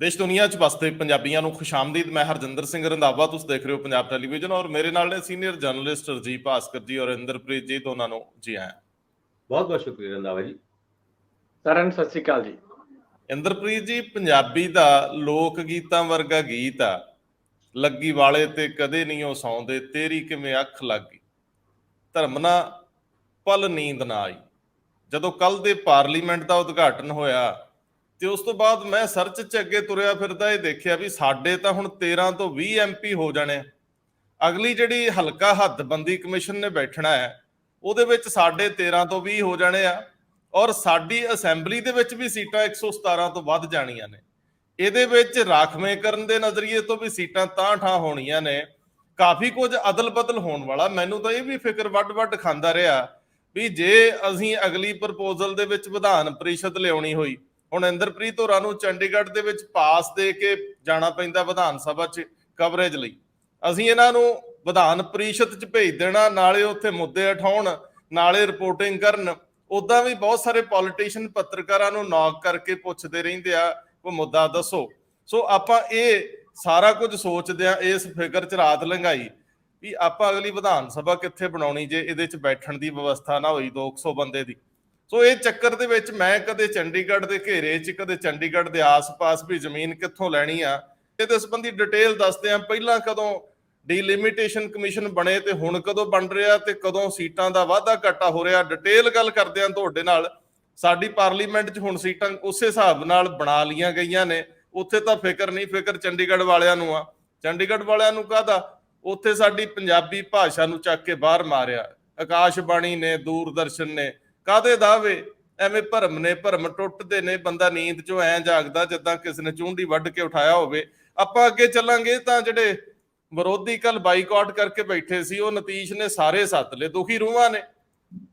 देश दुनिया च बसते पंजाबियों को खुशामदीद। मैं हरजिंदर सिंह रंधावा, तुम देख रहे हो पंजाब टेलीविजन और मेरे नाल ने सीनियर जर्नलिस्ट रजीव भास्कर जी और इंद्रप्रीत जी, दोनों जी आया। बहुत बहुत शुक्रिया रंधावा जी। साਰਿਆਂ सत श्री अकाल जी। इंद्रप्रीत जी, पंजाबी का लोक गीतां वर्गा गीत आ, लगी वाले ते कदे नहीं ओ सौंदे, तेरी किवें अख लग गई, धर्म ना पल नींद ना आई। जदों कल दे पार्लीमेंट का उद्घाटन होया ਤੇ ਉਸ ਤੋਂ ਬਾਅਦ ਮੈਂ ਸਰਚ 'ਚ ਅੱਗੇ ਤੁਰਿਆ ਫਿਰਦਾ ਇਹ ਦੇਖਿਆ ਵੀ ਸਾਡੇ ਤਾਂ ਹੁਣ 13 ਤੋਂ 20 ਐਮਪੀ ਹੋ ਜਾਣੇ। ਅਗਲੀ ਜਿਹੜੀ ਹਲਕਾ ਹੱਦਬੰਦੀ ਕਮਿਸ਼ਨ ਨੇ ਬੈਠਣਾ ਹੈ ਉਹਦੇ ਵਿੱਚ ਸਾਡੇ 13 ਤੋਂ 20 ਹੋ ਜਾਣੇ ਆ ਔਰ ਸਾਡੀ ਅਸੈਂਬਲੀ ਦੇ ਵਿੱਚ ਵੀ ਸੀਟਾਂ 117 ਤੋਂ ਵੱਧ ਜਾਣੀਆਂ ਨੇ। ਇਹਦੇ ਵਿੱਚ ਰਾਖਵੇਂਕਰਨ ਦੇ ਨਜ਼ਰੀਏ ਤੋਂ ਵੀ ਸੀਟਾਂ ਤਾਂ ਹੋਣੀਆਂ ਨੇ। ਕਾਫੀ ਕੁਝ ਅਦਲ ਬਦਲ ਹੋਣ ਵਾਲਾ। ਮੈਨੂੰ ਤਾਂ ਇਹ ਵੀ ਫਿਕਰ ਵੱਡ ਖਾਂਦਾ ਰਿਹਾ ਵੀ ਜੇ ਅਸੀਂ ਅਗਲੀ ਪ੍ਰਪੋਜ਼ਲ ਦੇ ਵਿੱਚ ਵਿਧਾਨ ਪਰਿਸ਼ਦ ਲਿਆਉਣੀ ਹੋਈ, ਹੁਣ ਇੰਦਰਪ੍ਰੀਤ ਹੋਰਾਂ ਨੂੰ ਚੰਡੀਗੜ੍ਹ ਦੇ ਵਿੱਚ ਪਾਸ ਦੇ ਕੇ ਜਾਣਾ ਪੈਂਦਾ ਵਿਧਾਨ ਸਭਾ 'ਚ ਕਵਰੇਜ ਲਈ। ਅਸੀਂ ਇਹਨਾਂ ਨੂੰ ਵਿਧਾਨ ਪਰਿਸ਼ਦ 'ਚ ਭੇਜ ਦੇਣਾ, ਨਾਲੇ ਉੱਥੇ ਮੁੱਦੇ ਉਠਾਉਣ, ਨਾਲੇ ਰਿਪੋਰਟਿੰਗ ਕਰਨ। ਉੱਦਾਂ ਵੀ ਬਹੁਤ ਸਾਰੇ ਪੋਲੀਟੀਸ਼ੀਅਨ ਪੱਤਰਕਾਰਾਂ ਨੂੰ ਨੌਕ ਕਰਕੇ ਪੁੱਛਦੇ ਰਹਿੰਦੇ ਆ ਕੋਈ ਮੁੱਦਾ ਦੱਸੋ। ਸੋ ਆਪਾਂ ਇਹ ਸਾਰਾ ਕੁਝ ਸੋਚਦਿਆਂ ਇਸ ਫਿਕਰ 'ਚ ਰਾਤ ਲੰਘਾਈ ਵੀ ਆਪਾਂ ਅਗਲੀ ਵਿਧਾਨ ਸਭਾ ਕਿੱਥੇ ਬਣਾਉਣੀ ਜੇ ਇਹਦੇ 'ਚ ਬੈਠਣ ਦੀ ਵਿਵਸਥਾ ਨਾ ਹੋਈ 200 ਬੰਦੇ ਦੀ। ਸੋ ਇਹ ਚੱਕਰ ਦੇ ਵਿੱਚ ਮੈਂ ਕਦੇ ਚੰਡੀਗੜ੍ਹ ਦੇ ਘੇਰੇ 'ਚ, ਕਦੇ ਚੰਡੀਗੜ੍ਹ ਦੇ ਆਸ-ਪਾਸ ਵੀ ਜ਼ਮੀਨ ਕਿੱਥੋਂ ਲੈਣੀ ਆ, ਇਹਦੇ ਸੰਬੰਧੀ ਡਿਟੇਲ ਦੱਸਦੇ ਆ। ਪਹਿਲਾਂ ਕਦੋਂ ਡੀਲਿਮਿਟੇਸ਼ਨ ਕਮਿਸ਼ਨ ਬਣੇ ਤੇ ਹੁਣ ਕਦੋਂ ਬਣ ਰਿਹਾ ਤੇ ਕਦੋਂ ਸੀਟਾਂ ਦਾ ਵਾਧਾ ਘਾਟਾ ਹੋ ਰਿਹਾ, ਡਿਟੇਲ ਗੱਲ ਕਰਦੇ ਆ ਤੁਹਾਡੇ ਨਾਲ। ਸਾਡੀ ਪਾਰਲੀਮੈਂਟ 'ਚ ਹੁਣ ਸੀਟਾਂ ਉਸੇ ਹਿਸਾਬ ਨਾਲ ਬਣਾ ਲੀਆਂ ਗਈਆਂ ਨੇ। ਉੱਥੇ ਤਾਂ ਫਿਕਰ ਨਹੀਂ, ਫਿਕਰ ਚੰਡੀਗੜ੍ਹ ਵਾਲਿਆਂ ਨੂੰ ਆ। ਚੰਡੀਗੜ੍ਹ ਵਾਲਿਆਂ ਨੂੰ ਕਾਹਦਾ, ਉੱਥੇ ਸਾਡੀ ਪੰਜਾਬੀ ਭਾਸ਼ਾ ਨੂੰ ਚੱਕ ਕੇ ਬਾਹਰ ਮਾਰਿਆ। ਆਕਾਸ਼ਬਾਣੀ ਨੇ, ਦੂਰਦਰਸ਼ਨ ਨੇ, ਕਾਹਦੇ ਦਾਅਵੇ। ਐਵੇਂ ਭਰਮ ਟੁੱਟਦੇ ਨੇ। ਬੰਦਾ ਨੀਂਦ ਚੋਂ ਐਂ ਜਾਗਦਾ ਜਿੱਦਾਂ ਕਿਸੇ ਨੇ ਚੂੰਡੀ ਵੱਢ ਕੇ ਉਠਾਇਆ ਹੋਵੇ। ਆਪਾਂ ਅੱਗੇ ਚੱਲਾਂਗੇ ਤਾਂ ਜਿਹੜੇ ਵਿਰੋਧੀ ਕੱਲ ਬਾਈਕਾਟ ਕਰਕੇ ਬੈਠੇ ਸੀ ਉਹ ਨਤੀਸ਼ ਨੇ ਸਾਰੇ ਸੱਦ ਲਏ। ਦੁਖੀ ਰੂਹਾਂ ਨੇ,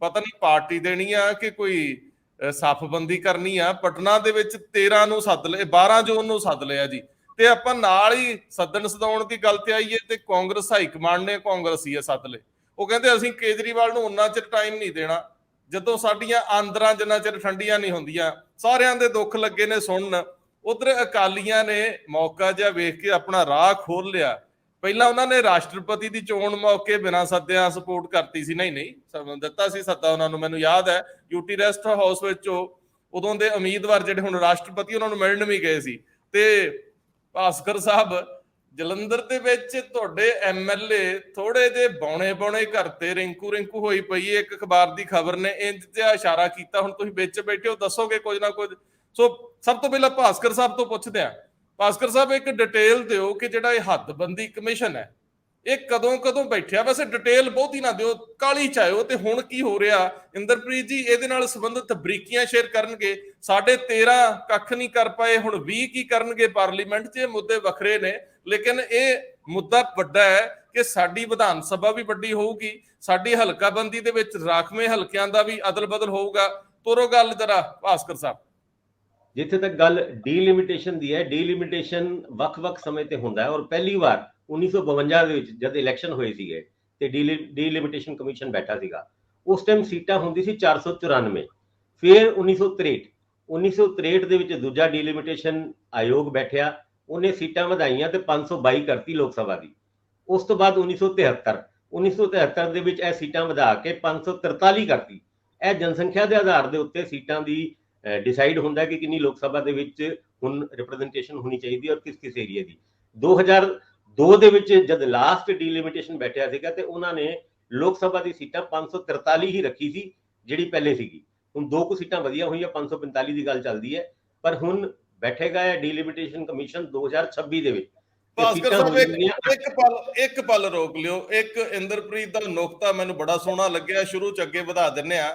ਪਤਾ ਨਹੀਂ ਪਾਰਟੀ ਦੇਣੀ ਆ ਕਿ ਕੋਈ ਸੱਫਬੰਦੀ ਕਰਨੀ ਆ। ਪਟਨਾ ਦੇ ਵਿੱਚ 13 ਨੂੰ ਸੱਦ ਲਏ, 12 ਜੂਨ ਨੂੰ ਸੱਦ ਲਿਆ ਜੀ। ਤੇ ਆਪਾਂ ਨਾਲ ਹੀ ਸੱਦਣ ਸਦਾਉਣ ਦੀ ਗੱਲ ਤੇ ਆਈਏ ਤੇ ਕਾਂਗਰਸ ਹਾਈ ਕਮਾਂਡ ਨੇ ਕਾਂਗਰਸੀਏ ਸੱਦ ਲਏ। ਉਹ ਕਹਿੰਦੇ ਅਸੀਂ ਕੇਜਰੀਵਾਲ ਨੂੰ ਉਨਾ ਚਿਰ ਟਾਈਮ ਨਹੀਂ ਦੇਣਾ ਜਦੋਂ ਸਾਡੀਆਂ ਆਂਦਰਾਂ ਜਿੰਨਾ ਚਿਰ ਠੰਡੀਆਂ ਨਹੀਂ ਹੁੰਦੀਆਂ। ਸਾਰਿਆਂ ਦੇ ਦੁੱਖ ਲੱਗੇ ਨੇ ਸੁਣਨ। ਉਧਰ ਅਕਾਲੀਆਂ ਨੇ ਮੌਕਾ ਜਿਹਾ ਵੇਖ ਕੇ ਆਪਣਾ ਰਾਹ ਖੋਲ ਲਿਆ। ਪਹਿਲਾਂ ਉਹਨਾਂ ਨੇ ਰਾਸ਼ਟਰਪਤੀ ਦੀ ਚੋਣ ਮੌਕੇ ਬਿਨਾਂ ਸੱਦਿਆਂ ਸਪੋਰਟ ਕਰਤੀ ਸੀ। ਨਹੀਂ ਦਿੱਤਾ ਸੀ ਸੱਦਾ ਉਹਨਾਂ ਨੂੰ। ਮੈਨੂੰ ਯਾਦ ਹੈ ਯੂਟੀ ਰੈਸਟ ਹਾਊਸ ਵਿੱਚ ਉਦੋਂ ਦੇ ਉਮੀਦਵਾਰ ਜਿਹੜੇ ਹੁਣ ਰਾਸ਼ਟਰਪਤੀ ਉਹਨਾਂ ਨੂੰ ਮਿਲਣ ਵੀ ਗਏ ਸੀ। ਤੇ ਭਾਸਕਰ ਸਾਹਿਬ, ਜਲੰਧਰ ਦੇ ਵਿੱਚ ਤੁਹਾਡੇ ਐਮਐਲਏ ਥੋੜੇ ਜਿਹੇ ਬੌਣੇ ਘਰ ਤੇ ਰਿੰਕੂ ਹੋਈ ਪਈ। ਇੱਕ ਅਖਬਾਰ ਦੀ ਖਬਰ ਨੇ ਇੰਜ ਤੇ ਇਸ਼ਾਰਾ ਕੀਤਾ। ਹੁਣ ਤੁਸੀਂ ਵਿੱਚ ਬੈਠੇ ਹੋ, ਦੱਸੋਗੇ ਕੁਝ ਨਾ ਕੁਝ। ਸੋ ਸਭ ਤੋਂ ਪਹਿਲਾਂ ਭਾਸਕਰ ਸਾਹਿਬ ਤੋਂ ਪੁੱਛਦੇ ਆ। ਭਾਸਕਰ ਸਾਹਿਬ, ਇੱਕ ਡਿਟੇਲ ਦਿਓ ਕਿ ਜਿਹੜਾ ਇਹ ਹੱਦਬੰਦੀ ਕਮਿਸ਼ਨ ਹੈ ਇਹ ਕਦੋਂ ਬੈਠਿਆ। ਵੈਸੇ ਡਿਟੇਲ ਬਹੁਤੀ ਨਾ ਦਿਓ, ਕਾਲੀ ਚਾਇਓ, ਤੇ ਹੁਣ ਕੀ ਹੋ ਰਿਹਾ। ਇੰਦਰਪ੍ਰੀਤ ਜੀ ਇਹਦੇ ਨਾਲ ਸੰਬੰਧਿਤ ਬਰੀਕੀਆਂ ਸ਼ੇਅਰ ਕਰਨਗੇ। ਸਾਡੇ 13 ਕੱਖ ਨਹੀਂ ਕਰ ਪਾਏ, ਹੁਣ 20 ਕੀ ਕਰਨਗੇ ਪਾਰਲੀਮੈਂਟ 'ਚ। ਇਹ ਮੁੱਦੇ ਵੱਖਰੇ ਨੇ, ਲੇਕਿਨ ਇਹ ਮੁੱਦਾ ਵੱਡਾ ਹੈ ਕਿ ਸਾਡੀ ਵਿਧਾਨ ਸਭਾ ਵੀ ਵੱਡੀ ਹੋਊਗੀ, ਸਾਡੀ ਹਲਕਾਬੰਦੀ ਦੇ ਵਿੱਚ ਰਾਖਵੇਂ ਹਲਕਿਆਂ ਦਾ ਵੀ ਅਦਲ ਬਦਲ ਹੋਊਗਾ। ਤੋਰੋ ਗੱਲ ਜਰਾ ਭਾਸਕਰ ਸਾਹਿਬ। ਜਿੱਥੇ ਤੱਕ ਗੱਲ ਡੀਲਿਮਿਟੇਸ਼ਨ ਦੀ ਹੈ, ਡੀਲਿਮਿਟੇਸ਼ਨ ਵੱਖ-ਵੱਖ ਸਮੇਂ ਤੇ ਹੁੰਦਾ ਹੈ। ਔਰ ਪਹਿਲੀ ਵਾਰ 1952 ਦੇ ਵਿੱਚ ਜਦ ਇਲੈਕਸ਼ਨ ਹੋਏ ਸੀਗੇ ਤੇ ਡੀਲਿਮਿਟੇਸ਼ਨ ਕਮਿਸ਼ਨ ਬੈਠਾ ਸੀਗਾ, ਉਸ ਟਾਈਮ ਸੀਟਾਂ ਹੁੰਦੀ ਸੀ 494। ਫਿਰ 1963 ਦੇ ਵਿੱਚ ਦੂਜਾ ਡੀਲਿਮਿਟੇਸ਼ਨ ਆਯੋਗ ਬੈਠਿਆ, ਉਹਨੇ ਸੀਟਾਂ ਵਧਾਈਆਂ ਤੇ 522 ਕਰਤੀ ਲੋਕ ਸਭਾ ਦੀ। ਉਸ ਤੋਂ ਬਾਅਦ 1973 ਦੇ ਵਿੱਚ ਇਹ ਸੀਟਾਂ ਵਧਾ ਕੇ 543 ਕਰਤੀ। ਇਹ ਜਨਸੰਖਿਆ ਦੇ ਆਧਾਰ ਦੇ ਉੱਤੇ ਸੀਟਾਂ ਦੀ ਡਿਸਾਈਡ ਹੁੰਦਾ ਕਿ ਕਿੰਨੀ ਲੋਕ ਸਭਾ ਦੇ ਵਿੱਚ ਹੁਣ ਰਿਪਰੈਜ਼ੈਂਟੇਸ਼ਨ ਹੋਣੀ ਚਾਹੀਦੀ ਔਰ ਕਿਸ ਏਰੀਆ ਦੀ। 2002 ਦੇ ਵਿੱਚ ਜਦ ਲਾਸਟ ਡੀਲਿਮਿਟੇਸ਼ਨ ਬੈਠਿਆ ਸੀਗਾ ਤੇ ਉਹਨਾਂ ਨੇ ਲੋਕ ਸਭਾ ਦੀ ਸੀਟਾਂ 543 ਹੀ ਰੱਖੀ ਸੀ ਜਿਹੜੀ ਪਹਿਲੇ ਸੀਗੀ। ਹੁਣ 2 ਕੁ ਸੀਟਾਂ ਵਧੀਆਂ ਹੋਈਆਂ, 545 ਦੀ ਗੱਲ ਚੱਲਦੀ ਹੈ। ਪਰ ਹੁਣ ਬੈਠੇਗਾ ਇਹ ਡੀਲਿਮਿਟੇਸ਼ਨ ਕਮਿਸ਼ਨ 2026 ਦੇ ਵਿੱਚ। ਭਾਸਕਰ ਸਾਹਿਬ, ਇੱਕ ਪਲ ਰੋਕ ਲਿਓ। ਇੱਕ ਇੰਦਰਪ੍ਰੀਤ ਦਾ ਨੁਕਤਾ ਮੈਨੂੰ ਬੜਾ ਸੋਹਣਾ ਲੱਗਿਆ, ਸ਼ੁਰੂ ਚ ਅੱਗੇ ਵਧਾ ਦਿੰਨੇ ਆ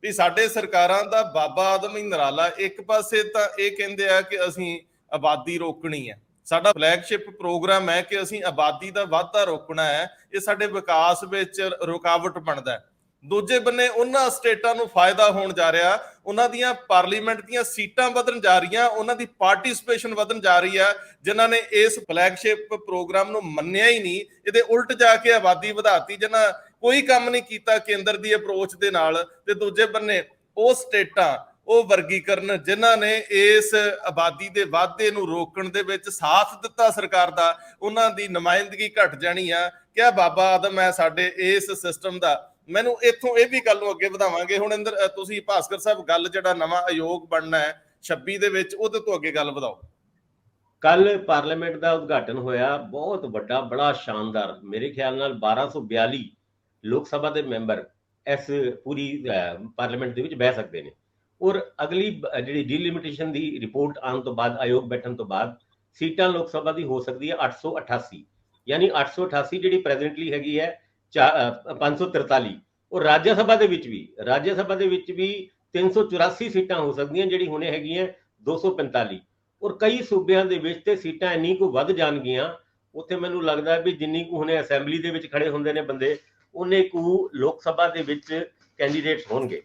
ਵੀ ਸਾਡੇ ਸਰਕਾਰਾਂ ਦਾ ਬਾਬਾ ਆਦਮ ਹੀ ਨਿਰਾਲਾ। ਇੱਕ ਪਾਸੇ ਤਾਂ ਇਹ ਕਹਿੰਦੇ ਆ ਕਿ ਅਸੀਂ ਆਬਾਦੀ ਰੋਕਣੀ ਹੈ, ਸਾਡਾ ਫਲੈਗਸ਼ਿਪ ਪ੍ਰੋਗਰਾਮ ਹੈ ਕਿ ਅਸੀਂ ਆਬਾਦੀ ਦਾ ਵਾਧਾ ਰੋਕਣਾ ਹੈ, ਇਹ ਸਾਡੇ ਵਿਕਾਸ ਵਿੱਚ ਰੁਕਾਵਟ ਬਣਦਾ ਹੈ। ਦੂਜੇ ਬੰਨੇ ਉਹਨਾਂ ਸਟੇਟਾਂ ਨੂੰ ਫਾਇਦਾ ਹੋਣ ਜਾ ਰਿਹਾ, ਉਹਨਾਂ ਦੀਆਂ ਪਾਰਲੀਮੈਂਟ ਦੀਆਂ ਸੀਟਾਂ ਵਧਣ ਜਾ ਰਹੀਆਂ, ਉਹਨਾਂ ਦੀ ਪਾਰਟਿਸਿਪੇਸ਼ਨ ਵਧਣ ਜਾ ਰਹੀ ਹੈ, ਜਿਨ੍ਹਾਂ ਨੇ ਇਸ ਫਲੈਗਸ਼ਿਪ ਪ੍ਰੋਗਰਾਮ ਨੂੰ ਮੰਨਿਆ ਹੀ ਨਹੀਂ, ਇਹਦੇ ਉਲਟ ਜਾ ਕੇ ਆਬਾਦੀ ਵਧਾਤੀ, ਜਿਨ੍ਹਾਂ ਕੋਈ ਕੰਮ ਨਹੀਂ ਕੀਤਾ ਕੇਂਦਰ ਦੀ ਅਪਰੋਚ ਦੇ ਨਾਲ। ਤੇ ਦੂਜੇ ਬੰਨੇ ਉਹ ਸਟੇਟਾਂ ਉਹ ਵਰਗੀਕਰਨ ਜਿਨ੍ਹਾਂ ਨੇ ਇਸ ਆਬਾਦੀ ਦੇ ਵਾਧੇ ਨੂੰ ਰੋਕਣ ਦੇ ਵਿੱਚ ਸਾਥ ਦਿੱਤਾ ਸਰਕਾਰ ਦਾ, ਉਹਨਾਂ ਦੀ ਨੁਮਾਇੰਦਗੀ ਘਟ ਜਾਣੀ ਆ। ਕਿਆ ਬਾਬਾ ਆਦਮ ਹੈ ਸਾਡੇ ਇਸ ਸਿਸਟਮ ਦਾ। ਮੈਨੂੰ ਇੱਥੋਂ ਇਹ ਵੀ ਗੱਲ ਨੂੰ ਅੱਗੇ ਵਧਾਵਾਂਗੇ। ਹੁਣ ਇੰਦਰ ਤੁਸੀਂ ਭਾਸਕਰ ਸਾਹਿਬ ਗੱਲ ਜਿਹੜਾ ਨਵਾਂ ਆਯੋਗ ਬਣਨਾ ਹੈ 26 ਦੇ ਵਿੱਚ, ਉਹਦੇ ਤੋਂ ਅੱਗੇ ਗੱਲ ਵਧਾਓ। ਕੱਲ ਪਾਰਲੀਮੈਂਟ ਦਾ ਉਦਘਾਟਨ ਹੋਇਆ, ਬਹੁਤ ਵੱਡਾ, ਬੜਾ ਸ਼ਾਨਦਾਰ। ਮੇਰੇ ਖਿਆਲ ਨਾਲ 1242 ਲੋਕ ਸਭਾ ਦੇ ਮੈਂਬਰ ਇਸ ਪੂਰੀ ਪਾਰਲੀਮੈਂਟ ਦੇ ਵਿੱਚ ਬਹਿ ਸਕਦੇ ਨੇ। ਔਰ ਅਗਲੀ ਜਿਹੜੀ ਡੀਲਿਮਿਟੇਸ਼ਨ ਦੀ ਰਿਪੋਰਟ ਆਉਣ ਤੋਂ ਬਾਅਦ, ਆਯੋਗ ਬੈਠਣ ਤੋਂ ਬਾਅਦ, ਸੀਟਾਂ ਲੋਕ ਸਭਾ ਦੀ ਹੋ ਸਕਦੀ ਹੈ 888, ਯਾਨੀ 888 ਜਿਹੜੀ ਪ੍ਰੈਜ਼ੈਂਟਲੀ ਹੈਗੀ ਹੈ 543। ਔਰ ਰਾਜ ਸਭਾ ਦੇ ਵਿੱਚ ਵੀ 384 ਸੀਟਾਂ ਹੋ ਸਕਦੀਆਂ, ਜਿਹੜੀ ਹੁਣੇ ਹੈਗੀਆਂ 245। ਔਰ ਕਈ ਸੂਬਿਆਂ ਦੇ ਵਿੱਚ ਤੇ ਸੀਟਾਂ ਇੰਨੀ ਕੁ ਵੱਧ ਜਾਣਗੀਆਂ, ਉੱਥੇ ਮੈਨੂੰ ਲੱਗਦਾ ਵੀ ਜਿੰਨੀ ਕੁ ਹੁਣੇ ਅਸੈਂਬਲੀ ਦੇ ਵਿੱਚ ਖੜੇ ਹੁੰਦੇ ਨੇ ਬੰਦੇ, ਉਹਨੇ ਕੁ ਲੋਕ ਸਭਾ ਦੇ ਵਿੱਚ ਕੈਂਡੀਡੇਟਸ ਹੋਣਗੇ।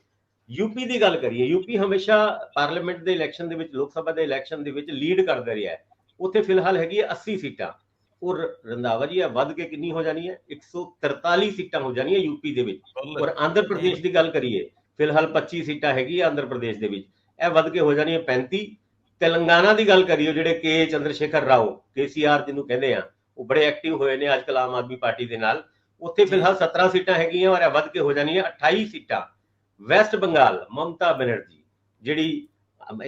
यूपी की गल करिए, यूपी हमेशा पार्लीमेंट के इलैक्शन लोक सभा के इलैक्शन लीड करता रहा है। उत्थे फिलहाल हैगी 80 सीटां और रंधावा जी वध के कितनी हो जानी है 143 सीटां हो जानी है यूपी दे विच। और आंध्र प्रदेश की गल करिए फिलहाल 25 सीटां हैगी आंध्र प्रदेश दे विच, यह वध के हो जानी है 35। तेलंगाना की गल करिए जिहड़े के चंद्रशेखर राव KCR जिन्हों कहते हैं वो बड़े एक्टिव होए ने आजकल आम आदमी पार्टी के नाल, उत्थे फिलहाल 17 सीटां हैगियां और यह वध के हो जानी है 28 सीटां। वैस्ट बंगाल ममता बनर्जी जिहड़ी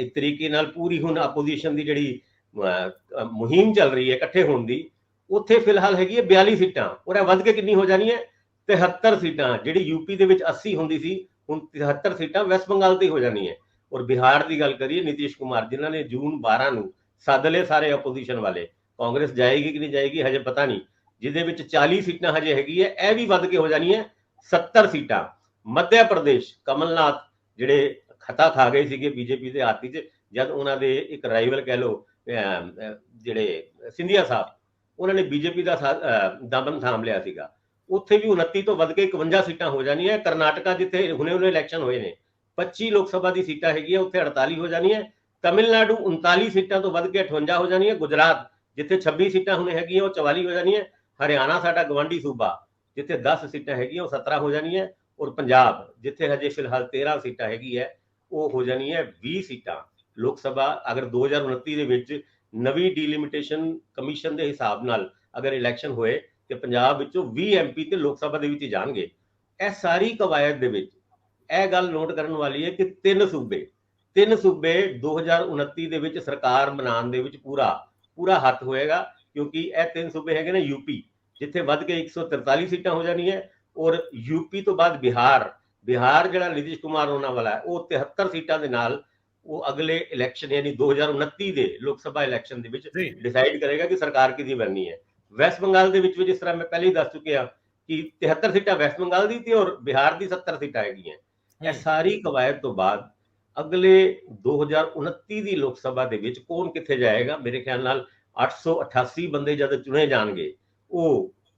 एक तरीके नाल पूरी हुण अपोजिशन की जिहड़ी मुहिम चल रही है इकट्ठे होने की, उत्थे फिलहाल हैगी है 42 सीटां और यह वध के कितनी हो जानी है 73 सीटां। जिहड़ी यूपी दे विच 80 हुंदी सी हुण 73 सीटां वैस्ट बंगाल ते हो जानी है। और बिहार की गल करिए नीतीश कुमार जिन्हां ने जून 12 नूं सद लए सारे अपोजिशन वाले, कांग्रेस जाएगी कि नहीं जाएगी हजे पता नहीं, जिहदे विच 40 सीटां हजे हैगी है, यह भी वध के हो जानी है 70 सीटां। मध्य प्रदेश कमलनाथ जिहड़े खता खा गए सीगे बीजेपी के हाथी च जब उन्होंने एक राइवल कह लो जिहड़े सिंधिया साहब उन्होंने बीजेपी का दामन थाम लिया सीगा, उत्थे भी 29 तो वध के 51 सीटां हो जानी है। करनाटका जिथे हुणे हुणे इलैक्शन होए ने 25 लोक सभा की सीटां हैगी उत्थे 48 हो जानी है। तमिलनाडु 39 सीटां तो वध के 58 हो जानी है। गुजरात जिथे 26 सीटां हुणे हैगी 44 हो जानी है। हरियाणा साडा गवांढी सूबा जिथे 10 सीटां हैगी 17 हो जानी है। और पंजाब जिथे हजे फिलहाल 13 सीटां हैगी है वो हो जानी है 20 सीटां। लोक सभा अगर 2029 दे विच नवी डीलिमिटेशन कमीशन के हिसाब नाल अगर इलैक्शन होए तो पंजाब विचों 20 MP ते लोक सभा दे विच जाणगे। यह सारी कवायद दे विच यह गल नोट करन वाली है कि तीन सूबे 2029 दे विच सरकार बनाउण दे विच पूरा हथ होएगा, क्योंकि यह तीन सूबे हैगे ने यूपी जिथे वध के 143 सीटां हो जानी है। और यूपी तो बाद बिहार जिहड़ा नीतीश कुमार होने वाला है वो 73 सीटां दे नाल वो अगले इलैक्शन यानी 2029 दे लोक सभा इलैक्शन दे विच डिसाइड करेगा कि सरकार किहदी बननी है। वैस्ट बंगाल दे विच भी जिस तरह मैं पहले ही दस चुकिया कि 73 सीटां वैस्ट बंगाल दी थी और बिहार दी 70 सीटां हैगियां। यह सारी कवायद तो बाद अगले 2029 दी लोक सभा दे विच कौन कित्थे जाएगा, मेरे ख्याल नाल 888 बंदे जद चुने जाणगे वो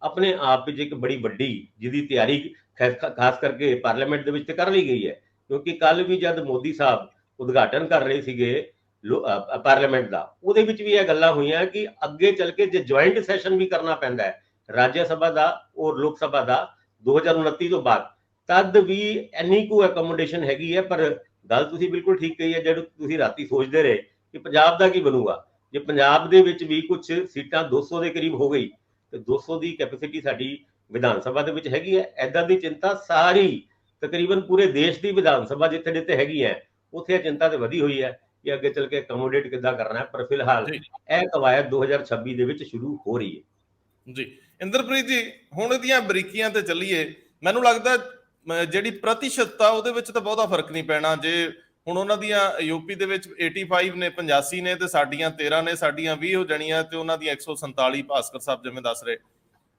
अपने आप विच एक बड़ी वड्डी जिहदी तैयारी खास करके पार्लीमेंट दे विच कर ली गई है। क्योंकि कल भी जब मोदी साहब उद्घाटन कर रहे सीगे पार्लीमेंट का, उहदे विच भी यह गल्लां होईयां कि अगे चल के जे ज्वाइंट सैशन भी करना पैंदा है राज्य सभा का और लोक सभा का 2029 तो बाद, तद भी इन्नी को एकोमोडेशन हैगी है। पर गल तुसीं बिल्कुल ठीक कही है, जो तुसीं राती सोचते रहे कि पंजाब का की बनूगा जे पंजाब दे विच भी कुछ सीटां 200 के करीब हो गई तो 200 की कैपेसिटी साडी विधान सभा दे विच हैगी है। ऐदां दी चिंता सारी तकरीबन पूरे देश की विधान सभा जिथे जिथे हैगी है उत्थे चिंता तो वधी हुई है कि अगे चल के अकोमोडेट किद्दां करना है। पर फिलहाल यह कवायद 2026 दे विच शुरू हो रही है जी। इंद्रप्रीत जी हुण इहदियां बरीकियां ते चलीए, मैनूं लगदा जिहड़ी प्रतिशतता ਉਹਦੇ ਵਿੱਚ ਤਾਂ ਬਹੁਤਾ ਫਰਕ ਨਹੀਂ ਪੈਣਾ। ਜੇ ਹੁਣ ਉਹਨਾਂ ਦੀਆਂ यूपी ਦੇ ਵਿੱਚ 85 ਨੇ 85 ਨੇ ਤੇ ਸਾਡੀਆਂ 13 ਨੇ, ਸਾਡੀਆਂ 20 ਹੋ ਜਾਣੀਆਂ ਤੇ ਉਹਨਾਂ ਦੀਆਂ 147 ਭਾਸਕਰ ਸਾਹਿਬ ਜਿਵੇਂ ਦੱਸ ਰਹੇ।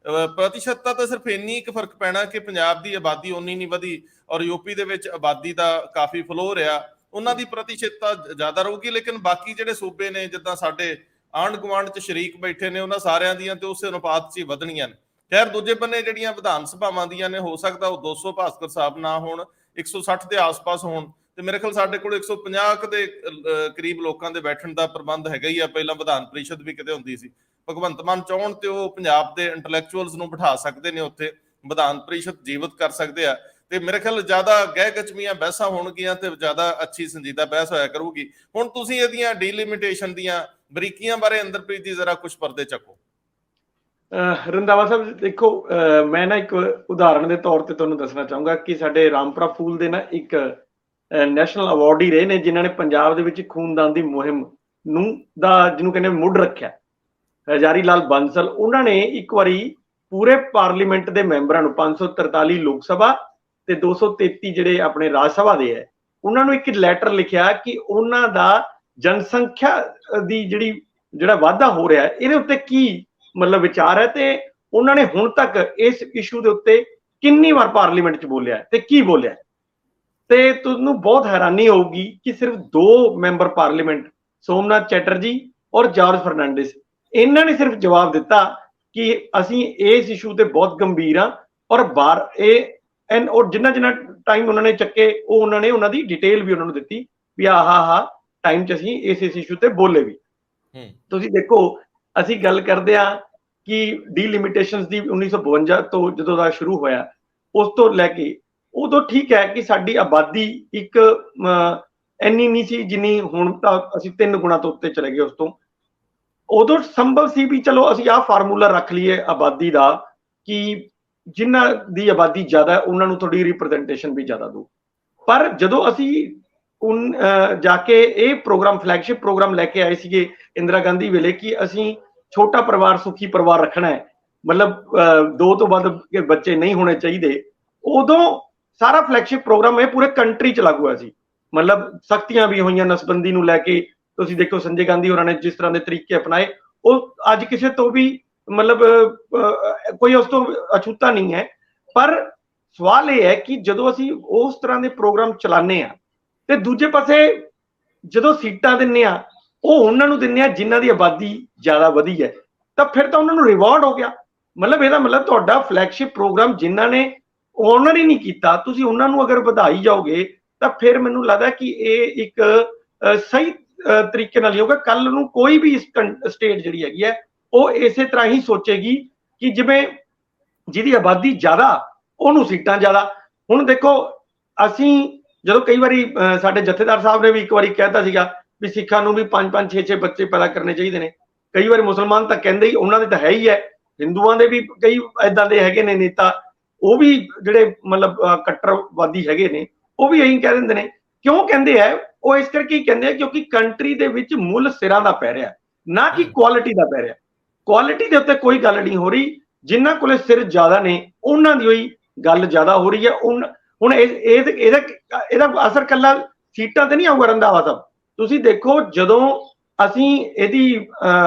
प्रतिशतता तो सिर्फ इन्नी एक फर्क पैना कि पंजाब की आबादी उन्नी नहीं वधी और यूपी दे विच आबादी का काफ़ी फ्लो रहा, उन्हां दी प्रतिशतता ज़्यादा रहूगी। लेकिन बाकी जिहड़े सूबे ने जिद्दां साडे आंढ गुआंढ च शरीक बैठे ने उन्हां सारियां दीयां ते उस अनुपात च ही वधणीਆਂ ने। खैर दूजे बन्ने जिहड़ियां विधान सभावां दीयां ने हो सकदा वो 200 भास्कर साहब ना होण, 160 के आस पास होण ते मेरे ख्याल साडे कोल 150 के करीब लोकां दे बैठण दा प्रबंध हैगा ही आ। पहिलां विधान परिषद भी किते हुंदी सी, भगवंत मान चाहण ते वो पंजाब दे इंटलैक्चुअल्स नूं बिठा सकदे ने, उत्थे विधान परिषद जीवित कर सकदे आ ਤੇ ਮੇਰੇ ਖਿਆਲ ਜ਼ਿਆਦਾ ਗਹਿ ਗਚਮੀਆਂ ਬਹਿਸਾਂ ਹੋਣਗੀਆਂ ਤੇ ਜ਼ਿਆਦਾ ਅੱਛੀ ਸੰਜੀਦਾ ਬਹਿਸ ਹੋਇਆ ਕਰੂਗੀ। ਹੁਣ ਤੁਸੀਂ ਇਹਦੀਆਂ ਡੀਲਿਮਿਟੇਸ਼ਨ ਦੀਆਂ ਬਰੀਕੀਆਂ ਬਾਰੇ ਅੰਦਰਪ੍ਰੀਤ ਜੀ ਜ਼ਰਾ ਕੁਝ ਪਰਦੇ ਚੱਕੋ। ਰੰਧਾਵਾ ਸਾਹਿਬ ਦੇਖੋ, ਮੈਂ ਨਾ ਇੱਕ ਉਦਾਹਰਣ ਦੇ ਤੌਰ ਤੇ ਤੁਹਾਨੂੰ ਦੱਸਣਾ ਚਾਹੂੰਗਾ ਕਿ ਸਾਡੇ ਰਾਮਪੁਰਾ ਫੂਲ ਦੇ ਨਾ ਇੱਕ ਨੈਸ਼ਨਲ ਅਵਾਰਡ ਹੀ ਰਹੇ ਨੇ ਜਿਨ੍ਹਾਂ ਨੇ ਪੰਜਾਬ ਦੇ ਵਿੱਚ ਖੂਨਦਾਨ ਦੀ ਮੁਹਿੰਮ ਨੂੰ ਜਿਹਨੂੰ ਕਹਿੰਦੇ ਮੁੱਢ ਰੱਖਿਆ। ਹਜ਼ਾਰੀ ਲਾਲ ਬਾਂਸਲ ਉਹਨਾਂ ਨੇ ਇੱਕ ਵਾਰੀ ਪੂਰੇ ਪਾਰਲੀਮੈਂਟ ਦੇ ਮੈਂਬਰਾਂ ਨੂੰ 543 ਲੋਕ ਸਭਾ ਤੇ 233 ਜਿਹੜੇ ਆਪਣੇ ਰਾਜ ਸਭਾ ਦੇ ਹੈ ਉਹਨਾਂ ਨੂੰ ਇੱਕ ਲੈਟਰ ਲਿਖਿਆ ਕਿ ਉਹਨਾਂ ਦਾ ਜਨਸੰਖਿਆ ਦੀ ਜਿਹੜਾ ਵਾਧਾ ਹੋ ਰਿਹਾ ਹੈ ਇਹਦੇ ਉੱਤੇ ਕੀ ਮਤਲਬ ਵਿਚਾਰ ਹੈ ਤੇ ਉਹਨਾਂ ਨੇ ਹੁਣ ਤੱਕ ਇਸ ਇਸ਼ੂ ਦੇ ਉੱਤੇ ਕਿੰਨੀ ਵਾਰ ਪਾਰਲੀਮੈਂਟ 'ਚ ਬੋਲਿਆ ਤੇ ਕੀ ਬੋਲਿਆ। ਤੇ ਤੁਹਾਨੂੰ ਬਹੁਤ ਹੈਰਾਨੀ ਹੋਊਗੀ ਕਿ ਸਿਰਫ 2 ਮੈਂਬਰ ਪਾਰਲੀਮੈਂਟ ਸੋਮਨਾਥ ਚੈਟਰਜੀ ਔਰ ਜਾਰਜ ਫਰਨਾਂਡਿਸ ਇਹਨਾਂ ਨੇ ਸਿਰਫ ਜਵਾਬ ਦਿੱਤਾ ਕਿ ਅਸੀਂ ਇਸ ਇਸ਼ੂ ਤੇ ਬਹੁਤ ਗੰਭੀਰ ਹਾਂ ਔਰ ਔਰ ਜਿੰਨਾ ਟਾਈਮ ਉਹਨਾਂ ਨੇ ਚੱਕੇ ਉਹ ਉਹਨਾਂ ਦੀ ਡਿਟੇਲ ਵੀ ਉਹਨਾਂ ਨੂੰ ਦਿੱਤੀ ਵੀ ਆਹ ਟਾਈਮ 'ਚ ਅਸੀਂ ਇਸ ਇਸ਼ੂ ਤੇ ਬੋਲੇ ਵੀ। ਤੁਸੀਂ ਦੇਖੋ ਅਸੀਂ ਗੱਲ ਕਰਦੇ ਹਾਂ ਕਿ ਡੀਲਿਮਿਟੇਸ਼ਨਸ ਦੀ 1952 ਤੋਂ ਜਦੋਂ ਦਾ ਸ਼ੁਰੂ ਹੋਇਆ ਉਸ ਤੋਂ ਲੈ ਕੇ ਉਦੋਂ ਠੀਕ ਹੈ ਕਿ ਸਾਡੀ ਆਬਾਦੀ ਇੱਕ ਇੰਨੀ ਨਹੀਂ ਸੀ ਜਿੰਨੀ ਹੁਣ ਤਾਂ ਅਸੀਂ 3 ਗੁਣਾ ਤੋਂ ਉੱਤੇ ਚਲੇ ਗਏ। ਉਸ ਤੋਂ ਉਦੋਂ ਸੰਭਵ ਸੀ ਵੀ ਚਲੋ ਅਸੀਂ ਆਹ ਫਾਰਮੂਲਾ ਰੱਖ ਲਈਏ ਆਬਾਦੀ ਦਾ ਕਿ ਜਿਨ੍ਹਾਂ ਦੀ ਆਬਾਦੀ ਜ਼ਿਆਦਾ ਉਹਨਾਂ ਨੂੰ ਥੋੜੀ ਰਿਪਰੈਜ਼ੈਂਟੇਸ਼ਨ ਵੀ ਜ਼ਿਆਦਾ ਦਿਓ। ਪਰ ਜਦੋਂ ਅਸੀਂ ਜਾ ਕੇ ਇਹ ਪ੍ਰੋਗਰਾਮ ਫਲੈਗਸ਼ਿਪ ਪ੍ਰੋਗਰਾਮ ਲੈ ਕੇ ਆਏ ਸੀਗੇ ਇੰਦਰਾ ਗਾਂਧੀ ਵੇਲੇ ਕਿ ਅਸੀਂ ਛੋਟਾ ਪਰਿਵਾਰ ਸੁਖੀ ਪਰਿਵਾਰ ਰੱਖਣਾ ਹੈ, ਮਤਲਬ 2 ਤੋਂ ਵੱਧ ਬੱਚੇ ਨਹੀਂ ਹੋਣੇ ਚਾਹੀਦੇ, ਉਦੋਂ ਸਾਰਾ ਫਲੈਗਸ਼ਿਪ ਪ੍ਰੋਗਰਾਮ ਇਹ ਪੂਰੇ ਕੰਟਰੀ 'ਚ ਲਾਗੂ ਹੋਇਆ ਸੀ। ਮਤਲਬ ਸਖਤੀਆਂ ਵੀ ਹੋਈਆਂ ਨਸਬੰਦੀ ਨੂੰ ਲੈ ਕੇ। ਤੁਸੀਂ ਦੇਖੋ ਸੰਜੇ ਗਾਂਧੀ ਹੋਰਾਂ ਨੇ ਜਿਸ ਤਰ੍ਹਾਂ ਦੇ ਤਰੀਕੇ ਅਪਣਾਏ ਉਹ ਅੱਜ ਕਿਸੇ ਤੋਂ ਵੀ ਮਤਲਬ ਕੋਈ ਉਸ ਤੋਂ ਅਛੂਤਾ ਨਹੀਂ ਹੈ। ਪਰ ਸਵਾਲ ਇਹ ਹੈ ਕਿ ਜਦੋਂ ਅਸੀਂ ਉਸ ਤਰ੍ਹਾਂ ਦੇ ਪ੍ਰੋਗਰਾਮ ਚਲਾਉਂਦੇ ਆ ਤੇ ਦੂਜੇ ਪਾਸੇ ਜਦੋਂ ਸੀਟਾਂ ਦਿੰਦੇ ਆ ਉਹ ਉਹਨਾਂ ਨੂੰ ਦਿੰਦੇ ਆ ਜਿਨ੍ਹਾਂ ਦੀ ਆਬਾਦੀ ਜ਼ਿਆਦਾ ਵਧੀ ਹੈ ਤਾਂ ਫਿਰ ਤਾਂ ਉਹਨਾਂ ਨੂੰ ਰਿਵਾਰਡ ਹੋ ਗਿਆ। ਮਤਲਬ ਇਹਦਾ ਮਤਲਬ ਤੁਹਾਡਾ ਫਲੈਗਸ਼ਿਪ ਪ੍ਰੋਗਰਾਮ ਜਿਨ੍ਹਾਂ ਨੇ ਆਨਰ ਹੀ ਨਹੀਂ ਕੀਤਾ ਤੁਸੀਂ ਉਹਨਾਂ ਨੂੰ ਅਗਰ ਵਧਾਈ ਜਾਓਗੇ ਤਾਂ ਫਿਰ ਮੈਨੂੰ ਲੱਗਦਾ ਕਿ ਇਹ ਇੱਕ ਸਹੀ ਤਰੀਕੇ ਨਾਲ ਹੀ ਹੋਗਾ। ਕੱਲ ਨੂੰ ਕੋਈ ਵੀ ਸਟੇਟ ਜਿਹੜੀ ਹੈਗੀ ਹੈ ਉਹ ਇਸੇ ਤਰ੍ਹਾਂ ਹੀ ਸੋਚੇਗੀ ਕਿ ਜਿਵੇਂ ਜਿਹਦੀ ਆਬਾਦੀ ਜ਼ਿਆਦਾ ਉਹਨੂੰ ਸੀਟਾਂ ਜ਼ਿਆਦਾ। ਹੁਣ ਦੇਖੋ ਅਸੀਂ ਜਦੋਂ ਕਈ ਵਾਰੀ ਸਾਡੇ ਜਥੇਦਾਰ ਸਾਹਿਬ ਨੇ ਵੀ ਇੱਕ ਵਾਰੀ ਕਹਿਤਾ ਸੀਗਾ ਵੀ ਸਿੱਖਾਂ ਨੂੰ ਵੀ 5-5 6-6 ਬੱਚੇ ਪੈਦਾ ਕਰਨੇ ਚਾਹੀਦੇ ਨੇ। ਕਈ ਵਾਰੀ ਮੁਸਲਮਾਨ ਤਾਂ ਕਹਿੰਦੇ ਹੀ, ਉਹਨਾਂ ਦੇ ਤਾਂ ਹੈ ਹੀ ਹੈ, ਹਿੰਦੂਆਂ ਦੇ ਵੀ ਕਈ ਏਦਾਂ ਦੇ ਹੈਗੇ ਨੇ ਨੇਤਾ, ਉਹ ਵੀ ਜਿਹੜੇ ਮਤਲਬ ਕੱਟਰਵਾਦੀ ਹੈਗੇ ਨੇ ਉਹ ਵੀ ਇਹੀ ਕਹਿ ਦਿੰਦੇ ਨੇ। ਕਿਉਂ ਕਹਿੰਦੇ ਆ ਉਹ? ਇਸ ਕਰਕੇ ਹੀ ਕਹਿੰਦੇ ਆ ਕਿਉਂਕਿ ਕੰਟਰੀ ਦੇ ਵਿੱਚ ਮੁੱਲ ਸਿਰਾਂ ਦਾ ਪੈ ਰਿਹਾ ਨਾ ਕਿ ਕੁਆਲਿਟੀ ਦਾ ਪੈ ਰਿਹਾ। ਕੁਆਲਿਟੀ ਦੇ ਉੱਤੇ ਕੋਈ ਗੱਲ ਨਹੀਂ ਹੋ ਰਹੀ, ਜਿਨ੍ਹਾਂ ਕੋਲੇ ਸਿਰ ਜ਼ਿਆਦਾ ਨੇ ਉਹਨਾਂ ਦੀ ਹੋਈ ਗੱਲ ਜ਼ਿਆਦਾ ਹੋ ਰਹੀ ਹੈ। ਹੁਣ ਇਹਦਾ ਅਸਰ ਕੱਲਾ ਸੀਟਾਂ ਤੇ ਨਹੀਂ ਆਊਗਾ ਰੰਧਾਵਾ ਸਾਹਿਬ। ਤੁਸੀਂ ਦੇਖੋ ਜਦੋਂ ਅਸੀਂ ਇਹਦੀ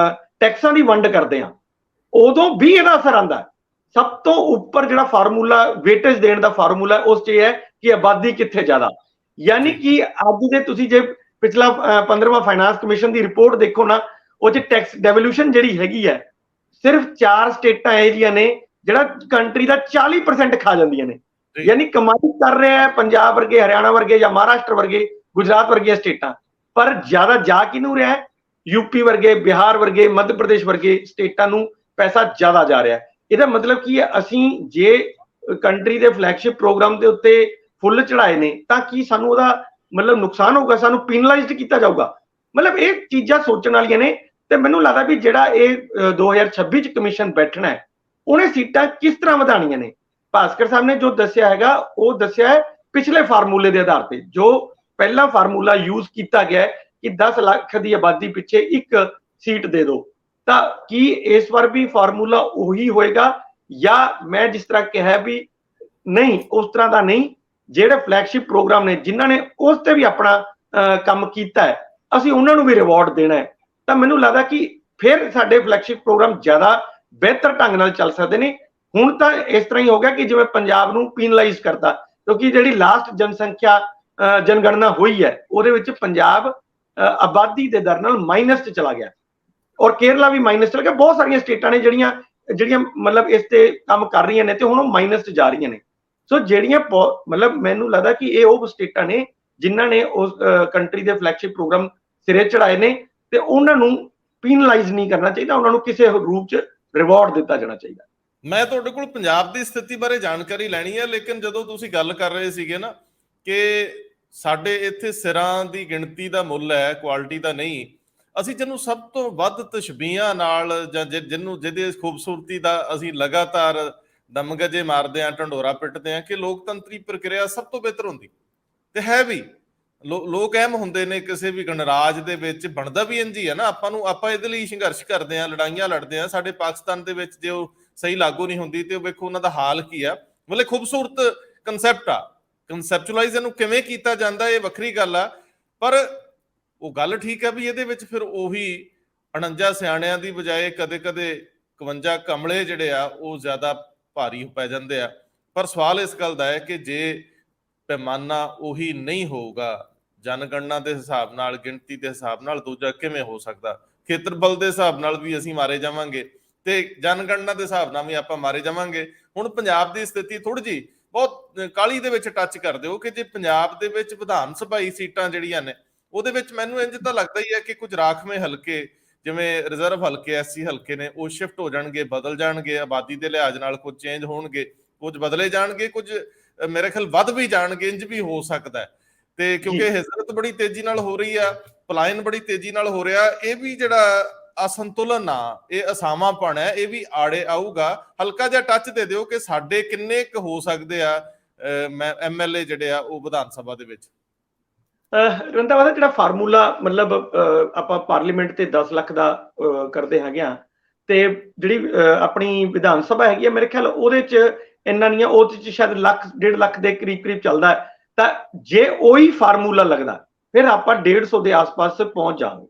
ਟੈਕਸਾਂ ਦੀ ਵੰਡ ਕਰਦੇ ਹਾਂ ਉਦੋਂ ਵੀ ਇਹਦਾ ਅਸਰ ਆਉਂਦਾ। ਸਭ ਤੋਂ ਉੱਪਰ ਜਿਹੜਾ ਫਾਰਮੂਲਾ ਵੇਟੇਜ ਦੇਣ ਦਾ ਫਾਰਮੂਲਾ ਉਸ 'ਚ ਇਹ ਹੈ ਕਿ ਆਬਾਦੀ ਕਿੱਥੇ ਜ਼ਿਆਦਾ। ਯਾਨੀ ਕਿ ਅੱਜ ਦੇ ਤੁਸੀਂ ਜੇ ਪਿਛਲਾ 15ਵਾਂ ਫਾਈਨਾਂਸ ਕਮਿਸ਼ਨ ਦੀ ਰਿਪੋਰਟ ਦੇਖੋ ਨਾ, ਉਹ 'ਚ ਟੈਕਸ ਡੈਵੋਲੂਸ਼ਨ ਜਿਹੜੀ ਹੈਗੀ ਹੈ ਸਿਰਫ 4 ਸਟੇਟਾਂ ਇਹ ਜਿਹੀਆਂ ਨੇ ਜਿਹੜਾ ਕੰਟਰੀ ਦਾ 40% ਖਾ ਜਾਂਦੀਆਂ ਨੇ। ਯਾਨੀ ਕਮਾਈ ਕਰ ਰਿਹਾ ਹੈ ਪੰਜਾਬ ਵਰਗੇ, ਹਰਿਆਣਾ ਵਰਗੇ ਜਾਂ ਮਹਾਰਾਸ਼ਟਰ ਵਰਗੇ, ਗੁਜਰਾਤ ਵਰਗੀਆਂ ਸਟੇਟਾਂ, ਪਰ ਜ਼ਿਆਦਾ ਜਾ ਕਿਹਨੂੰ ਰਿਹਾ ਹੈ? ਯੂਪੀ ਵਰਗੇ, ਬਿਹਾਰ ਵਰਗੇ, ਮੱਧ ਪ੍ਰਦੇਸ਼ ਵਰਗੇ ਸਟੇਟਾਂ ਨੂੰ ਪੈਸਾ ਜ਼ਿਆਦਾ ਜਾ ਰਿਹਾ। ਇਹਦਾ ਮਤਲਬ ਕੀ ਹੈ? ਅਸੀਂ ਜੇ ਕੰਟਰੀ ਦੇ ਫਲੈਗਸ਼ਿਪ ਪ੍ਰੋਗਰਾਮ ਦੇ ਉੱਤੇ ਫੁੱਲ ਚੜਾਏ ਨੇ ਤਾਂ ਕੀ ਸਾਨੂੰ ਉਹਦਾ ਮਤਲਬ ਨੁਕਸਾਨ ਹੋਊਗਾ? ਸਾਨੂੰ ਪੀਨਲਾਈਜ਼ਡ ਕੀਤਾ ਜਾਊਗਾ? ਮਤਲਬ ਇਹ ਚੀਜ਼ਾਂ ਸੋਚਣ ਵਾਲੀਆਂ ਨੇ। ਤੇ ਮੈਨੂੰ ਲੱਗਦਾ ਵੀ ਜਿਹੜਾ ਇਹ 2026 ਚ ਕਮਿਸ਼ਨ ਬੈਠਣਾ ਹੈ ਉਹਨੇ ਸੀਟਾਂ ਕਿਸ ਤਰ੍ਹਾਂ ਵਧਾਣੀਆਂ ਨੇ। ਭਾਸਕਰ ਸਾਹਿਬ ਨੇ ਜੋ ਦੱਸਿਆ ਹੈਗਾ ਉਹ ਦੱਸਿਆ ਹੈ ਪਿਛਲੇ ਫਾਰਮੂਲੇ ਦੇ ਆਧਾਰ ਤੇ। ਜੋ ਪਹਿਲਾ ਫਾਰਮੂਲਾ ਯੂਜ਼ ਕੀਤਾ ਗਿਆ ਹੈ ਕਿ 10 ਲੱਖ ਦੀ ਆਬਾਦੀ ਪਿੱਛੇ 1 ਸੀਟ ਦੇ ਦਿਓ, ਤਾਂ ਕੀ ਇਸ ਵਾਰ ਵੀ ਫਾਰਮੂਲਾ ਉਹੀ ਹੋਏਗਾ ਜਾਂ ਮੈਂ ਜਿਸ ਤਰ੍ਹਾਂ ਕਿਹਾ ਵੀ ਨਹੀਂ, ਉਸ ਤਰ੍ਹਾਂ ਦਾ ਨਹੀਂ। ਜਿਹੜੇ ਫਲੈਗਸ਼ਿਪ ਪ੍ਰੋਗਰਾਮ ਨੇ ਜਿਨ੍ਹਾਂ ਨੇ ਉਸ ਤੇ ਵੀ ਆਪਣਾ ਕੰਮ ਕੀਤਾ ਹੈ ਅਸੀਂ ਉਹਨਾਂ ਨੂੰ ਵੀ ਰਿਵਾਰਡ ਦੇਣਾ ਹੈ। ਤਾਂ ਮੈਨੂੰ ਲੱਗਦਾ ਕਿ ਫਿਰ ਸਾਡੇ ਫਲੈਗਸ਼ਿਪ ਪ੍ਰੋਗਰਾਮ ਜ਼ਿਆਦਾ ਬਿਹਤਰ ਢੰਗ ਨਾਲ ਚੱਲ ਸਕਦੇ ਨੇ। ਹੁਣ ਤਾਂ ਇਸ ਤਰ੍ਹਾਂ ਹੀ ਹੋ ਗਿਆ ਕਿ ਜਿਵੇਂ ਪੰਜਾਬ ਨੂੰ ਪੀਨਲਾਈਜ਼ ਕਰਤਾ, ਕਿਉਂਕਿ ਜਿਹੜੀ ਲਾਸਟ ਜਨਸੰਖਿਆ ਜਨਗਣਨਾ ਹੋਈ ਹੈ ਉਹਦੇ ਵਿੱਚ ਪੰਜਾਬ ਆਬਾਦੀ ਦੇ ਦਰ ਨਾਲ ਮਾਈਨਸ 'ਚ ਚਲਾ ਗਿਆ ਔਰ ਕੇਰਲਾ ਵੀ ਮਾਈਨਸ ਚਲਾ ਗਿਆ। ਬਹੁਤ ਸਾਰੀਆਂ ਸਟੇਟਾਂ ਨੇ ਜਿਹੜੀਆਂ ਮਤਲਬ ਇਸ ਤੇ ਕੰਮ ਕਰ ਰਹੀਆਂ ਨੇ ਤੇ ਹੁਣ ਉਹ ਮਾਈਨਸ 'ਚ ਜਾ ਰਹੀਆਂ ਨੇ। ਸੋ ਜਿਹੜੀਆਂ ਮਤਲਬ ਮੈਨੂੰ ਲੱਗਦਾ ਕਿ ਇਹ ਉਹ ਸਟੇਟਾਂ ਨੇ ਜਿਨ੍ਹਾਂ ਨੇ ਉਸ ਕੰਟਰੀ ਦੇ ਫਲੈਗਸ਼ਿਪ ਪ੍ਰੋਗਰਾਮ ਸਿਰੇ ਚੜਾਏ ਨੇ ਤੇ ਉਹਨਾਂ ਨੂੰ ਪੀਨਲਾਈਜ਼ ਨਹੀਂ ਕਰਨਾ ਚਾਹੀਦਾ, ਉਹਨਾਂ ਨੂੰ ਕਿਸੇ ਰੂਪ 'ਚ ਰਿਵਾਰਡ ਦਿੱਤਾ ਜਾਣਾ ਚਾਹੀਦਾ। ਮੈਂ ਤੁਹਾਡੇ ਕੋਲ ਪੰਜਾਬ ਦੀ ਸਥਿਤੀ ਬਾਰੇ ਜਾਣਕਾਰੀ ਲੈਣੀ ਹੈ, ਲੇਕਿਨ ਜਦੋਂ ਤੁਸੀਂ ਗੱਲ ਕਰ ਰਹੇ ਸੀਗੇ ਨਾ ਕਿ ਸਾਡੇ ਇੱਥੇ ਸਿਰਾਂ ਦੀ ਗਿਣਤੀ ਦਾ ਮੁੱਲ ਹੈ, ਕੁਆਲਿਟੀ ਦਾ ਨਹੀਂ, ਅਸੀਂ ਜਿਹਨੂੰ ਸਭ ਤੋਂ ਵੱਧ ਤਸ਼ਬੀਹਾਂ ਨਾਲ ਜਾਂ ਜਿਹਨੂੰ ਜਿਹਦੇ ਖੂਬਸੂਰਤੀ ਦਾ ਅਸੀਂ ਲਗਾਤਾਰ ਦਮਗਜੇ ਮਾਰਦੇ ਹਾਂ, ਢੰਡੋਰਾ ਪਿੱਟਦੇ ਹਾਂ ਕਿ ਲੋਕਤੰਤਰੀ ਪ੍ਰਕਿਰਿਆ ਸਭ ਤੋਂ ਬਿਹਤਰ ਹੁੰਦੀ, ਤੇ ਹੈ ਵੀ। ਲੋਕ ਅਹਿਮ ਹੁੰਦੇ ਨੇ ਕਿਸੇ ਵੀ ਗਣਰਾਜ ਦੇ ਵਿੱਚ, ਬਣਦਾ ਵੀ ਇੰਝ ਹੀ ਹੈ ਨਾ। ਆਪਾਂ ਇਹਦੇ ਲਈ ਸੰਘਰਸ਼ ਕਰਦੇ ਹਾਂ, ਲੜਾਈਆਂ ਲੜਦੇ ਹਾਂ। ਸਾਡੇ ਪਾਕਿਸਤਾਨ ਦੇ ਵਿੱਚ ਜੇ ਉਹ ਸਹੀ ਲਾਗੂ ਨਹੀਂ ਹੁੰਦੀ ਤੇ ਉਹ ਵੇਖੋ ਉਹਨਾਂ ਦਾ ਹਾਲ ਕੀ ਆ। ਮਤਲਬ ਖੂਬਸੂਰਤ ਕੰਸੈਪਟ ਆ, ਕੰਸੈਪਚੁਅਲਾਈਜ਼ ਇਹਨੂੰ ਕਿਵੇਂ ਕੀਤਾ ਜਾਂਦਾ ਇਹ ਵੱਖਰੀ ਗੱਲ ਆ, ਪਰ ਉਹ ਗੱਲ ਠੀਕ ਆ ਵੀ ਇਹਦੇ ਵਿੱਚ ਫਿਰ ਉਹੀ 49 ਸਿਆਣਿਆਂ ਦੀ ਬਜਾਏ ਕਦੇ ਕਦੇ 51 ਕਮਲੇ ਜਿਹੜੇ ਆ ਉਹ ਜ਼ਿਆਦਾ ਭਾਰੀ ਪੈ ਜਾਂਦੇ ਆ। ਪਰ ਸਵਾਲ ਇਸ ਗੱਲ ਦਾ ਹੈ ਕਿ ਜੇ ਪੈਮਾਨਾ ਉਹੀ ਨਹੀਂ ਹੋਊਗਾ ਜਨਗਣਨਾ ਦੇ ਹਿਸਾਬ ਨਾਲ, ਗਿਣਤੀ ਦੇ ਹਿਸਾਬ ਨਾਲ, ਦੂਜਾ ਕਿਵੇਂ ਹੋ ਸਕਦਾ? ਖੇਤਰਬਲ ਦੇ ਹਿਸਾਬ ਨਾਲ ਵੀ ਅਸੀਂ ਮਾਰੇ ਜਾਵਾਂਗੇ ਤੇ ਜਨਗਣਨਾ ਦੇ ਹਿਸਾਬ ਨਾਲ ਵੀ ਆਪਾਂ ਮਾਰੇ ਜਾਵਾਂਗੇ। ਹੁਣ ਪੰਜਾਬ ਦੀ ਸਥਿਤੀ ਥੋੜੀ ਜਿਹੀ ਬਹੁਤ ਕਾਲੀ ਦੇ ਵਿੱਚ ਟੱਚ ਕਰ ਦਿਓ ਕਿ ਜੇ ਪੰਜਾਬ ਦੇ ਵਿੱਚ ਵਿਧਾਨ ਸਭਾਈ ਸੀਟਾਂ ਜਿਹੜੀਆਂ ਨੇ ਉਹਦੇ ਵਿੱਚ ਮੈਨੂੰ ਇੰਝ ਤਾਂ ਲੱਗਦਾ ਹੀ ਹੈ ਕਿ ਕੁਝ ਰਾਖਵੇਂ ਹਲਕੇ ਜਿਵੇਂ ਰਿਜ਼ਰਵ ਹਲਕੇ, ਐਸਸੀ ਹਲਕੇ ਨੇ, ਉਹ ਸ਼ਿਫਟ ਹੋ ਜਾਣਗੇ, ਬਦਲ ਜਾਣਗੇ, ਆਬਾਦੀ ਦੇ ਲਿਹਾਜ਼ ਨਾਲ ਕੁਝ ਚੇਂਜ ਹੋਣਗੇ, ਕੁਝ ਬਦਲੇ ਜਾਣਗੇ, ਕੁਝ ਮੇਰੇ ਖਿਆਲ ਵੱਧ ਵੀ ਜਾਣਗੇ, ਇੰਜ ਵੀ ਹੋ ਸਕਦਾ ਹੈ। ਤੇ ਕਿਉਂਕਿ ਹਿਜਰਤ ਬੜੀ ਤੇਜ਼ੀ ਨਾਲ ਹੋ ਰਹੀ ਆ, ਪਲਾਇਨ ਬੜੀ ਤੇਜ਼ੀ ਨਾਲ ਹੋ ਰਿਹਾ, ਇਹ ਵੀ ਜਿਹੜਾ ਅਸੰਤੁਲਨ ਆ, ਇਹ ਅਸਾਵਾਂਪਣ ਹੈ, ਇਹ ਵੀ ਆੜੇ ਆਊਗਾ। ਹਲਕਾ ਜਿਹਾ ਟੱਚ ਦੇ ਦਿਓ ਕਿ ਸਾਡੇ ਕਿੰਨੇ ਕੁ ਹੋ ਸਕਦੇ ਆ ਐਮਐਲਏ ਜਿਹੜੇ ਆ ਉਹ ਵਿਧਾਨ ਸਭਾ ਦੇ ਵਿੱਚ। ਰੰਧਾਵਾ, ਜਿਹੜਾ ਫਾਰਮੂਲਾ ਮਤਲਬ ਆਪਾਂ ਪਾਰਲੀਮੈਂਟ ਤੇ 10 ਲੱਖ ਦਾ ਕਰਦੇ ਹੈਗੇ ਆ, ਤੇ ਜਿਹੜੀ ਆਪਣੀ ਵਿਧਾਨ ਸਭਾ ਹੈਗੀ ਆ ਮੇਰੇ ਖਿਆਲ ਉਹਦੇ ਚ ਇੰਨਾ ਨਹੀਂ ਆ, ਉਹਦੇ ਚ ਸ਼ਾਇਦ 1.5 ਲੱਖ ਦੇ ਕਰੀਬ ਕਰੀਬ ਚੱਲਦਾ ਹੈ। ਤਾਂ ਜੇ ਉਹੀ ਫਾਰਮੂਲਾ ਲੱਗਦਾ ਫਿਰ ਆਪਾਂ 150 ਦੇ ਆਸ-ਪਾਸ ਪਹੁੰਚ ਜਾਵਾਂਗੇ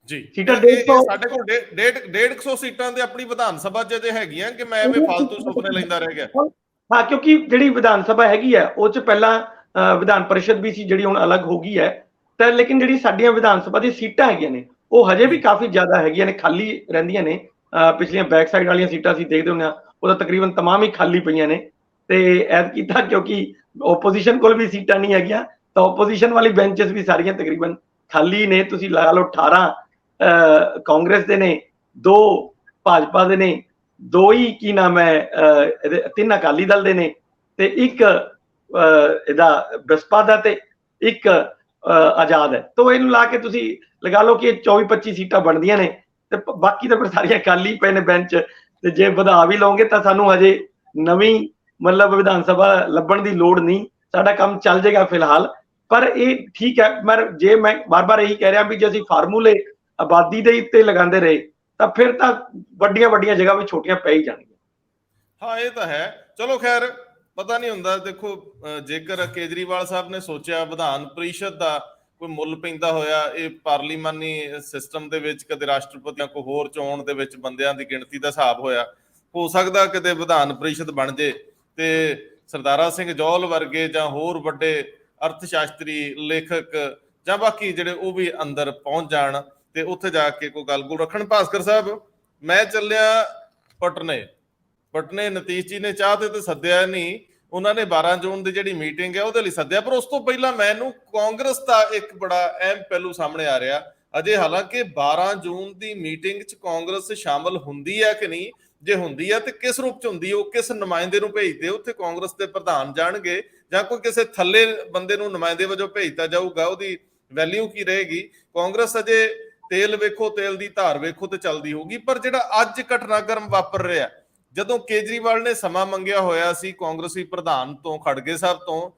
ਜੀ। ਸੀਟਾਂ 150 ਸਾਡੇ ਕੋਲ 150 ਸੀਟਾਂ ਤੇ ਆਪਣੀ ਵਿਧਾਨ ਸਭਾ ਜੇ ਹੈਗੀਆਂ ਕਿ ਮੈਂ ਐਵੇਂ ਫालतू ਸੁਪਨੇ ਲੈਂਦਾ ਰਹਿ ਗਿਆ। ਹਾਂ, ਕਿਉਂਕਿ ਜਿਹੜੀ ਵਿਧਾਨ ਸਭਾ ਹੈਗੀ ਹੈ ਉਹ ਚ ਪਹਿਲਾਂ ਵਿਧਾਨ ਪਰਿਸ਼ਦ ਵੀ ਸੀ ਜਿਹੜੀ ਹੁਣ ਅਲੱਗ ਹੋ ਗਈ ਹੈ, ਤਾਂ ਲੇਕਿਨ ਜਿਹੜੀ ਸਾਡੀਆਂ ਵਿਧਾਨ ਸਭਾ ਦੀ ਸੀਟਾਂ ਹੈਗੀਆਂ ਨੇ ਉਹ ਹਜੇ ਵੀ ਕਾਫੀ ਜ਼ਿਆਦਾ ਹੈਗੀਆਂ ਨੇ, ਖਾਲੀ ਰਹਿੰਦੀਆਂ ਨੇ। ਪਿਛਲੀਆਂ ਬੈਕ ਸਾਈਡ ਵਾਲੀਆਂ ਸੀਟਾਂ ਅਸੀਂ ਦੇਖਦੇ ਹੁੰਦੇ ਹਾਂ ਉਹਦਾ ਤਕਰੀਬਨ ਤਮਾਮ ਹੀ ਖਾਲੀ ਪਈਆਂ ਨੇ। ਤੇ ਐਤ ਕੀਤਾ ਕਿਉਂਕਿ ਓਪੋਜੀਸ਼ਨ ਕੋਲ ਵੀ ਸੀਟਾਂ ਨਹੀਂ ਹੈਗੀਆਂ ਤਾਂ ਓਪੋਜੀਸ਼ਨ ਵਾਲੀ ਬੈਂਚਸ ਵੀ ਸਾਰੀਆਂ ਤਕਰੀਬਨ ਖਾਲੀ ਨੇ। ਤੁਸੀਂ ਲਗਾ ਲਓ 18 ਕਾਂਗਰਸ ਦੇ ਨੇ, 2 ਭਾਜਪਾ ਦੇ ਨੇ, 2 ਹੀ ਕੀ ਨਾਮ ਹੈ 3 ਅਕਾਲੀ ਦਲ ਦੇ ਨੇ, ਤੇ 1 ਇਹਦਾ ਬਸਪਾ ਦਾ, ਤੇ 1 ਆਜ਼ਾਦ ਹੈ। ਤਾਂ ਇਹਨੂੰ ਲਾ ਕੇ ਤੁਸੀਂ ਲਗਾ ਲਓ ਕਿ 24-25 ਸੀਟਾਂ ਬਣਦੀਆਂ ਨੇ, ਤੇ ਬਾਕੀ ਤਾਂ ਫਿਰ ਸਾਰੀਆਂ ਖਾਲੀ ਪਏ ਨੇ ਬੈਂਚ। ਤੇ ਜੇ ਵਧਾ ਵੀ ਲਓਗੇ ਤਾਂ ਸਾਨੂੰ ਹਜੇ ਨਵੀਂ ਮਤਲਬ ਵਿਧਾਨ ਸਭਾ ਲੱਭਣ ਦੀ ਲੋੜ ਨਹੀਂ, ਸਾਡਾ ਕੰਮ ਚੱਲ ਜਾਏਗਾ ਫਿਲਹਾਲ। ਪਰ ਇਹ ਠੀਕ ਹੈ, ਮੈਂ ਬਾਰ-ਬਾਰ ਇਹੀ ਕਹਿ ਰਿਹਾ ਵੀ ਜੇ ਅਸੀਂ ਫਾਰਮੂਲੇ ਆਬਾਦੀ ਦੇ ਉੱਤੇ ਲਗਾਉਂਦੇ ਰਹੇ ਤਾਂ ਫਿਰ ਤਾਂ ਵੱਡੀਆਂ ਜਗ੍ਹਾ ਵੀ ਛੋਟੀਆਂ ਪੈ ਹੀ ਜਾਣਗੀਆਂ। ਹਾਂ, ਇਹ ਤਾਂ ਹੈ। ਚਲੋ ਖੈਰ, ਪਤਾ ਨਹੀਂ ਹੁੰਦਾ। ਦੇਖੋ, ਜੇਕਰ ਕੇਜਰੀਵਾਲ ਸਾਹਿਬ ਨੇ ਸੋਚਿਆ ਵਿਧਾਨ ਪਰਿਸ਼ਦ ਦਾ ਕੋਈ ਮੁੱਲ ਪੈਂਦਾ ਹੋਇਆ ਇਹ ਪਾਰਲੀਮਾਨੀ ਸਿਸਟਮ ਦੇ ਵਿੱਚ, ਕਦੇ ਰਾਸ਼ਟਰਪਤੀਆਂ ਕੋ ਹੋਰ ਚੋਣ ਦੇ ਵਿੱਚ ਬੰਦਿਆਂ ਦੀ ਗਿਣਤੀ ਦਾ ਹਿਸਾਬ ਹੋਇਆ, ਹੋ ਸਕਦਾ ਕਿਤੇ ਵਿਧਾਨ ਪਰਿਸ਼ਦ ਬਣ ਜੇ ਤੇ ਸਰਦਾਰਾ ਸਿੰਘ ਜੌਹਲ ਵਰਗੇ ਜਾਂ ਹੋਰ ਵੱਡੇ ਅਰਥ ਸ਼ਾਸਤਰੀ, ਲੇਖਕ ਜਾਂ ਬਾਕੀ ਜਿਹੜੇ ਉਹ ਵੀ ਅੰਦਰ ਪਹੁੰਚ ਜਾਣ ਤੇ ਉੱਥੇ ਜਾ ਕੇ ਕੋਈ ਗੱਲ-ਗੁਲ ਰੱਖਣ। ਭਾਸਕਰ ਸਾਹਿਬ, ਮੈਂ ਚੱਲਿਆ ਪਟਨੇ ਨਤੀਸ਼ ਜੀ ਨੇ ਚਾਹ ਤੇ ਸੱਦਿਆ ਨਹੀਂ, ਉਹਨਾਂ ਨੇ 12 ਜੂਨ ਦੀ ਜਿਹੜੀ ਮੀਟਿੰਗ ਹੈ ਉਹਦੇ ਲਈ ਸੱਦਿਆ। ਪਰ ਉਸ ਤੋਂ ਪਹਿਲਾਂ ਮੈਨੂੰ ਕਾਂਗਰਸ ਦਾ ਇੱਕ ਬੜਾ ਅਹਿਮ ਪਹਿਲੂ ਸਾਹਮਣੇ ਆ ਰਿਹਾ ਅਜੇ। ਹਾਲਾਂਕਿ 12 ਜੂਨ ਦੀ ਮੀਟਿੰਗ 'ਚ ਕਾਂਗਰਸ ਸ਼ਾਮਲ ਹੁੰਦੀ ਹੈ ਕਿ ਨਹੀਂ, ਜੇ ਹੁੰਦੀ ਹੈ ਤੇ ਕਿਸ ਰੂਪ 'ਚ ਹੁੰਦੀ ਹੈ, ਉਹ ਕਿਸ ਨੁਮਾਇੰਦੇ ਨੂੰ ਭੇਜਦੇ, ਉੱਥੇ ਕਾਂਗਰਸ ਦੇ ਪ੍ਰਧਾਨ ਜਾਣਗੇ ਜਾਂ ਕੋਈ ਕਿਸੇ ਥੱਲੇ ਬੰਦੇ ਨੂੰ ਨੁਮਾਇੰਦੇ ਵਜੋਂ ਭੇਜਤਾ ਜਾਊਗਾ, ਉਹਦੀ ਵੈਲਿਊ ਕੀ ਰਹੇਗੀ? ਕਾਂਗਰਸ ਅਜੇ ਤੇਲ ਵੇਖੋ, ਤੇਲ ਦੀ ਧਾਰ ਵੇਖੋ ਤੇ ਚੱਲਦੀ ਹੋਊਗੀ। ਪਰ ਜਿਹੜਾ ਅੱਜ ਘਟਨਾਕ੍ਰਮ ਵਾਪਰ ਰਿਹਾ, ਜਦੋਂ ਕੇਜਰੀਵਾਲ ਨੇ ਸਮਾਂ ਮੰਗਿਆ ਹੋਇਆ ਸੀ ਕਾਂਗਰਸੀ ਪ੍ਰਧਾਨ ਤੋਂ, ਖੜਗੇ ਸਾਹਿਬ ਤੋਂ,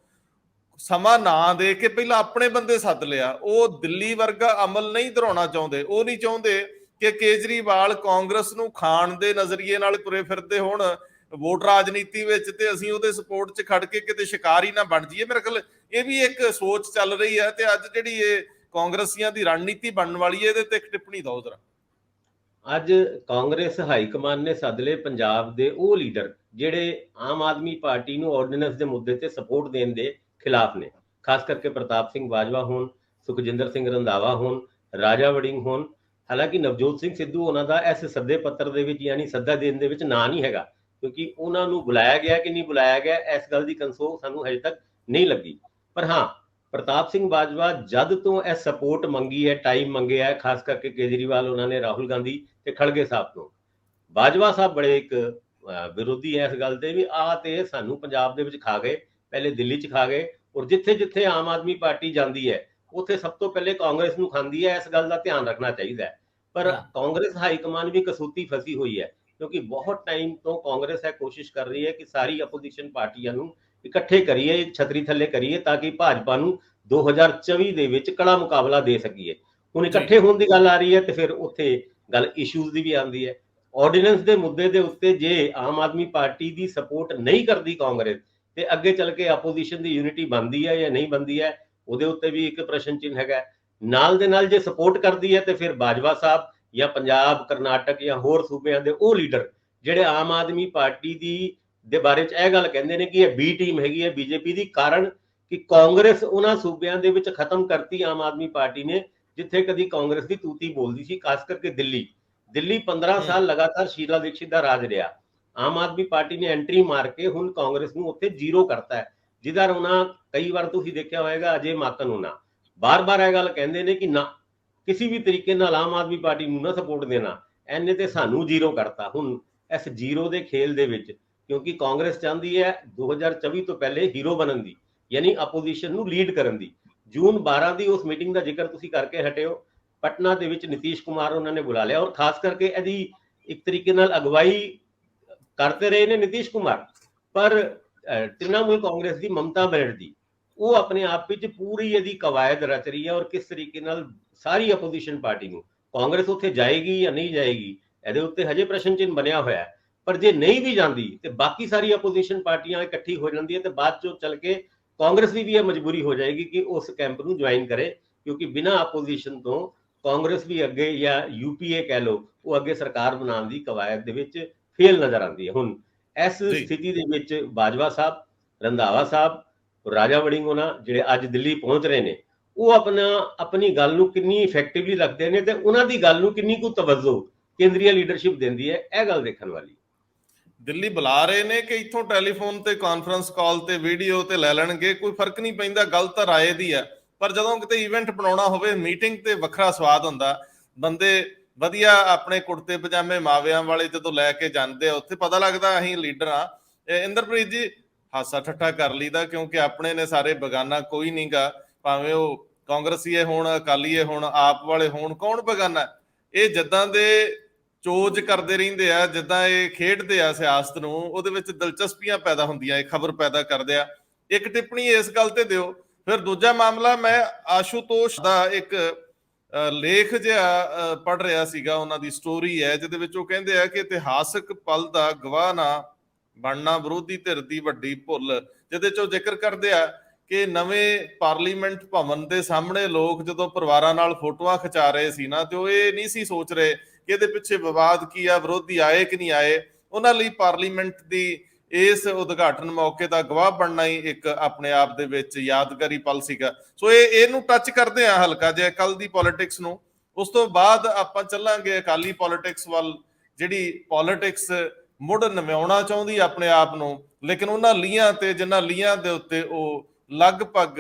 ਸਮਾਂ ਨਾ ਦੇ ਕੇ ਪਹਿਲਾਂ ਆਪਣੇ ਬੰਦੇ ਸੱਦ ਲਿਆ। ਉਹ ਦਿੱਲੀ ਵਰਗਾ ਅਮਲ ਨਹੀਂ ਦੁਹਰਾਉਣਾ ਚਾਹੁੰਦੇ। ਉਹ ਨਹੀਂ ਚਾਹੁੰਦੇ ਕਿ ਕੇਜਰੀਵਾਲ ਕਾਂਗਰਸ ਨੂੰ ਖਾਣ ਦੇ ਨਜ਼ਰੀਏ ਨਾਲ ਤੁਰੇ ਫਿਰਦੇ ਹੋਣ ਵੋਟ ਰਾਜਨੀਤੀ ਵਿੱਚ ਤੇ ਅਸੀਂ ਉਹਦੇ ਸਪੋਰਟ 'ਚ ਖੜ ਕੇ ਕਿਤੇ ਸ਼ਿਕਾਰ ਹੀ ਨਾ ਬਣ ਜਾਈਏ। ਮੇਰੇ ਖਿਆਲ ਇਹ ਵੀ ਇੱਕ ਸੋਚ ਚੱਲ ਰਹੀ ਹੈ। ਤੇ ਅੱਜ ਜਿਹੜੀ ਇਹ ਕਾਂਗਰਸੀਆਂ ਦੀ ਰਣਨੀਤੀ ਬਣਨ ਵਾਲੀ ਹੈ, ਇਹਦੇ ਤੇ ਇੱਕ ਟਿੱਪਣੀ ਦਿਓ ਜ਼ਰਾ। ਅੱਜ ਕਾਂਗਰਸ ਹਾਈ ਕਮਾਨ ਨੇ ਸੱਦ ਲਏ ਪੰਜਾਬ ਦੇ ਉਹ ਲੀਡਰ ਜਿਹੜੇ ਆਮ ਆਦਮੀ ਪਾਰਟੀ ਨੂੰ ਆਰਡੀਨੈਂਸ ਦੇ ਮੁੱਦੇ ਤੇ ਸਪੋਰਟ ਦੇਣ ਦੇ ਖਿਲਾਫ ਨੇ, ਖਾਸ ਕਰਕੇ ਪ੍ਰਤਾਪ ਸਿੰਘ ਬਾਜਵਾ ਹੋਣ, ਸੁਖਜਿੰਦਰ ਸਿੰਘ ਰੰਧਾਵਾ ਹੋਣ, ਰਾਜਾ ਵੜਿੰਗ ਹੋਣ। ਹਾਲਾਂਕਿ ਨਵਜੋਤ ਸਿੰਘ ਸਿੱਧੂ ਉਹਨਾਂ ਦਾ ਇਸ ਸੱਦੇ ਪੱਤਰ ਦੇ ਵਿੱਚ ਯਾਨੀ ਸੱਦਾ ਦੇਣ ਦੇ ਵਿੱਚ ਨਾਂ ਨਹੀਂ ਹੈਗਾ, ਕਿਉਂਕਿ ਉਹਨਾਂ ਨੂੰ ਬੁਲਾਇਆ ਗਿਆ ਕਿ ਨਹੀਂ ਬੁਲਾਇਆ ਗਿਆ ਇਸ ਗੱਲ ਦੀ ਕੰਸੋ ਸਾਨੂੰ ਹਜੇ ਤੱਕ ਨਹੀਂ ਲੱਗੀ। ਪਰ ਹਾਂ, ਪ੍ਰਤਾਪ ਸਿੰਘ ਬਾਜਵਾ ਜਦ ਤੋਂ ਇਹ ਸਪੋਰਟ ਮੰਗੀ ਹੈ, ਟਾਈਮ ਮੰਗਿਆ ਹੈ, ਖਾਸ ਕਰਕੇ ਕੇਜਰੀਵਾਲ ਉਹਨਾਂ ਨੇ ਰਾਹੁਲ ਗਾਂਧੀ ਤੇ ਖੜਗੇ ਸਾਹਿਬ ਤੋਂ। ਬਾਜਵਾ ਸਾਹਿਬ ਬੜੇ ਇੱਕ ਵਿਰੋਧੀ ਇਸ ਗੱਲ ਤੇ ਵੀ ਆਹ ਤੇ ਸਾਨੂੰ ਪੰਜਾਬ ਦੇ ਵਿੱਚ ਖਾ ਗਏ, ਪਹਿਲੇ ਦਿੱਲੀ 'ਚ ਖਾ ਗਏ, ਔਰ ਜਿੱਥੇ ਆਮ ਆਦਮੀ ਪਾਰਟੀ ਜਾਂਦੀ ਹੈ ਉੱਥੇ ਸਭ ਤੋਂ ਪਹਿਲੇ ਕਾਂਗਰਸ ਨੂੰ ਖਾਂਦੀ ਹੈ। ਇਸ ਗੱਲ ਦਾ ਧਿਆਨ ਰੱਖਣਾ ਚਾਹੀਦਾ ਹੈ। ਪਰ ਕਾਂਗਰਸ ਹਾਈ ਕਮਾਨ ਵੀ ਕਸੂਤੀ ਫਸੀ ਹੋਈ ਹੈ, ਕਿਉਂਕਿ ਬਹੁਤ ਟਾਈਮ ਤੋਂ ਕਾਂਗਰਸ ਇਹ ਕੋਸ਼ਿਸ਼ ਕਰ ਰਹੀ ਹੈ ਕਿ ਸਾਰੀ ਆਪੋਜੀਸ਼ਨ ਪਾਰਟੀਆਂ ਨੂੰ ਇਕੱਠੇ ਕਰੀਏ, ਛਤਰੀ ਥੱਲੇ ਕਰੀਏ, ਤਾਂ ਕਿ ਭਾਜਪਾ ਨੂੰ 2024 ਦੇ ਵਿੱਚ ਕੜਾ ਮੁਕਾਬਲਾ ਦੇ ਸਕੀਏ। ਹੁਣ ਇਕੱਠੇ ਹੋਣ ਦੀ ਗੱਲ ਆ ਰਹੀ ਹੈ ਤੇ ਫਿਰ ਉੱਥੇ ਗੱਲ ਇਸ਼ੂਜ਼ ਦੀ ਵੀ ਆਉਂਦੀ ਹੈ। ਆਰਡੀਨੈਂਸ ਦੇ ਮੁੱਦੇ ਦੇ ਉੱਤੇ ਜੇ ਆਮ ਆਦਮੀ ਪਾਰਟੀ ਦੀ ਸਪੋਰਟ ਨਹੀਂ ਕਰਦੀ ਕਾਂਗਰਸ, ਤੇ ਅੱਗੇ ਚੱਲ ਕੇ ਆਪੋਜੀਸ਼ਨ ਦੀ ਯੂਨਿਟੀ ਬਣਦੀ ਹੈ ਜਾਂ ਨਹੀਂ ਬਣਦੀ ਹੈ, ਉਹਦੇ ਉੱਤੇ ਵੀ ਇੱਕ ਪ੍ਰਸ਼ਨ ਚਿੰਨ੍ਹ ਹੈਗਾ। ਨਾਲ ਦੇ ਨਾਲ ਜੇ ਸਪੋਰਟ ਕਰਦੀ ਹੈ ਤੇ ਫਿਰ ਬਾਜਵਾ ਸਾਹਿਬ ਜਾਂ ਪੰਜਾਬ, ਕਰਨਾਟਕ ਜਾਂ ਹੋਰ ਸੂਬਿਆਂ ਦੇ ਉਹ ਲੀਡਰ ਜਿਹੜੇ ਆਮ ਆਦਮੀ ਪਾਰਟੀ ਦੇ ਬਾਰੇ ਚ ਇਹ ਗੱਲ ਕਹਿੰਦੇ ਨੇ ਕਿ ਇਹ ਬੀ ਟੀਮ ਹੈਗੀ ਹੈ ਬੀਜੇਪੀ ਦੀ, ਕਾਰਨ ਕਿ ਕਾਂਗਰਸ ਉਹਨਾਂ ਸੂਬਿਆਂ ਦੇ ਵਿੱਚ ਖਤਮ ਕਰਤੀ ਆਮ ਆਦਮੀ ਪਾਰਟੀ ਨੇ ਜਿੱਥੇ ਕਦੀ ਕਾਂਗਰਸ ਦੀ ਤੂਤੀ ਬੋਲਦੀ ਸੀ, ਖਾਸ ਕਰਕੇ ਦਿੱਲੀ 15 ਸਾਲ ਲਗਾਤਾਰ ਸ਼ੀਲਾ ਦੀਕਸ਼ਿਤ ਦਾ ਰਾਜ ਰਿਹਾ। ਆਮ ਆਦਮੀ ਪਾਰਟੀ ਨੇ ਐਂਟਰੀ ਮਾਰ ਕੇ ਹੁਣ ਕਾਂਗਰਸ ਨੂੰ ਉੱਥੇ ਜ਼ੀਰੋ ਕਰਤਾ ਹੈ, ਜਿਹਦਾ ਉਹਨਾਂ ਕਈ ਵਾਰ ਤੁਸੀਂ ਦੇਖਿਆ ਹੋਏਗਾ ਅਜੇ ਮਾਕਨ ਉਹਨਾਂ ਬਾਰ-ਬਾਰ ਇਹ ਗੱਲ ਕਹਿੰਦੇ ਨੇ ਕਿ ਨਾ ਕਿਸੇ ਵੀ ਤਰੀਕੇ ਨਾਲ ਆਮ ਆਦਮੀ ਪਾਰਟੀ ਨੂੰ ਨਾ ਸਪੋਰਟ ਦੇਣਾ, ਐਨੇ ਤੇ ਸਾਨੂੰ ਜ਼ੀਰੋ ਕਰਤਾ। ਹੁਣ ਇਸ ਜ਼ੀਰੋ ਦੇ ਖੇਲ ਦੇ ਵਿੱਚ, ਕਿਉਂਕਿ ਕਾਂਗਰਸ ਚਾਹੁੰਦੀ ਹੈ 2024 ਤੋਂ ਪਹਿਲੇ ਹੀਰੋ ਬਣਨ ਦੀ, ਯਾਨੀ ਆਪੋਜੀਸ਼ਨ ਨੂੰ ਲੀਡ ਕਰਨ ਦੀ। ਜੂਨ 12 ਦੀ ਉਸ ਮੀਟਿੰਗ ਦਾ ਜ਼ਿਕਰ ਤੁਸੀਂ ਕਰਕੇ ਹਟੇ ਹੋ, ਪਟਨਾ ਦੇ ਵਿੱਚ ਨਿਤੀਸ਼ ਕੁਮਾਰ ਉਹਨਾਂ ਨੇ ਬੁਲਾ ਲਿਆ, ਔਰ ਖਾਸ ਕਰਕੇ ਇਹਦੀ ਇੱਕ ਤਰੀਕੇ ਨਾਲ ਅਗਵਾਈ ਕਰਦੇ ਰਹੇ ਨੇ ਨਿਤੀਸ਼ ਕੁਮਾਰ। ਪਰ ਤ੍ਰਿਣਮੂਲ ਕਾਂਗਰਸ ਦੀ ਮਮਤਾ ਬੈਨਰਜੀ ਉਹ ਆਪਣੇ ਆਪ ਵਿੱਚ ਪੂਰੀ ਇਹਦੀ ਕਵਾਇਦ ਰਚ ਰਹੀ ਹੈ, ਔਰ ਕਿਸ ਤਰੀਕੇ ਨਾਲ ਸਾਰੀ ਆਪੋਜੀਸ਼ਨ ਪਾਰਟੀ ਨੂੰ, ਕਾਂਗਰਸ ਉੱਥੇ ਜਾਏਗੀ ਜਾਂ ਨਹੀਂ ਜਾਏਗੀ ਇਹਦੇ ਉੱਤੇ ਹਜੇ ਪ੍ਰਸ਼ਨ ਚਿੰਨ੍ਹ ਬਣਿਆ ਹੋਇਆ ਹੈ। ਪਰ ਜੇ ਨਹੀਂ ਵੀ ਜਾਂਦੀ ਤੇ ਬਾਕੀ ਸਾਰੀ ਆਪੋਜੀਸ਼ਨ ਪਾਰਟੀਆਂ ਇਕੱਠੀ ਹੋ ਜਾਂਦੀ ਹੈ ਤੇ ਬਾਅਦ ਚੋਂ ਚੱਲ ਕੇ ਕਾਂਗਰਸ ਦੀ ਵੀ ਇਹ ਮਜਬੂਰੀ ਹੋ ਜਾਏਗੀ ਕਿ ਉਸ ਕੈਂਪ ਨੂੰ ਜੁਆਇਨ ਕਰੇ, ਕਿਉਂਕਿ ਬਿਨਾਂ ਆਪੋਜੀਸ਼ਨ ਤੋਂ ਕਾਂਗਰਸ ਵੀ ਅੱਗੇ ਜਾਂ ਯੂਪੀਏ ਕਹਿ ਲਓ ਉਹ ਅੱਗੇ ਸਰਕਾਰ ਬਣਾਉਣ ਦੀ ਕਵਾਇਦ ਦੇ ਵਿੱਚ ਫੇਲ ਨਜ਼ਰ ਆਉਂਦੀ ਹੈ। ਹੁਣ ਇਸ ਸਥਿਤੀ ਦੇ ਵਿੱਚ ਬਾਜਵਾ ਸਾਹਿਬ, ਰੰਧਾਵਾ ਸਾਹਿਬ, ਰਾਜਾ ਵੜਿੰਗ ਹੋਣਾ ਜਿਹੜੇ ਅੱਜ ਦਿੱਲੀ ਪਹੁੰਚ ਰਹੇ ਨੇ, ਉਹ ਆਪਣੀ ਗੱਲ ਨੂੰ ਕਿੰਨੀ ਇਫੈਕਟਿਵਲੀ ਰੱਖਦੇ ਨੇ ਤੇ ਉਹਨਾਂ ਦੀ ਗੱਲ ਨੂੰ ਕਿੰਨੀ ਕੁ ਤਵੱਜੋ ਕੇਂਦਰੀ ਲੀਡਰਸ਼ਿਪ ਦਿੰਦੀ ਹੈ, ਇਹ ਗੱਲ ਦੇਖਣ ਵਾਲੀ। ਦਿੱਲੀ ਬੁਲਾ ਰਹੇ ਨੇ ਕਿ ਇੱਥੋਂ ਟੈਲੀਫੋਨ ਤੇ ਕਾਨਫਰੰਸ ਕਾਲ ਤੇ ਵੀਡੀਓ ਤੇ ਲੈ ਲੈਣਗੇ, ਕੋਈ ਫਰਕ ਨਹੀਂ ਪੈਂਦਾ, ਗੱਲ ਤਾਂ ਰਾਏ ਦੀ ਹੈ। ਪਰ ਜਦੋਂ ਕਿਤੇ ਇਵੈਂਟ ਬਣਾਉਣਾ ਹੋਵੇ, ਮੀਟਿੰਗ ਤੇ ਵੱਖਰਾ ਸਵਾਦ ਹੁੰਦਾ। ਬੰਦੇ ਵਧੀਆ ਆਪਣੇ ਕੁੜਤੇ ਪਜਾਮੇ ਮਾਵਿਆਂ ਵਾਲੇ ਜਦੋਂ ਲੈ ਕੇ ਜਾਂਦੇ ਆ, ਉੱਥੇ ਪਤਾ ਲੱਗਦਾ ਅਸੀਂ ਲੀਡਰ ਆ। ਇੰਦਰਪ੍ਰੀਤ ਜੀ, ਹਾਸਾ ਠੱਠਾ ਕਰ ਲਈਦਾ ਕਿਉਂਕਿ ਆਪਣੇ ਨੇ ਸਾਰੇ, ਬਗਾਨਾ ਕੋਈ ਨਹੀਂ ਗਾ, ਭਾਵੇਂ ਉਹ ਕਾਂਗਰਸੀਏ ਹੋਣ, ਅਕਾਲੀਏ ਹੋਣ, ਆਪ ਵਾਲੇ ਹੋਣ, ਕੌਣ ਬਗਾਨਾ। ਇਹ ਜਿੱਦਾਂ ਦੇ ਚੋਜ ਕਰਦੇ ਰਹਿੰਦੇ ਆ, ਜਿੱਦਾਂ ਇਹ ਖੇਡਦੇ ਆ ਸਿਆਸਤ ਨੂੰ, ਉਹਦੇ ਵਿੱਚ ਦਿਲਚਸਪੀਆਂ ਪੈਦਾ ਹੁੰਦੀਆਂ, ਇਹ ਖਬਰ ਪੈਦਾ ਕਰਦੇ ਆ। ਇੱਕ ਟਿੱਪਣੀ ਇਸ ਗੱਲ ਤੇ ਦਿਓ। ਫਿਰ ਦੂਜਾ ਮਾਮਲਾ, ਮੈਂ ਆਸ਼ੂਤੋਸ਼ ਦਾ ਇੱਕ ਲੇਖ ਜਿਹਾ ਪੜ੍ਹ ਰਿਹਾ ਸੀਗਾ, ਉਹਨਾਂ ਦੀ ਸਟੋਰੀ ਹੈ ਜਿਹਦੇ ਵਿੱਚ ਉਹ ਕਹਿੰਦੇ ਆ ਕਿ ਇਤਿਹਾਸਕ ਪਲ ਦਾ ਗਵਾਹ ਨਾ ਬਣਨਾ ਵਿਰੋਧੀ ਧਿਰ ਦੀ ਵੱਡੀ ਭੁੱਲ, ਜਿਹਦੇ ਚ ਉਹ ਜ਼ਿਕਰ ਕਰਦੇ ਆ ਕਿ ਨਵੇਂ ਪਾਰਲੀਮੈਂਟ ਭਵਨ ਦੇ ਸਾਹਮਣੇ ਲੋਕ ਜਦੋਂ ਪਰਿਵਾਰਾਂ ਨਾਲ ਫੋਟੋਆਂ ਖਿਚਾ ਰਹੇ ਸੀ ਨਾ, ਤੇ ਉਹ ਇਹ ਨਹੀਂ ਸੀ ਸੋਚ ਰਹੇ ਕਿ ਇਹਦੇ ਪਿੱਛੇ ਵਿਵਾਦ ਕੀ ਆ, ਵਿਰੋਧੀ ਆਏ ਕਿ ਨਹੀਂ ਆਏ। ਉਹਨਾਂ ਲਈ ਪਾਰਲੀਮੈਂਟ ਦੀ ਇਸ ਉਦਘਾਟਨ ਮੌਕੇ ਦਾ ਗਵਾਹ ਬਣਨਾ ਹੀ ਇੱਕ ਆਪਣੇ ਆਪ ਦੇ ਵਿੱਚ ਯਾਦਗਾਰੀ ਪਲ ਸੀਗਾ। ਸੋ ਇਹਨੂੰ ਟੱਚ ਕਰਦੇ ਆ ਹਲਕਾ ਜਿਹਾ ਕੱਲ ਦੀ ਪੋਲਿਟਿਕਸ ਨੂੰ। ਉਸ ਤੋਂ ਬਾਅਦ ਆਪਾਂ ਚੱਲਾਂਗੇ ਅਕਾਲੀ ਪੋਲਿਟਿਕਸ ਵੱਲ, ਜਿਹੜੀ ਪੋਲਿਟਿਕਸ ਮੁੜ ਨਵਿਆਉਣਾ ਚਾਹੁੰਦੀ ਆਪਣੇ ਆਪ ਨੂੰ, ਲੇਕਿਨ ਉਹਨਾਂ ਲੀਹਾਂ ਤੇ ਜਿਨ੍ਹਾਂ ਲੀਹਾਂ ਦੇ ਉੱਤੇ ਉਹ ਲਗਭਗ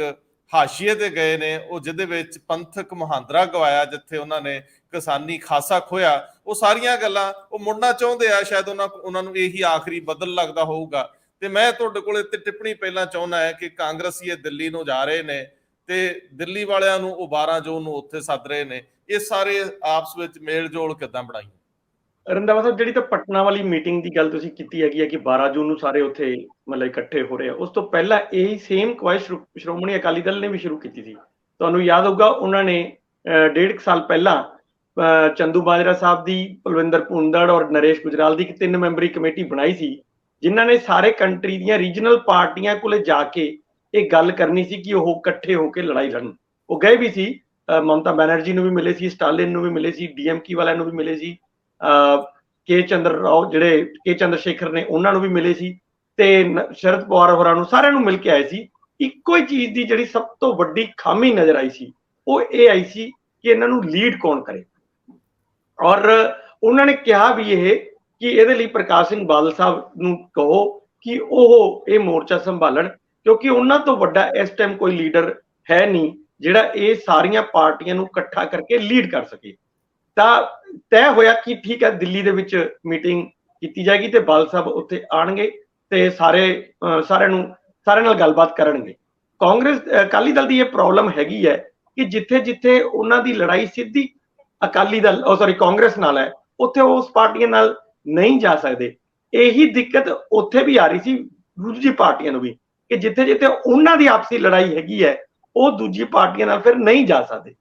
ਹਾਸ਼ੀਏ ਤੇ ਗਏ ਨੇ, ਉਹ ਜਿਹਦੇ ਵਿੱਚ ਪੰਥਕ ਮੁਹਾਂਦਰਾ ਗਵਾਇਆ, ਜਿੱਥੇ ਉਹਨਾਂ ਨੇ ਕਿਸਾਨੀ ਖਾਸਾ ਖੋਇਆ, ਉਹ ਸਾਰੀਆਂ ਗੱਲਾਂ ਉਹ ਮੁੜਨਾ ਚਾਹੁੰਦੇ ਆ। ਸ਼ਾਇਦ ਉਹਨਾਂ ਨੂੰ ਇਹੀ ਆਖਰੀ ਬਦਲ ਲੱਗਦਾ ਹੋਊਗਾ। ਤੇ ਮੈਂ ਤੁਹਾਡੇ ਕੋਲ ਇੱਥੇ ਟਿੱਪਣੀ ਪਹਿਲਾਂ ਚਾਹੁੰਦਾ ਹੈ ਕਿ ਕਾਂਗਰਸੀਏ ਦਿੱਲੀ ਨੂੰ ਜਾ ਰਹੇ ਨੇ ਤੇ ਦਿੱਲੀ ਵਾਲਿਆਂ ਨੂੰ ਉਹ 12 ਜੂਨ ਨੂੰ ਉੱਥੇ ਸੱਦ ਰਹੇ ਨੇ। ਇਹ ਸਾਰੇ ਆਪਸ ਵਿੱਚ ਮੇਲ ਜੋਲ ਕਿੱਦਾਂ ਬਣਾਈ? ਰੰਧਾਵਾ ਸਾਹਿਬ, ਜਿਹੜੀ ਤਾਂ ਪਟਨਾ ਵਾਲੀ ਮੀਟਿੰਗ ਦੀ ਗੱਲ ਤੁਸੀਂ ਕੀਤੀ ਹੈਗੀ ਹੈ ਕਿ 12 ਜੂਨ ਨੂੰ ਸਾਰੇ ਉੱਥੇ ਮਤਲਬ ਇਕੱਠੇ ਹੋ ਰਹੇ ਆ, ਉਸ ਤੋਂ ਪਹਿਲਾਂ ਇਹੀ ਸੇਮ ਕਵਾਇਦ ਸ਼੍ਰੋਮਣੀ ਅਕਾਲੀ ਦਲ ਨੇ ਵੀ ਸ਼ੁਰੂ ਕੀਤੀ ਸੀ। ਤੁਹਾਨੂੰ ਯਾਦ ਹੋਊਗਾ, ਉਹਨਾਂ ਨੇ 1.5 ਸਾਲ ਪਹਿਲਾਂ ਚੰਦੂ ਬਾਜਰਾ ਸਾਹਿਬ ਦੀ, ਪਲਵਿੰਦਰ ਭੁੰਦੜ ਔਰ ਨਰੇਸ਼ ਗੁਜਰਾਲ ਦੀ ਇੱਕ 3 ਮੈਂਬਰੀ ਕਮੇਟੀ ਬਣਾਈ ਸੀ, ਜਿਨ੍ਹਾਂ ਨੇ ਸਾਰੇ ਕੰਟਰੀ ਦੀਆਂ ਰੀਜਨਲ ਪਾਰਟੀਆਂ ਕੋਲੇ ਜਾ ਕੇ ਇਹ ਗੱਲ ਕਰਨੀ ਸੀ ਕਿ ਉਹ ਇਕੱਠੇ ਹੋ ਕੇ ਲੜਾਈ ਲੜਨ। ਉਹ ਗਏ ਵੀ ਸੀ, ਮਮਤਾ ਬੈਨਰਜੀ ਨੂੰ ਵੀ ਮਿਲੇ ਸੀ, ਸਟਾਲਿਨ ਨੂੰ ਵੀ ਮਿਲੇ ਸੀ, DMK ਵਾਲਿਆਂ ਨੂੰ ਵੀ ਮਿਲੇ ਸੀ, ਕੇ ਚੰਦਰ ਰਾਓ ਜਿਹੜੇ ਕੇ ਚੰਦਰ ਸ਼ੇਖਰ ਨੇ ਉਹਨਾਂ ਨੂੰ ਵੀ ਮਿਲੇ ਸੀ, ਤੇ ਸ਼ਰਦ ਪਵਾਰ ਹੋਰਾਂ ਨੂੰ, ਸਾਰਿਆਂ ਨੂੰ ਮਿਲ ਕੇ ਆਏ ਸੀ। ਇੱਕੋ ਹੀ ਚੀਜ਼ ਦੀ ਜਿਹੜੀ ਸਭ ਤੋਂ ਵੱਡੀ ਖਾਮੀ ਨਜ਼ਰ ਆਈ ਸੀ ਉਹ ਇਹ ਆਈ ਸੀ ਕਿ ਇਹਨਾਂ ਨੂੰ ਲੀਡ ਕੌਣ ਕਰੇ। ਔਰ ਉਹਨਾਂ ਨੇ ਕਿਹਾ ਵੀ ਇਹ ਕਿ ਇਹਦੇ ਲਈ ਪ੍ਰਕਾਸ਼ ਸਿੰਘ ਬਾਦਲ ਸਾਹਿਬ ਨੂੰ ਕਹੋ ਕਿ ਉਹ ਇਹ ਮੋਰਚਾ ਸੰਭਾਲਣ, ਕਿਉਂਕਿ ਉਹਨਾਂ ਤੋਂ ਵੱਡਾ ਇਸ ਟਾਈਮ ਕੋਈ ਲੀਡਰ ਹੈ ਨਹੀਂ ਜਿਹੜਾ ਇਹ ਸਾਰੀਆਂ ਪਾਰਟੀਆਂ ਨੂੰ ਇਕੱਠਾ ਕਰਕੇ ਲੀਡ ਕਰ ਸਕੇ। ਤਾਂ ਤੈਅ ਹੋਇਆ ਕਿ ਠੀਕ ਹੈ, ਦਿੱਲੀ ਦੇ ਵਿੱਚ ਮੀਟਿੰਗ ਕੀਤੀ ਜਾਏਗੀ ਤੇ ਬਾਲ ਸਾਹਿਬ ਉੱਥੇ ਆਣਗੇ ਤੇ ਸਾਰਿਆਂ ਨਾਲ ਗੱਲਬਾਤ ਕਰਨਗੇ। ਕਾਂਗਰਸ ਅਕਾਲੀ ਦਲ ਦੀ ਇਹ ਪ੍ਰੋਬਲਮ ਹੈਗੀ ਹੈ ਕਿ ਜਿੱਥੇ ਜਿੱਥੇ ਉਹਨਾਂ ਦੀ ਲੜਾਈ ਸਿੱਧੀ ਕਾਂਗਰਸ ਨਾਲ ਹੈ, ਉੱਥੇ ਉਸ ਪਾਰਟੀਆਂ ਨਾਲ ਨਹੀਂ ਜਾ ਸਕਦੇ। ਇਹੀ ਦਿੱਕਤ ਉੱਥੇ ਵੀ ਆ ਰਹੀ ਸੀ ਦੂਜੀ ਪਾਰਟੀਆਂ ਨੂੰ ਵੀ, ਕਿ ਜਿੱਥੇ ਜਿੱਥੇ ਉਹਨਾਂ ਦੀ ਆਪਸੀ ਲੜਾਈ ਹੈਗੀ ਹੈ ਉਹ ਦੂਜੀ ਪਾਰਟੀਆਂ ਨਾਲ ਫਿਰ ਨਹੀਂ ਜਾ ਸਕਦੇ।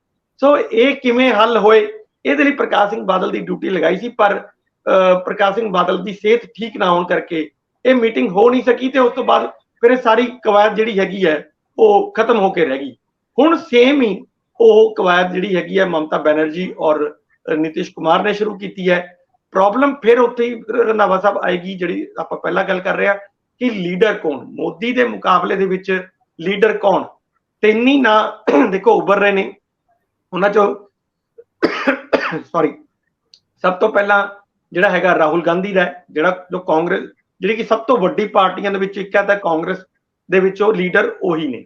ਸੋ ਇਹ ਕਿਵੇਂ ਹੱਲ ਹੋਏ, ਇਹਦੇ ਲਈ ਪ੍ਰਕਾਸ਼ ਸਿੰਘ ਬਾਦਲ ਦੀ ਡਿਊਟੀ ਲਗਾਈ ਸੀ, ਪਰ ਪ੍ਰਕਾਸ਼ ਸਿੰਘ ਬਾਦਲ ਦੀ ਸਿਹਤ ਠੀਕ ਨਾ ਹੋਣ ਕਰਕੇ ਇਹ ਮੀਟਿੰਗ ਹੋ ਨਹੀਂ ਸਕੀ ਤੇ ਉਸ ਤੋਂ ਬਾਅਦ ਫਿਰ ਇਹ ਸਾਰੀ ਕਵਾਇਦ ਜਿਹੜੀ ਹੈਗੀ ਹੈ ਉਹ ਖਤਮ ਹੋ ਕੇ ਰਹਿ ਗਈ। ਹੁਣ ਸੇਮ ਹੀ ਉਹ ਕਵਾਇਦ ਜਿਹੜੀ ਹੈਗੀ ਹੈ ਮਮਤਾ ਬੈਨਰਜੀ ਔਰ ਨਿਤਿਸ਼ ਕੁਮਾਰ ਨੇ ਸ਼ੁਰੂ ਕੀਤੀ ਹੈ। ਪ੍ਰੋਬਲਮ ਫਿਰ ਉੱਥੇ ਹੀ ਰੰਧਾਵਾ ਸਾਹਿਬ ਆਏਗੀ, ਜਿਹੜੀ ਆਪਾਂ ਪਹਿਲਾਂ ਗੱਲ ਕਰ ਰਹੇ ਹਾਂ ਕਿ ਲੀਡਰ ਕੌਣ, ਮੋਦੀ ਦੇ ਮੁਕਾਬਲੇ ਦੇ ਵਿੱਚ ਲੀਡਰ ਕੌਣ। ਤਿੰਨ ਹੀ ਨਾਂ ਦੇਖੋ ਉੱਭਰ ਰਹੇ ਨੇ, ਉਹਨਾਂ ਚੋਂ ਸਭ ਤੋਂ ਪਹਿਲਾਂ ਜਿਹੜਾ ਹੈਗਾ ਰਾਹੁਲ ਗਾਂਧੀ ਦਾ, ਜੋ ਕਾਂਗਰਸ ਜਿਹੜੀ ਕਿ ਸਭ ਤੋਂ ਵੱਡੀ ਪਾਰਟੀਆਂ ਦੇ ਵਿੱਚ ਇੱਕ ਹੈ, ਤਾਂ ਕਾਂਗਰਸ ਦੇ ਵਿੱਚ ਉਹ ਲੀਡਰ ਉਹੀ ਨੇ।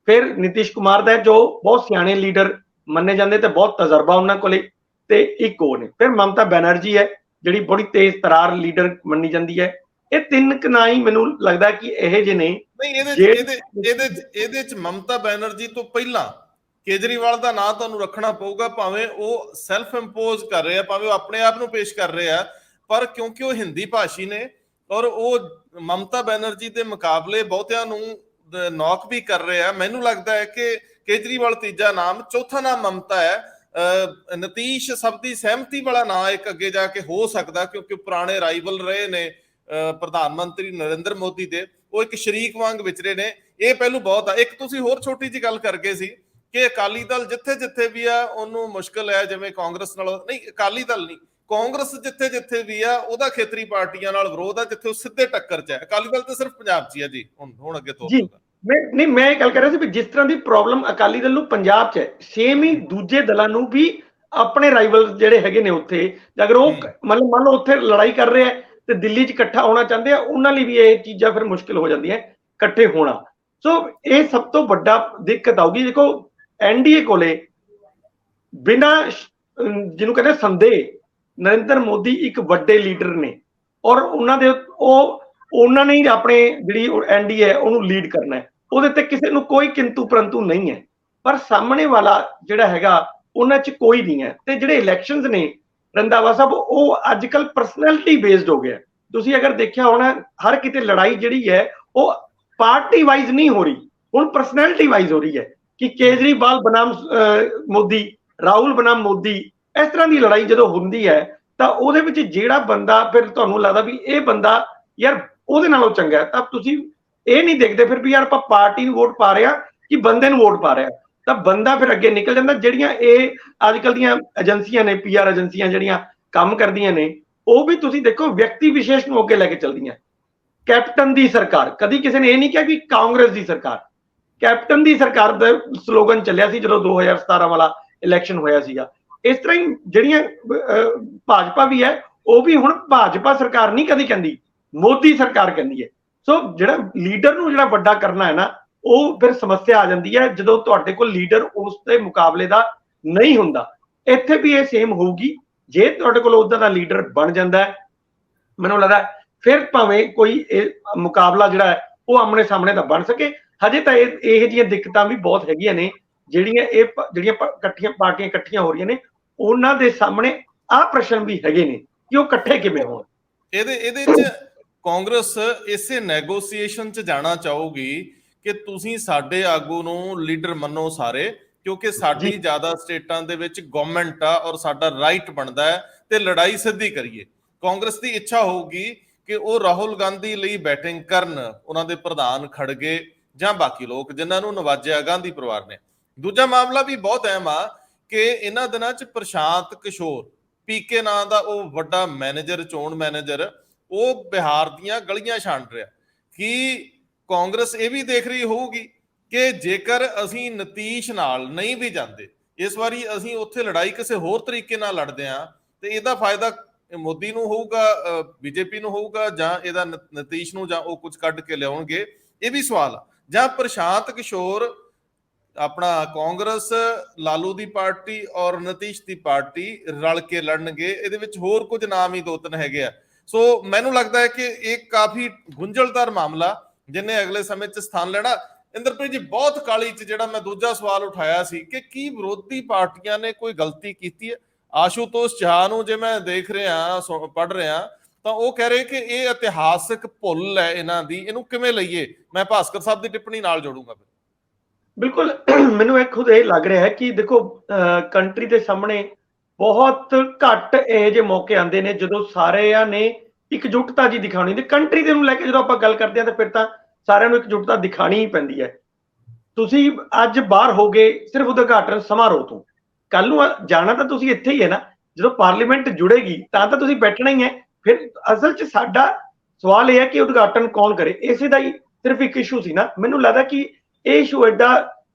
ਫਿਰ ਨਿਤਿਸ਼ ਕੁਮਾਰ ਦਾ ਜੋ ਬਹੁਤ ਸਿਆਣੇ ਲੀਡਰ ਮੰਨੇ ਜਾਂਦੇ ਤੇ ਬਹੁਤ ਤਜਰਬਾ ਉਹਨਾਂ ਕੋਲੇ, ਤੇ ਇੱਕ ਉਹ ਨੇ। ਫਿਰ ਮਮਤਾ ਬੈਨਰਜੀ ਹੈ ਜਿਹੜੀ ਬੜੀ ਤੇਜ਼ ਤਰਾਰ ਲੀਡਰ ਮੰਨੀ ਜਾਂਦੀ ਹੈ। ਇਹ ਤਿੰਨ ਕ ਨਾਂ ਹੀ ਮੈਨੂੰ ਲੱਗਦਾ ਕਿ ਇਹੋ ਜਿਹੇ ਨੇ। ਨਹੀਂ, ਇਹਦੇ ਚ ਮਮਤਾ ਬੈਨਰਜੀ ਤੋਂ ਪਹਿਲਾਂ ਕੇਜਰੀਵਾਲ ਦਾ ਨਾਂ ਤੁਹਾਨੂੰ ਰੱਖਣਾ ਪਊਗਾ, ਭਾਵੇਂ ਉਹ ਸੈਲਫ ਇੰਪੋਜ਼ ਕਰ ਰਹੇ ਆ, ਭਾਵੇਂ ਉਹ ਆਪਣੇ ਆਪ ਨੂੰ ਪੇਸ਼ ਕਰ ਰਹੇ ਆ, ਪਰ ਕਿਉਂਕਿ ਉਹ ਹਿੰਦੀ ਭਾਸ਼ੀ ਨੇ ਔਰ ਉਹ ਮਮਤਾ ਬੈਨਰਜੀ ਦੇ ਮੁਕਾਬਲੇ ਬਹੁਤਿਆਂ ਨੂੰ ਨੌਕ ਵੀ ਕਰ ਰਹੇ ਆ। ਮੈਨੂੰ ਲੱਗਦਾ ਹੈ ਕਿ ਕੇਜਰੀਵਾਲ ਤੀਜਾ ਨਾਮ, ਚੌਥਾ ਨਾਮ ਮਮਤਾ ਹੈ। ਨਤੀਸ਼ ਸਭ ਦੀ ਸਹਿਮਤੀ ਵਾਲਾ ਨਾਂ ਇੱਕ ਅੱਗੇ ਜਾ ਕੇ ਹੋ ਸਕਦਾ, ਕਿਉਂਕਿ ਪੁਰਾਣੇ ਰਾਈਵਲ ਰਹੇ ਨੇ ਪ੍ਰਧਾਨ ਮੰਤਰੀ ਨਰਿੰਦਰ ਮੋਦੀ ਦੇ, ਉਹ ਇੱਕ ਸ਼ਰੀਕ ਵਾਂਗ ਵਿਚਰੇ ਨੇ। ਇਹ ਪਹਿਲੂ ਬਹੁਤ ਆ। ਇੱਕ ਤੁਸੀਂ ਹੋਰ ਛੋਟੀ ਜਿਹੀ ਗੱਲ ਕਰ ਗਏ ਸੀ ਕਿ ਅਕਾਲੀ ਦਲ ਜਿੱਥੇ ਜਿੱਥੇ ਵੀ ਆ ਉਹਨੂੰ ਮੁਸ਼ਕਲ ਹੈ, ਜਿਵੇਂ ਕਾਂਗਰਸ ਨਾਲ ਨਹੀਂ, ਅਕਾਲੀ ਦਲ ਨਹੀਂ, ਕਾਂਗਰਸ ਜਿੱਥੇ ਜਿੱਥੇ ਵੀ ਆ ਉਹਦਾ ਖੇਤਰੀ ਪਾਰਟੀਆਂ ਨਾਲ ਵਿਰੋਧ ਆ, ਜਿੱਥੇ ਉਹ ਸਿੱਧੇ ਟੱਕਰ 'ਚ ਹੈ। ਅਕਾਲੀ ਦਲ ਤਾਂ ਸਿਰਫ ਪੰਜਾਬ 'ਚ ਹੀ ਆ ਜੀ। ਹੁਣ ਅੱਗੇ ਤੋਂ ਮੈਂ ਇਹ ਗੱਲ ਕਰ ਰਿਹਾ ਸੀ ਵੀ ਜਿਸ ਤਰ੍ਹਾਂ ਦੀ ਪ੍ਰੋਬਲਮ ਅਕਾਲੀ ਦਲ ਨੂੰ ਪੰਜਾਬ 'ਚ ਹੈ, ਸੇਮ ਹੀ ਦੂਜੇ ਦਲਾਂ ਨੂੰ ਵੀ ਆਪਣੇ ਰਾਈਵਲ ਜਿਹੜੇ ਹੈਗੇ ਨੇ ਉੱਥੇ, ਅਗਰ ਉਹ ਮੰਨ ਲਓ ਉੱਥੇ ਲੜਾਈ ਕਰ ਰਹੇ ਆ ਤੇ ਦਿੱਲੀ 'ਚ ਇਕੱਠਾ ਹੋਣਾ ਚਾਹੁੰਦੇ ਆ, ਉਹਨਾਂ ਲਈ ਵੀ ਇਹ ਚੀਜ਼ਾਂ ਫਿਰ ਮੁਸ਼ਕਿਲ ਹੋ ਜਾਂਦੀਆਂ ਇਕੱਠੇ ਹੋਣਾ। ਸੋ ਇਹ ਸਭ ਤੋਂ ਵੱਡਾ ਦਿੱਕਤ ਆਊਗੀ। ਦੇਖੋ ਐਨਡੀਏ ਕੋਲੇ ਬਿਨਾਂ ਜਿਹਨੂੰ ਕਹਿੰਦੇ ਸੰਦੇਹ ਨਰਿੰਦਰ ਮੋਦੀ ਇੱਕ ਵੱਡੇ ਲੀਡਰ ਨੇ, ਔਰ ਉਹਨਾਂ ਨੇ ਆਪਣੇ ਜਿਹੜੀ ਐਨਡੀਏ ਉਹਨੂੰ ਲੀਡ ਕਰਨਾ ਹੈ। ਉਹਦੇ ਤੇ ਕਿਸੇ ਨੂੰ ਕੋਈ ਕਿੰਤੂ ਪਰੰਤੂ ਨਹੀਂ ਹੈ, ਪਰ ਸਾਹਮਣੇ ਵਾਲਾ ਜਿਹੜਾ ਹੈਗਾ ਉਹਨਾਂ 'ਚ ਕੋਈ ਨਹੀਂ ਹੈ। ਤੇ ਜਿਹੜੇ ਇਲੈਕਸ਼ਨਸ ਨੇ ਰੰਧਾਵਾ ਸਾਹਿਬ, ਉਹ ਅੱਜ ਕੱਲ ਪਰਸਨੈਲਿਟੀ ਬੇਸਡ ਹੋ ਗਿਆ। ਤੁਸੀਂ ਅਗਰ ਦੇਖਿਆ ਹੋਣਾ, ਹਰ ਕਿਤੇ ਲੜਾਈ ਜਿਹੜੀ ਹੈ ਉਹ ਪਾਰਟੀ ਵਾਈਜ਼ ਨਹੀਂ ਹੋ ਰਹੀ, ਹੁਣ ਪਰਸਨੈਲਿਟੀ ਵਾਈਜ਼ ਹੋ ਰਹੀ ਹੈ ਕਿ ਕੇਜਰੀਵਾਲ ਬਨਾਮ ਮੋਦੀ, ਰਾਹੁਲ ਬਨਾਮ ਮੋਦੀ। ਇਸ ਤਰ੍ਹਾਂ ਦੀ ਲੜਾਈ ਜਦੋਂ ਹੁੰਦੀ ਹੈ ਤਾਂ ਉਹਦੇ ਵਿੱਚ ਜਿਹੜਾ ਬੰਦਾ ਫਿਰ ਤੁਹਾਨੂੰ ਲੱਗਦਾ ਵੀ ਇਹ ਬੰਦਾ ਯਾਰ ਉਹਦੇ ਨਾਲੋਂ ਚੰਗਾ, ਤਾਂ ਤੁਸੀਂ ਇਹ ਨਹੀਂ ਦੇਖਦੇ ਫਿਰ ਵੀ ਯਾਰ ਆਪਾਂ ਪਾਰਟੀ ਨੂੰ ਵੋਟ ਪਾ ਰਹੇ ਆ ਕਿ ਬੰਦੇ ਨੂੰ ਵੋਟ ਪਾ ਰਹੇ ਆ, ਤਾਂ ਬੰਦਾ ਫਿਰ ਅੱਗੇ ਨਿਕਲ ਜਾਂਦਾ। ਜਿਹੜੀਆਂ ਇਹ ਅੱਜ ਕੱਲ ਦੀਆਂ ਏਜੰਸੀਆਂ ਨੇ, PR ਏਜੰਸੀਆਂ ਜਿਹੜੀਆਂ ਕੰਮ ਕਰਦੀਆਂ ਨੇ, ਉਹ ਵੀ ਤੁਸੀਂ ਦੇਖੋ ਵਿਅਕਤੀ ਵਿਸ਼ੇਸ਼ ਨੂੰ ਅੱਗੇ ਲੈ ਕੇ ਚੱਲਦੀਆਂ। ਕੈਪਟਨ ਦੀ ਸਰਕਾਰ, ਕਦੀ ਕਿਸੇ ਨੇ ਇਹ ਨਹੀਂ ਕਿਹਾ ਕਿ ਕਾਂਗਰਸ ਦੀ ਸਰਕਾਰ, ਕੈਪਟਨ ਦੀ ਸਰਕਾਰ ਦਾ ਸਲੋਗਨ ਚੱਲਿਆ ਸੀ ਜਦੋਂ 2017 ਵਾਲਾ ਇਲੈਕਸ਼ਨ ਹੋਇਆ ਸੀਗਾ। ਇਸ ਤਰ੍ਹਾਂ ਹੀ ਜਿਹੜੀਆਂ ਭਾਜਪਾ ਵੀ ਹੈ, ਉਹ ਵੀ ਹੁਣ ਭਾਜਪਾ ਸਰਕਾਰ ਨਹੀਂ ਕਦੀ ਕਹਿੰਦੀ, ਮੋਦੀ ਸਰਕਾਰ ਕਹਿੰਦੀ ਹੈ। ਸੋ ਜਿਹੜਾ ਲੀਡਰ ਨੂੰ ਜਿਹੜਾ ਵੱਡਾ ਕਰਨਾ ਹੈ ਨਾ, ਉਹ ਫਿਰ ਸਮੱਸਿਆ ਆ ਜਾਂਦੀ ਹੈ ਜਦੋਂ ਤੁਹਾਡੇ ਕੋਲ ਲੀਡਰ ਉਸ ਦੇ ਮੁਕਾਬਲੇ ਦਾ ਨਹੀਂ ਹੁੰਦਾ। ਇੱਥੇ ਵੀ ਇਹ ਸੇਮ ਹੋਊਗੀ। ਜੇ ਤੁਹਾਡੇ ਕੋਲ ਉਦਾਂ ਦਾ ਲੀਡਰ ਬਣ ਜਾਂਦਾ ਹੈ, ਮੈਨੂੰ ਲੱਗਦਾ ਫਿਰ ਭਾਵੇਂ ਕੋਈ ਮੁਕਾਬਲਾ ਜਿਹੜਾ ਹੈ ਉਹ ਆਮਣੇ ਸਾਹਮਣੇ ਦਾ ਬਣ ਸਕੇ। ਹਜੇ ਤਾਂ ਇਹ ਜਿਹੀਆਂ ਦਿੱਕਤਾਂ ਵੀ ਬਹੁਤ ਹੈਗੀਆਂ ਨੇ, ਜਿਹੜੀਆਂ ਪਾਰਟੀਆਂ ਇਕੱਠੀਆਂ ਹੋ ਰਹੀਆਂ ਨੇ, ਉਹਨਾਂ ਦੇ ਸਾਹਮਣੇ ਆਹ ਪ੍ਰਸ਼ਨ ਵੀ ਹੈਗੇ ਨੇ ਕਿ ਉਹ ਇਕੱਠੇ ਕਿਵੇਂ ਹੋਣ। ਇਹਦੇ 'ਚ ਕਾਂਗਰਸ ਇਸੇ ਨੈਗੋਸੀਏਸ਼ਨ 'ਚ ਜਾਣਾ ਚਾਹੂਗੀ ਕਿ ਤੁਸੀਂ ਸਾਡੇ ਆਗੂ ਨੂੰ ਲੀਡਰ ਮੰਨੋ ਸਾਰੇ, ਕਿਉਂਕਿ ਸਾਡੀ ਜ਼ਿਆਦਾ ਸਟੇਟਾਂ ਦੇ ਵਿੱਚ ਗਵਰਨਮੈਂਟ ਆ ਔਰ ਸਾਡਾ ਰਾਈਟ ਬਣਦਾ ਹੈ ਤੇ ਲੜਾਈ ਸਿੱਧੀ ਕਰੀਏ। ਕਾਂਗਰਸ ਦੀ ਇੱਛਾ ਹੋਊਗੀ ਕਿ ਉਹ ਰਾਹੁਲ ਗਾਂਧੀ ਲਈ ਬੈਟਿੰਗ ਕਰਨ, ਉਹਨਾਂ ਦੇ ਪ੍ਰਧਾਨ ਖੜਗੇ ਜਾਂ ਬਾਕੀ ਲੋਕ ਜਿਨ੍ਹਾਂ ਨੂੰ ਨਵਾਜਿਆ ਗਾਂਧੀ ਪਰਿਵਾਰ ਨੇ। ਦੂਜਾ ਮਾਮਲਾ ਵੀ ਬਹੁਤ ਅਹਿਮ ਆ ਕਿ ਇਹਨਾਂ ਦਿਨਾਂ 'ਚ ਪ੍ਰਸ਼ਾਂਤ ਕਿਸ਼ੋਰ ਪੀਕੇ ਨਾਂ ਦਾ ਉਹ ਵੱਡਾ ਮੈਨੇਜਰ, ਚੋਣ ਮੈਨੇਜਰ, ਉਹ ਬਿਹਾਰ ਦੀਆਂ ਗਲੀਆਂ ਛਾਂਟ ਰਿਹਾ। ਕੀ ਕਾਂਗਰਸ ਇਹ ਵੀ ਦੇਖ ਰਹੀ ਹੋਊਗੀ ਕਿ ਜੇਕਰ ਅਸੀਂ ਨਤੀਸ਼ ਨਾਲ ਨਹੀਂ ਵੀ ਜਾਂਦੇ, ਇਸ ਵਾਰੀ ਅਸੀਂ ਉੱਥੇ ਲੜਾਈ ਕਿਸੇ ਹੋਰ ਤਰੀਕੇ ਨਾਲ ਲੜਦੇ ਹਾਂ, ਤੇ ਇਹਦਾ ਫਾਇਦਾ ਮੋਦੀ ਨੂੰ ਹੋਊਗਾ, ਬੀਜੇਪੀ ਨੂੰ ਹੋਊਗਾ, ਜਾਂ ਇਹਦਾ ਨਤੀਸ਼ ਨੂੰ, ਜਾਂ ਉਹ ਕੁਝ ਕੱਢ ਕੇ ਲਿਆਉਣਗੇ? ਇਹ ਵੀ ਸਵਾਲ ਆ। ਜਾਂ ਪ੍ਰਸ਼ਾਂਤ ਕਿਸ਼ੋਰ ਆਪਣਾ ਕਾਂਗਰਸ, ਲਾਲੂ ਦੀ ਪਾਰਟੀ ਔਰ ਨਤੀਸ਼ ਦੀ ਪਾਰਟੀ ਰਲ ਕੇ ਲੜਨਗੇ? ਇਹਦੇ ਵਿੱਚ ਹੋਰ ਕੁਝ ਨਾਮ ਹੀ ਦੋ ਤਿੰਨ ਹੈਗੇ ਆ। ਸੋ ਮੈਨੂੰ ਲੱਗਦਾ ਹੈ ਕਿ ਇਹ ਕਾਫੀ ਗੁੰਝਲਦਾਰ ਮਾਮਲਾ ਜਿਹਨੇ ਅਗਲੇ ਸਮੇਂ 'ਚ ਸਥਾਨ ਲੈਣਾ। ਇੰਦਰਪ੍ਰੀਤ ਜੀ, ਬਹੁਤ ਕਾਲੀ 'ਚ ਜਿਹੜਾ ਮੈਂ ਦੂਜਾ ਸਵਾਲ ਉਠਾਇਆ ਸੀ ਕਿ ਕੀ ਵਿਰੋਧੀ ਪਾਰਟੀਆਂ ਨੇ ਕੋਈ ਗਲਤੀ ਕੀਤੀ ਹੈ? ਆਸ਼ੂਤੋਸ਼ ਝਾਅ ਨੂੰ ਜੇ ਮੈਂ ਦੇਖ ਰਿਹਾ, ਪੜ੍ਹ ਰਿਹਾ, ਤਾਂ ਉਹ ਕਹਿ ਰਹੇ ਕਿ ਇਹ ਇਤਿਹਾਸਕ ਭੁੱਲ ਹੈ ਇਹਨਾਂ ਦੀ, ਇਹਨੂੰ ਕਿਵੇਂ ਲਈਏ? ਮੈਂ ਭਾਸਕਰ ਸਾਹਿਬ ਦੀ ਟਿੱਪਣੀ ਨਾਲ ਜੋੜੂੰਗਾ। ਬਿਲਕੁਲ, ਮੈਨੂੰ ਖੁਦ ਇਹ ਲੱਗ ਰਿਹਾ ਹੈ ਕਿ ਦੇਖੋ, ਕੰਟਰੀ ਦੇ ਸਾਹਮਣੇ ਬਹੁਤ ਘੱਟ ਇਹ ਜਿਹੇ ਮੌਕੇ ਆਉਂਦੇ ਨੇ ਜਦੋਂ ਸਾਰਿਆਂ ਨੇ ਇਕਜੁੱਟਤਾ ਜੀ ਦਿਖਾਉਣੀ। ਤੇ ਕੰਟਰੀ ਦੇ ਨੂੰ ਲੈ ਕੇ ਜਦੋਂ ਆਪਾਂ ਗੱਲ ਕਰਦੇ ਹਾਂ ਤਾਂ ਫਿਰ ਤਾਂ ਸਾਰਿਆਂ ਨੂੰ ਇਕਜੁੱਟਤਾ ਦਿਖਾਣੀ ਹੀ ਪੈਂਦੀ ਹੈ। ਤੁਸੀਂ ਅੱਜ ਬਾਹਰ ਹੋ ਗਏ ਸਿਰਫ ਉਦਘਾਟਨ ਸਮਾਰੋਹ ਤੋਂ, ਕੱਲ ਨੂੰ ਜਾਣਾ ਤਾਂ ਤੁਸੀਂ ਇੱਥੇ ਹੀ ਹੈ ਨਾ। ਜਦੋਂ ਪਾਰਲੀਮੈਂਟ ਜੁੜੇਗੀ ਤਾਂ ਤੁਸੀਂ ਬੈਠਣਾ ਹੀ ਹੈ। ਫਿਰ ਅਸਲ 'ਚ ਸਾਡਾ ਸਵਾਲ ਇਹ ਹੈ ਕਿ ਉਦਘਾਟਨ ਕੌਣ ਕਰੇ, ਇਸੇ ਦਾ ਹੀ ਸਿਰਫ ਇੱਕ ਇਸ਼ੂ ਸੀ ਨਾ। ਮੈਨੂੰ ਲੱਗਦਾ ਕਿ ਇਹ ਇਸ਼ੂ ਐਡਾ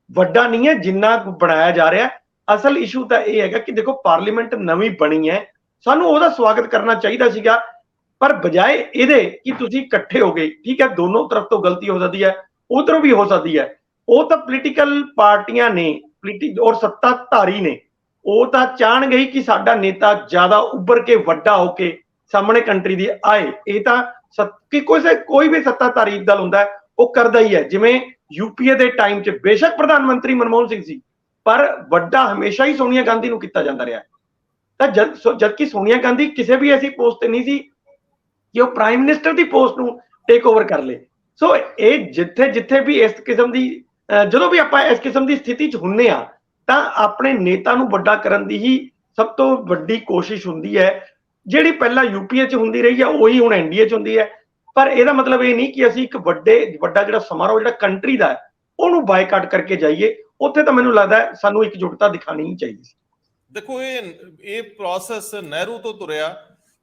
ਵੱਡਾ ਨਹੀਂ ਹੈ ਜਿੰਨਾ ਬਣਾਇਆ ਜਾ ਰਿਹਾ। ਅਸਲ ਇਸ਼ੂ ਤਾਂ ਇਹ ਹੈਗਾ ਕਿ ਦੇਖੋ, ਪਾਰਲੀਮੈਂਟ ਨਵੀਂ ਬਣੀ ਹੈ, ਸਾਨੂੰ ਉਹਦਾ ਸਵਾਗਤ ਕਰਨਾ ਚਾਹੀਦਾ ਸੀਗਾ, ਪਰ ਬਜਾਏ ਇਹਦੇ ਕਿ ਤੁਸੀਂ ਇਕੱਠੇ ਹੋ ਗਏ। ਠੀਕ ਹੈ, ਦੋਨੋਂ ਤਰਫ ਤੋਂ ਗਲਤੀ ਹੋ ਸਕਦੀ ਹੈ, ਉਧਰੋਂ ਵੀ ਹੋ ਸਕਦੀ ਹੈ। ਉਹ ਤਾਂ ਪੋਲੀਟੀਕਲ ਪਾਰਟੀਆਂ ਨੇ ਔਰ ਸੱਤਾਧਾਰੀ ਨੇ, ਉਹ ਤਾਂ ਚਾਹਣਗੇ ਹੀ ਕਿ ਸਾਡਾ ਨੇਤਾ ਜ਼ਿਆਦਾ ਉੱਭਰ ਕੇ ਵੱਡਾ ਹੋ ਕੇ ਸਾਹਮਣੇ ਕੰਟਰੀ ਦੀ ਆਏ। ਇਹ ਤਾਂ ਕੋਈ ਵੀ ਸੱਤਾਧਾਰੀ ਦਲ ਹੁੰਦਾ ਉਹ ਕਰਦਾ ਹੀ ਹੈ। ਜਿਵੇਂ ਯੂਪੀਏ ਦੇ ਟਾਈਮ 'ਚ ਬੇਸ਼ੱਕ ਪ੍ਰਧਾਨ ਮੰਤਰੀ ਮਨਮੋਹਨ ਸਿੰਘ ਸੀ, ਪਰ ਵੱਡਾ ਹਮੇਸ਼ਾ ਹੀ ਸੋਨੀਆ ਗਾਂਧੀ ਨੂੰ ਕੀਤਾ ਜਾਂਦਾ ਰਿਹਾ। ਤਾਂ ਜਦਕਿ ਸੋਨੀਆ ਗਾਂਧੀ ਕਿਸੇ ਵੀ ਐਸੀ ਪੋਸਟ ਤੇ ਨਹੀਂ ਸੀ ਕਿ ਉਹ ਪ੍ਰਾਈਮ ਮਿਨਿਸਟਰ ਦੀ ਪੋਸਟ ਨੂੰ ਟੇਕ ਓਵਰ ਕਰ ਲੇ। ਸੋ ਇਹ ਜਿੱਥੇ ਜਿੱਥੇ ਵੀ ਇਸ ਕਿਸਮ ਦੀ ਜਦੋਂ ਵੀ ਆਪਾਂ ਇਸ ਕਿਸਮ ਦੀ ਸਥਿਤੀ 'ਚ ਹੁੰਨੇ ਆ ਤਾਂ ਆਪਣੇ ਨੇਤਾ ਨੂੰ ਵੱਡਾ ਕਰਨ ਦੀ ਹੀ ਸਭ ਤੋਂ ਵੱਡੀ ਕੋਸ਼ਿਸ਼ ਹੁੰਦੀ ਹੈ, ਜਿਹੜੀ ਪਹਿਲਾਂ ਯੂਪੀਏ 'ਚ ਹੁੰਦੀ ਰਹੀ ਹੈ ਉਹੀ ਹੁਣ ਐਨਡੀਏ 'ਚ ਹੁੰਦੀ ਹੈ। ਪਰ ਇਹਦਾ ਮਤਲਬ ਇਹ ਨਹੀਂ ਕਿ ਅਸੀਂ ਇੱਕ ਵੱਡਾ ਜਿਹੜਾ ਸਮਾਰੋਹ ਜਿਹੜਾ ਕੰਟਰੀ ਦਾ ਉਹਨੂੰ ਬਾਈਕਾਟ ਕਰਕੇ ਜਾਈਏ। ਉੱਥੇ ਤਾਂ ਮੈਨੂੰ ਲੱਗਦਾ ਸਾਨੂੰ ਇਕਜੁੱਟਤਾ ਦਿਖਾਣੀ ਹੀ ਚਾਹੀਦੀ ਸੀ। ਦੇਖੋ, ਇਹ ਪ੍ਰੋਸੈਸ ਨਹਿਰੂ ਤੋਂ ਤੁਰਿਆ,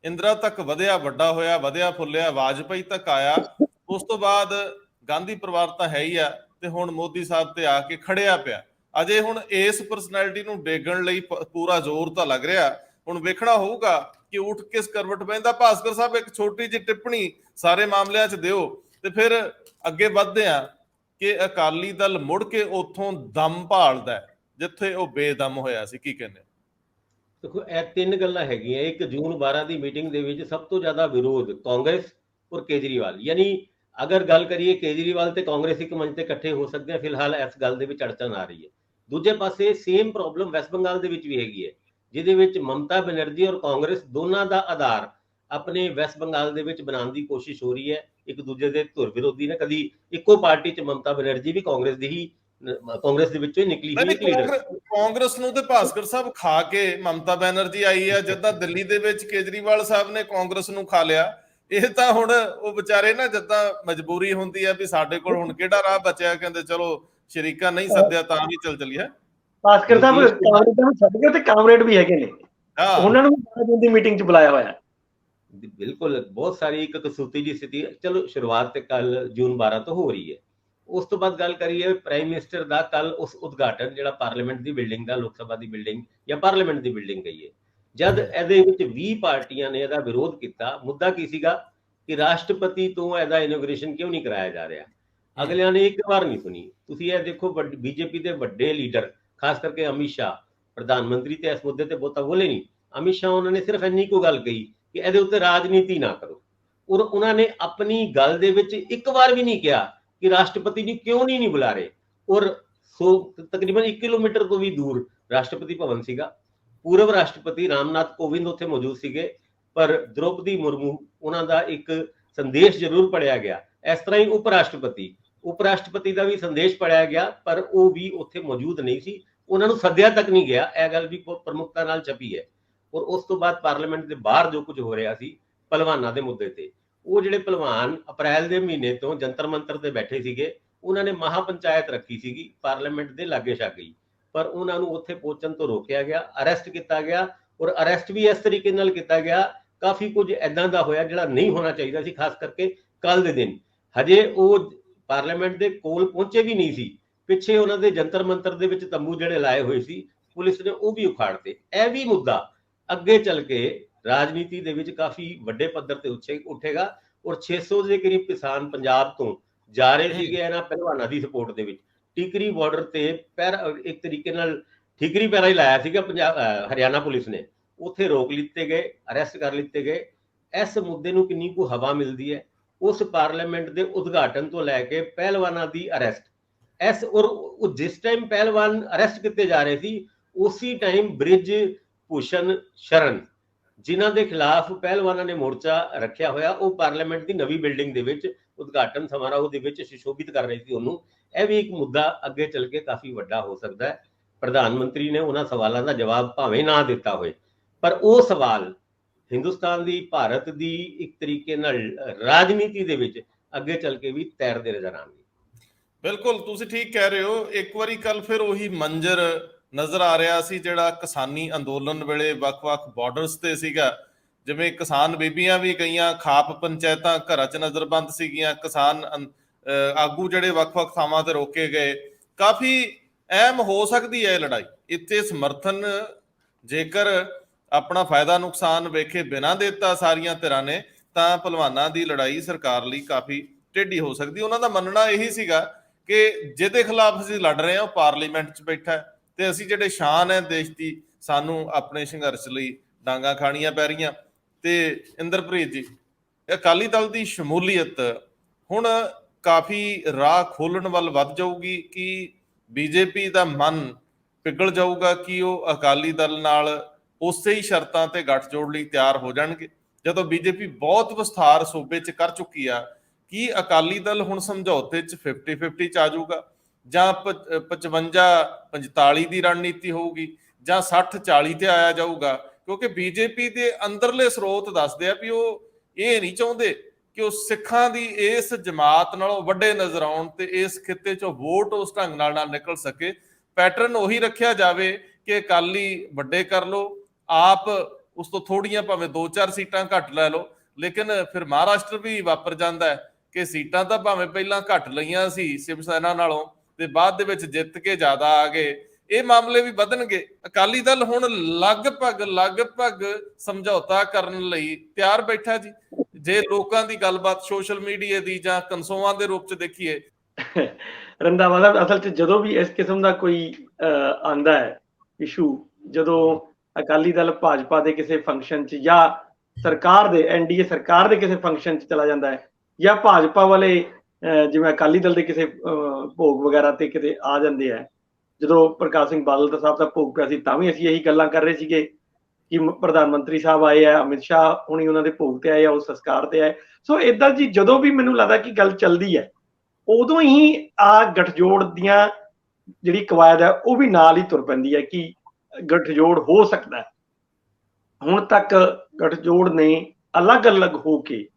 ਇੰਦਰਾ ਤੱਕ ਵਧਿਆ, ਵੱਡਾ ਹੋਇਆ, ਵਧਿਆ ਫੁੱਲਿਆ, ਵਾਜਪਾਈ ਤੱਕ ਆਇਆ, ਉਸ ਤੋਂ ਬਾਅਦ ਗਾਂਧੀ ਪਰਿਵਾਰ ਤਾਂ ਹੈ ਹੀ ਆ, ਤੇ ਹੁਣ ਮੋਦੀ ਸਾਹਿਬ ਤੇ ਆ ਕੇ ਖੜਿਆ ਪਿਆ। ਅਜੇ ਹੁਣ ਇਸ ਪਰਸਨੈਲਿਟੀ ਨੂੰ ਡੇਗਣ ਲਈ ਪੂਰਾ ਜ਼ੋਰ ਤਾਂ ਲੱਗ ਰਿਹਾ। ਹੁਣ ਵੇਖਣਾ ਹੋਊਗਾ ਕਿ ਉੱਠ ਕਿਸ ਕਰਵਟ ਪੈਂਦਾ। ਭਾਸਕਰ ਸਾਹਿਬ, ਇੱਕ ਛੋਟੀ ਜਿਹੀ ਟਿੱਪਣੀ ਸਾਰੇ ਮਾਮਲਿਆਂ 'ਚ ਦਿਓ ਤੇ ਫਿਰ ਅੱਗੇ ਵੱਧਦੇ ਆ ਕਿ ਅਕਾਲੀ ਦਲ ਮੁੜ ਕੇ ਉੱਥੋਂ ਦਮ ਭਾਲਦਾ ਜਿੱਥੇ ਉਹ ਬੇਦਮ ਹੋਇਆ ਸੀ। ਕੀ ਕਹਿੰਦੇ? ਦੇਖੋ, ਇਹ ਤਿੰਨ ਗੱਲਾਂ ਹੈਗੀਆਂ। ਇੱਕ ਜੂਨ 12 ਦੀ ਮੀਟਿੰਗ ਦੇ ਵਿੱਚ ਸਭ ਤੋਂ ਜ਼ਿਆਦਾ ਵਿਰੋਧ ਕਾਂਗਰਸ ਔਰ ਕੇਜਰੀਵਾਲ, ਯਾਨੀ ਅਗਰ ਗੱਲ ਕਰੀਏ ਕੇਜਰੀਵਾਲ ਤੇ ਕਾਂਗਰਸ ਇੱਕ ਮੰਚ ਤੇ ਇਕੱਠੇ ਹੋ ਸਕਦੇ ਆ, ਫਿਲਹਾਲ ਇਸ ਗੱਲ ਦੇ ਵਿੱਚ ਅੜਚਨ ਆ ਰਹੀ ਹੈ। ਦੂਜੇ ਪਾਸੇ ਸੇਮ ਪ੍ਰੋਬਲਮ ਵੈਸਟ ਬੰਗਾਲ ਦੇ ਵਿੱਚ ਵੀ ਹੈਗੀ ਹੈ, ਜਿਹਦੇ ਵਿੱਚ ਮਮਤਾ ਬੈਨਰਜੀ ਔਰ ਕਾਂਗਰਸ ਦੋਨਾਂ ਦਾ ਆਧਾਰ ਆਪਣੇ ਵੈਸਟ ਬੰਗਾਲ ਦੇ ਵਿੱਚ ਬਣਾਉਣ ਦੀ ਕੋਸ਼ਿਸ਼ ਹੋ ਰਹੀ ਹੈ। ਇੱਕ ਦੂਜੇ ਦੇ ਧੁਰ ਵਿਰੋਧੀ ਨੇ। ਕਦੀ ਇੱਕੋ ਪਾਰਟੀ 'ਚ ਮਮਤਾ ਬੈਨਰਜੀ ਵੀ ਕਾਂਗਰਸ ਦੇ ਵਿੱਚੋਂ ਹੀ ਨਿਕਲੀ ਹੋਈ ਇੱਕ ਲੀਡਰ। ਕਾਂਗਰਸ ਨੂੰ ਤੇ ਭਾਸਕਰ ਸਾਹਿਬ ਖਾ ਕੇ ਮਮਤਾ ਬੈਨਰਜੀ ਆਈ ਆ, ਜਿੱਦਾਂ ਦਿੱਲੀ ਦੇ ਵਿੱਚ ਕੇਜਰੀਵਾਲ ਸਾਹਿਬ ਨੇ ਕਾਂਗਰਸ ਨੂੰ ਖਾ ਲਿਆ। ਇਹ ਤਾਂ ਹੁਣ ਉਹ ਵਿਚਾਰੇ ਨਾ, ਜਿੱਦਾਂ ਮਜਬੂਰੀ ਹੁੰਦੀ ਆ ਵੀ ਸਾਡੇ ਕੋਲ ਹੁਣ ਕਿਹੜਾ ਰਾਹ ਬਚਿਆ, ਕਹਿੰਦੇ ਚਲੋ ਸ਼ਰੀਕਾ ਨਹੀਂ ਸੱਦਿਆ ਤਾਂ ਵੀ ਚੱਲੀਏ। ਭਾਸਕਰ ਸਾਹਿਬ ਕਾਂਗਰਸ ਨੂੰ ਛੱਡ ਕੇ ਤੇ ਕਾਮਰੇਡ ਵੀ ਹੈਗੇ ਨੇ, ਉਹਨਾਂ ਨੂੰ 12 ਜੂਨ ਦੀ ਮੀਟਿੰਗ 'ਚ ਬੁਲਾਇਆ ਹੋਇਆ। ਬਿਲਕੁਲ, ਬਹੁਤ ਸਾਰੀ ਇੱਕ ਕਸੂਤੀ ਦੀ ਸਥਿਤੀ। ਚਲੋ, ਸ਼ੁਰੂਆਤ ਤੇ ਕੱਲ ਜੂਨ 12 ਤੋਂ ਹੋ ਰਹੀ ਹੈ। ਉਸ ਤੋਂ ਬਾਅਦ ਗੱਲ ਕਰੀਏ ਪ੍ਰਾਈਮ ਮਿਨਿਸਟਰ ਦਾ, ਕੱਲ ਉਸ ਉਦਘਾਟਨ ਜਿਹੜਾ ਪਾਰਲੀਮੈਂਟ ਦੀ ਬਿਲਡਿੰਗ ਦਾ, ਲੋਕ ਸਭਾ ਦੀ ਬਿਲਡਿੰਗ ਜਾਂ ਪਾਰਲੀਮੈਂਟ ਦੀ ਬਿਲਡਿੰਗ ਗਈ ਹੈ, ਜਦ ਇਹਦੇ ਵਿੱਚ 20 ਪਾਰਟੀਆਂ ਨੇ ਇਹਦਾ ਵਿਰੋਧ ਕੀਤਾ। ਮੁੱਦਾ ਕੀ ਸੀਗਾ ਕਿ ਰਾਸ਼ਟਰਪਤੀ ਤੋਂ ਇਹਦਾ ਇਨੋਗ੍ਰੇਸ਼ਨ ਕਿਉਂ ਨਹੀਂ ਕਰਾਇਆ ਜਾ ਰਿਹਾ। ਅਗਲਿਆਂ ਨੇ ਇੱਕ ਵਾਰ ਨਹੀਂ ਸੁਣੀ। ਤੁਸੀਂ ਇਹ ਦੇਖੋ, ਬੀਜੇਪੀ ਦੇ ਵੱਡੇ ਲੀਡਰ, ਖਾਸ ਕਰਕੇ ਅਮਿਤ ਸ਼ਾਹ, ਪ੍ਰਧਾਨ ਮੰਤਰੀ ਤੇ ਇਸ ਮੁੱਦੇ ਤੇ ਬਹੁਤਾ ਬੋਲੇ ਨਹੀਂ। ਅਮਿਤ ਸ਼ਾਹ ਉਹਨਾਂ ਨੇ ਸਿਰਫ ਇੰਨੀ ਕੋ ਗੱਲ ਕਹੀ ਕਿ ਇਹਦੇ ਉੱਤੇ ਰਾਜਨੀਤੀ ਨਾ ਕਰੋ, ਔਰ ਉਹਨਾਂ ਨੇ ਆਪਣੀ ਗੱਲ ਦੇ ਵਿੱਚ ਇੱਕ ਵਾਰ ਵੀ ਨਹੀਂ ਕਿਹਾ ਕਿ ਰਾਸ਼ਟਰਪਤੀ ਨੂੰ ਕਿਉਂ ਨਹੀਂ ਬੁਲਾ ਰਹੇ। ਔਰ ਤਕਰੀਬਨ 1 ਕਿਲੋਮੀਟਰ ਤੋਂ ਵੀ ਦੂਰ ਰਾਸ਼ਟਰਪਤੀ ਭਵਨ ਸੀਗਾ। ਪੂਰਵ ਰਾਸ਼ਟਰਪਤੀ ਰਾਮਨਾਥ ਕੋਵਿੰਦ ਉੱਥੇ ਮੌਜੂਦ ਸੀਗੇ, ਪਰ ਦ੍ਰੋਪਦੀ ਮੁਰਮੂ, ਉਹਨਾਂ ਦਾ ਇੱਕ ਸੰਦੇਸ਼ ਜ਼ਰੂਰ ਪੜਿਆ ਗਿਆ। ਇਸ ਤਰ੍ਹਾਂ ਹੀ ਉਪ ਰਾਸ਼ਟਰਪਤੀ ਦਾ ਵੀ ਸੰਦੇਸ਼ ਪੜਿਆ ਗਿਆ, ਪਰ ਉਹ ਵੀ ਉੱਥੇ ਮੌਜੂਦ ਨਹੀਂ ਸੀ, ਉਹਨਾਂ ਨੂੰ ਸੱਦਿਆ ਤੱਕ ਨਹੀਂ ਗਿਆ। ਇਹ ਗੱਲ ਵੀ ਪ੍ਰਮੁਖਤਾ ਨਾਲ ਛਪੀ ਹੈ। ਔਰ ਉਸ ਤੋਂ ਬਾਅਦ ਪਾਰਲੀਮੈਂਟ ਦੇ ਬਾਹਰ ਜੋ ਕੁਝ ਹੋ ਰਿਹਾ ਸੀ ਪਹਿਲਵਾਨਾਂ ਦੇ ਮੁੱਦੇ ਤੇ, ਉਹ ਜਿਹੜੇ ਪਹਿਲਵਾਨ ਅਪ੍ਰੈਲ ਦੇ ਮਹੀਨੇ ਤੋਂ ਜੰਤਰ ਮੰਤਰ ਤੇ ਬੈਠੇ ਸੀਗੇ, ਉਹਨਾਂ ਨੇ ਮਹਾ ਪੰਚਾਇਤ ਰੱਖੀ ਸੀਗੀ ਪਾਰਲੀਮੈਂਟ ਦੇ ਲਾਗੇ ਛਾਗੇ, ਪਰ ਉਹਨਾਂ ਨੂੰ ਉੱਥੇ ਪਹੁੰਚਣ ਤੋਂ ਰੋਕਿਆ ਗਿਆ, ਅਰੈਸਟ ਕੀਤਾ ਗਿਆ। ਔਰ ਅਰੈਸਟ ਵੀ ਇਸ ਤਰੀਕੇ ਨਾਲ ਕੀਤਾ ਗਿਆ, ਕਾਫੀ ਕੁਝ ਐਦਾਂ ਦਾ ਹੋਇਆ ਜਿਹੜਾ ਨਹੀਂ ਹੋਣਾ ਚਾਹੀਦਾ ਸੀ। ਖਾਸ ਕਰਕੇ ਕੱਲ ਦੇ ਦਿਨ ਹਜੇ ਉਹ ਪਾਰਲੀਮੈਂਟ ਦੇ ਕੋਲ ਪਹੁੰਚੇ ਵੀ ਨਹੀਂ ਸੀ, ਪਿੱਛੇ ਉਹਨਾਂ ਦੇ ਜੰਤਰ ਮੰਤਰ ਦੇ ਵਿੱਚ ਤੰਬੂ ਜਿਹੜੇ ਲਾਏ ਹੋਏ ਸੀ, ਪੁਲਿਸ ਨੇ ਉਹ ਵੀ ਉਖਾੜਤੇ। ਇਹ ਵੀ ਮੁੱਦਾ ਅੱਗੇ ਚੱਲ ਕੇ ਰਾਜਨੀਤੀ ਦੇ ਵਿੱਚ ਕਾਫੀ ਵੱਡੇ ਪੱਧਰ ਤੇ ਉੱਠੇਗਾ। ਔਰ 600 ਦੇ ਕਰੀਬ ਕਿਸਾਨ ਪੰਜਾਬ ਤੋਂ ਜਾ ਰਹੇ ਸੀਗੇ ਇਹਨਾਂ ਪਹਿਲਵਾਨਾਂ ਦੀ ਸਪੋਰਟ ਦੇ ਵਿੱਚ। ਟਿਕਰੀ ਬਾਰਡਰ ਤੇ ਇੱਕ ਤਰੀਕੇ ਨਾਲ ਠੀਕਰੀ ਪੈਰਾ ਹੀ ਲਾਇਆ ਸੀਗਾ ਹਰਿਆਣਾ ਪੁਲਿਸ ਨੇ। ਉੱਥੇ ਰੋਕ ਲਿੱਤੇ ਗਏ, ਅਰੈਸਟ ਕਰ ਲਿੱਤੇ ਗਏ। ਇਸ ਮੁੱਦੇ ਨੂੰ ਕਿੰਨੀ ਕੁ ਹਵਾ ਮਿਲਦੀ ਹੈ। ਉਸ ਪਾਰਲੀਮੈਂਟ ਦੇ ਉਦਘਾਟਨ ਤੋਂ ਲੈ ਕੇ ਪਹਿਲਵਾਨਾਂ ਦੀ ਅਰੈਸਟ, ਇਸ ਔਰ ਜਿਸ ਟਾਈਮ ਪਹਿਲਵਾਨ ਅਰੈਸਟ ਕੀਤੇ ਜਾ ਰਹੇ ਸੀ ਉਸੇ ਟਾਈਮ ਬ੍ਰਿਜ ਭੂਸ਼ਣ ਸ਼ਰਨ ਜਿਨ੍ਹਾਂ ਦੇ ਖਿਲਾਫ ਪਹਿਲਵਾਨਾਂ ਨੇ ਮੋਰਚਾ ਰੱਖਿਆ ਹੋਇਆ, ਉਹ ਪਾਰਲੀਮੈਂਟ ਦੀ ਨਵੀਂ ਬਿਲਡਿੰਗ ਦੇ ਵਿੱਚ ਉਦਘਾਟਨ ਸਮਾਰੋਹ ਦੇ ਵਿੱਚ ਸੁਸ਼ੋਭਿਤ ਕਰ ਰਹੇ ਸੀ ਉਹਨੂੰ। ਇਹ ਵੀ ਇੱਕ ਮੁੱਦਾ ਅੱਗੇ ਚੱਲ ਕੇ ਕਾਫੀ ਵੱਡਾ ਹੋ ਸਕਦਾ ਹੈ। ਪ੍ਰਧਾਨ ਮੰਤਰੀ ਨੇ ਉਹਨਾਂ ਸਵਾਲਾਂ ਦਾ ਜਵਾਬ ਭਾਵੇਂ ਨਾ ਦਿੱਤਾ ਹੋਏ, ਪਰ ਉਹ ਸਵਾਲ ਹਿੰਦੁਸਤਾਨ ਦੀ, ਭਾਰਤ ਦੀ ਇੱਕ ਤਰੀਕੇ ਨਾਲ ਰਾਜਨੀਤੀ ਦੇ ਵਿੱਚ ਅੱਗੇ ਚੱਲ ਕੇ ਵੀ ਤੈਰਦੇ ਨਜ਼ਰ ਆਉਣਗੇ। ਬਿਲਕੁਲ, ਤੁਸੀਂ ਠੀਕ ਕਹਿ ਰਹੇ ਹੋ। ਇੱਕ ਵਾਰੀ ਕੱਲ ਫਿਰ ਉਹੀ ਮੰਜ਼ਰ ਨਜ਼ਰ ਆ ਰਿਹਾ ਸੀ ਜਿਹੜਾ ਕਿਸਾਨੀ ਅੰਦੋਲਨ ਵੇਲੇ ਵੱਖ-ਵੱਖ ਬਾਰਡਰਸ ਤੇ ਸੀਗਾ। ਜਿਵੇਂ ਕਿਸਾਨ ਬੀਬੀਆਂ ਵੀ ਗਈਆਂ, ਖਾਪ ਪੰਚਾਇਤਾਂ ਘਰਾਂ 'ਚ ਨਜ਼ਰਬੰਦ ਸੀਗੀਆਂ, ਕਿਸਾਨ ਆਗੂ ਜਿਹੜੇ ਵੱਖ-ਵੱਖ ਥਾਵਾਂ ਤੇ ਰੋਕੇ ਗਏ। ਕਾਫੀ ਅਹਿਮ ਹੋ ਸਕਦੀ ਹੈ ਇਹ ਲੜਾਈ। ਇੱਥੇ ਸਮਰਥਨ ਜੇਕਰ ਆਪਣਾ ਫਾਇਦਾ ਨੁਕਸਾਨ ਵੇਖੇ ਬਿਨਾਂ ਦਿੱਤਾ ਸਾਰੀਆਂ ਧਿਰਾਂ ਨੇ, ਤਾਂ ਭਲਵਾਨਾਂ ਦੀ ਲੜਾਈ ਸਰਕਾਰ ਲਈ ਕਾਫੀ ਟੇਢੀ ਹੋ ਸਕਦੀ। ਉਹਨਾਂ ਦਾ ਮੰਨਣਾ ਇਹੀ ਸੀਗਾ ਕਿ ਜਿਹਦੇ ਖਿਲਾਫ ਅਸੀਂ ਲੜ ਰਹੇ ਹਾਂ ਉਹ ਪਾਰਲੀਮੈਂਟ 'ਚ ਬੈਠਾ ਹੈ ਤੇ ਅਸੀਂ ਜਿਹੜੇ ਸ਼ਾਨ ਹੈ ਦੇਸ਼ ਦੀ, ਸਾਨੂੰ ਆਪਣੇ ਸੰਘਰਸ਼ ਲਈ ਡਾਂਗਾਂ ਖਾਣੀਆਂ ਪੈ ਰਹੀਆਂ। ਤੇ ਇੰਦਰਪ੍ਰੀਤ ਜੀ, ਅਕਾਲੀ ਦਲ ਦੀ ਸ਼ਮੂਲੀਅਤ ਹੁਣ ਕਾਫੀ ਰਾਹ ਖੋਲਣ ਵੱਲ ਵੱਧ ਜਾਊਗੀ ਕਿ ਬੀਜੇਪੀ ਦਾ ਮਨ ਪਿਘਲ ਜਾਊਗਾ ਕਿ ਉਹ ਅਕਾਲੀ ਦਲ ਨਾਲ ਉਸੇ ਹੀ ਸ਼ਰਤਾਂ ਤੇ ਗੱਠਜੋੜ ਲਈ ਤਿਆਰ ਹੋ ਜਾਣਗੇ? ਜਦੋਂ ਬੀਜੇਪੀ ਬਹੁਤ ਵਿਸਥਾਰ ਸੂਬੇ 'ਚ ਕਰ ਚੁੱਕੀ ਆ, ਕੀ ਅਕਾਲੀ ਦਲ ਹੁਣ ਸਮਝੌਤੇ 'ਚ 50-50 'ਚ ਆ ਜਾਊਗਾ, ਜਾਂ 55-45 ਦੀ ਰਣਨੀਤੀ ਹੋਊਗੀ, ਜਾਂ 60-40 ਤੇ ਆਇਆ ਜਾਊਗਾ? ਕਿਉਂਕਿ ਬੀਜੇਪੀ ਦੇ ਅੰਦਰਲੇ ਸਰੋਤ ਦੱਸਦੇ ਆ ਵੀ ਉਹ ਇਹ ਨਹੀਂ ਚਾਹੁੰਦੇ ਕਿ ਉਹ ਸਿੱਖਾਂ ਦੀ ਇਸ ਜਮਾਤ ਨਾਲੋਂ ਵੱਡੇ ਨਜ਼ਰ ਆਉਣ ਤੇ ਇਸ ਖਿੱਤੇ 'ਚੋਂ ਵੋਟ ਉਸ ਢੰਗ ਨਾਲ ਨਾ ਨਿਕਲ ਸਕੇ। ਪੈਟਰਨ ਉਹੀ ਰੱਖਿਆ ਜਾਵੇ ਕਿ ਅਕਾਲੀ ਵੱਡੇ ਕਰ ਲਓ, ਆਪ ਉਸ ਤੋਂ ਥੋੜੀਆਂ ਭਾਵੇਂ 2-4 ਸੀਟਾਂ ਘੱਟ ਲੈ ਲਓ, ਲੇਕਿਨ ਫਿਰ ਮਹਾਰਾਸ਼ਟਰ ਵੀ ਵਾਪਰ ਜਾਂਦਾ ਹੈ ਕਿ ਸੀਟਾਂ ਤਾਂ ਭਾਵੇਂ ਪਹਿਲਾਂ ਘੱਟ ਲਈਆਂ ਸੀ ਸ਼ਿਵ ਸੈਨਾ ਨਾਲੋਂ ਤੇ ਬਾਅਦ ਦੇ ਵਿੱਚ ਜਿੱਤ ਕੇ ਜ਼ਿਆਦਾ ਆ ਗਏ। ਇਹ ਮਾਮਲੇ ਵੀ ਵਧਣਗੇ। ਅਕਾਲੀ ਦਲ ਹੁਣ ਲਗਭਗ ਸਮਝੌਤਾ ਕਰਨ ਲਈ ਤਿਆਰ ਬੈਠਾ ਜੀ, ਜੇ ਲੋਕਾਂ ਦੀ ਗੱਲਬਾਤ ਸੋਸ਼ਲ ਮੀਡੀਆ ਦੀ ਜਾਂ ਕਨਸੋਆਂ ਦੇ ਰੂਪ 'ਚ ਦੇਖੀਏ। ਰੰਧਾਵਾ ਸਾਹਿਬ, ਅਸਲ 'ਚ ਜਦੋਂ ਵੀ ਇਸ ਕਿਸਮ ਦਾ ਕੋਈ ਆਂਦਾ ਹੈ ਇਸ਼ੂ, ਜਦੋਂ ਅਕਾਲੀ ਦਲ ਭਾਜਪਾ ਦੇ ਕਿਸੇ ਫੰਕਸ਼ਨ 'ਚ ਜਾਂ ਸਰਕਾਰ ਦੇ ਐਨਡੀਏ ਸਰਕਾਰ ਦੇ ਕਿਸੇ ਫੰਕਸ਼ਨ 'ਚ ਚਲਾ ਜਾਂਦਾ ਹੈ, ਜਾਂ ਭਾਜਪਾ ਵਾਲੇ ਜਿਵੇਂ ਅਕਾਲੀ ਦਲ ਦੇ ਕਿਸੇ ਭੋਗ ਵਗੈਰਾ ਤੇ ਕਿਤੇ ਆ ਜਾਂਦੇ ਆ, ਜਦੋਂ ਪ੍ਰਕਾਸ਼ ਸਿੰਘ ਬਾਦਲ ਦਾ ਸਾਹਿਬ ਦਾ ਭੋਗ ਪਿਆ ਸੀ ਤਾਂ ਵੀ ਅਸੀਂ ਇਹੀ ਗੱਲਾਂ ਕਰ ਰਹੇ ਸੀਗੇ ਕਿ ਪ੍ਰਧਾਨ ਮੰਤਰੀ ਸਾਹਿਬ ਆਏ ਆ, ਅਮਿਤ ਸ਼ਾਹ ਹੁਣੀ ਉਹਨਾਂ ਦੇ ਭੋਗ ਤੇ ਆਏ ਆ, ਉਸ ਸੰਸਕਾਰ ਤੇ ਆਏ। ਸੋ ਏਦਾਂ ਜੀ ਜਦੋਂ ਵੀ ਮੈਨੂੰ ਲੱਗਦਾ ਕਿ ਗੱਲ ਚੱਲਦੀ ਹੈ, ਉਦੋਂ ਹੀ ਆ ਗੱਠਜੋੜ ਦੀਆਂ ਜਿਹੜੀ ਕਵਾਇਦ ਹੈ ਉਹ ਵੀ ਨਾਲ ਹੀ ਤੁਰ ਪੈਂਦੀ ਹੈ ਕਿ ਗੱਠਜੋੜ ਹੋ ਸਕਦਾ ਹੈ। ਹੁਣ ਤੱਕ ਗੱਠਜੋੜ ਨੇ ਅਲੱਗ-ਅਲੱਗ ਹੋ ਕੇ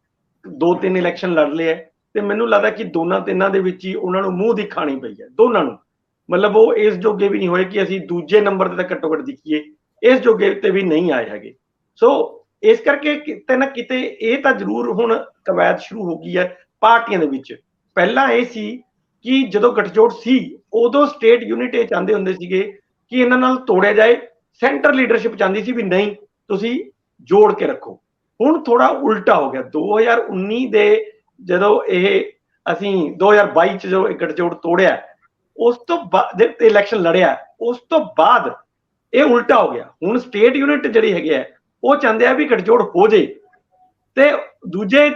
2-3 ਇਲੈਕਸ਼ਨ ਲੜ ਲਏ ਹੈ ਤੇ ਮੈਨੂੰ ਲੱਗਦਾ ਕਿ ਦੋਨਾਂ ਤਿੰਨਾਂ ਦੇ ਵਿੱਚ ਹੀ ਉਹਨਾਂ ਨੂੰ ਮੂੰਹ ਦੀ ਖਾਣੀ ਪਈ ਹੈ ਦੋਨਾਂ ਨੂੰ। ਮਤਲਬ ਉਹ ਇਸ ਜੋਗੇ ਵੀ ਨਹੀਂ ਹੋਏ ਕਿ ਅਸੀਂ ਦੂਜੇ ਨੰਬਰ ਤੇ ਤਾਂ ਘੱਟੋ ਘੱਟ ਦਿਖੀਏ, ਇਸ ਜੋਗੇ ਤੇ ਵੀ ਨਹੀਂ ਆਏ ਹੈਗੇ। ਸੋ ਇਸ ਕਰਕੇ ਕਿਤੇ ਨਾ ਕਿਤੇ ਇਹ ਤਾਂ ਜ਼ਰੂਰ ਹੁਣ ਕਵਾਇਦ ਸ਼ੁਰੂ ਹੋ ਗਈ ਹੈ ਪਾਰਟੀਆਂ ਦੇ ਵਿੱਚ। ਪਹਿਲਾਂ ਇਹ ਸੀ ਕਿ ਜਦੋਂ ਗੱਠਜੋੜ ਸੀ ਉਦੋਂ ਸਟੇਟ ਯੂਨਿਟ ਇਹ ਚਾਹੁੰਦੇ ਹੁੰਦੇ ਸੀਗੇ ਕਿ ਇਹਨਾਂ ਨਾਲ ਤੋੜਿਆ ਜਾਏ, ਸੈਂਟਰ ਲੀਡਰਸ਼ਿਪ ਚਾਹੁੰਦੀ ਸੀ ਵੀ ਨਹੀਂ ਤੁਸੀਂ ਜੋੜ ਕੇ ਰੱਖੋ। ਹੁਣ ਥੋੜਾ ਉਲਟਾ ਹੋ ਗਿਆ। 2019 ਦੇ ਜਦੋਂ ਇਹ ਅਸੀਂ 2022 ਚ ਜੋ ਗੱਠਜੋੜ ਤੋੜਿਆ, ਉਸ ਤੋਂ ਬਾਅਦ ਇਲੈਕਸ਼ਨ ਲੜਿਆ, ਉਸ ਤੋਂ ਬਾਅਦ ਇਹ ਉਲਟਾ ਹੋ ਗਿਆ। ਹੁਣ ਸਟੇਟ ਯੂਨਿਟ ਜਿਹੜੀ ਹੈਗੀ ਹੈ ਉਹ ਚਾਹੁੰਦੇ ਆ ਵੀ ਗੱਠਜੋੜ ਹੋ ਜੇ, ਤੇ ਦੂਜੇ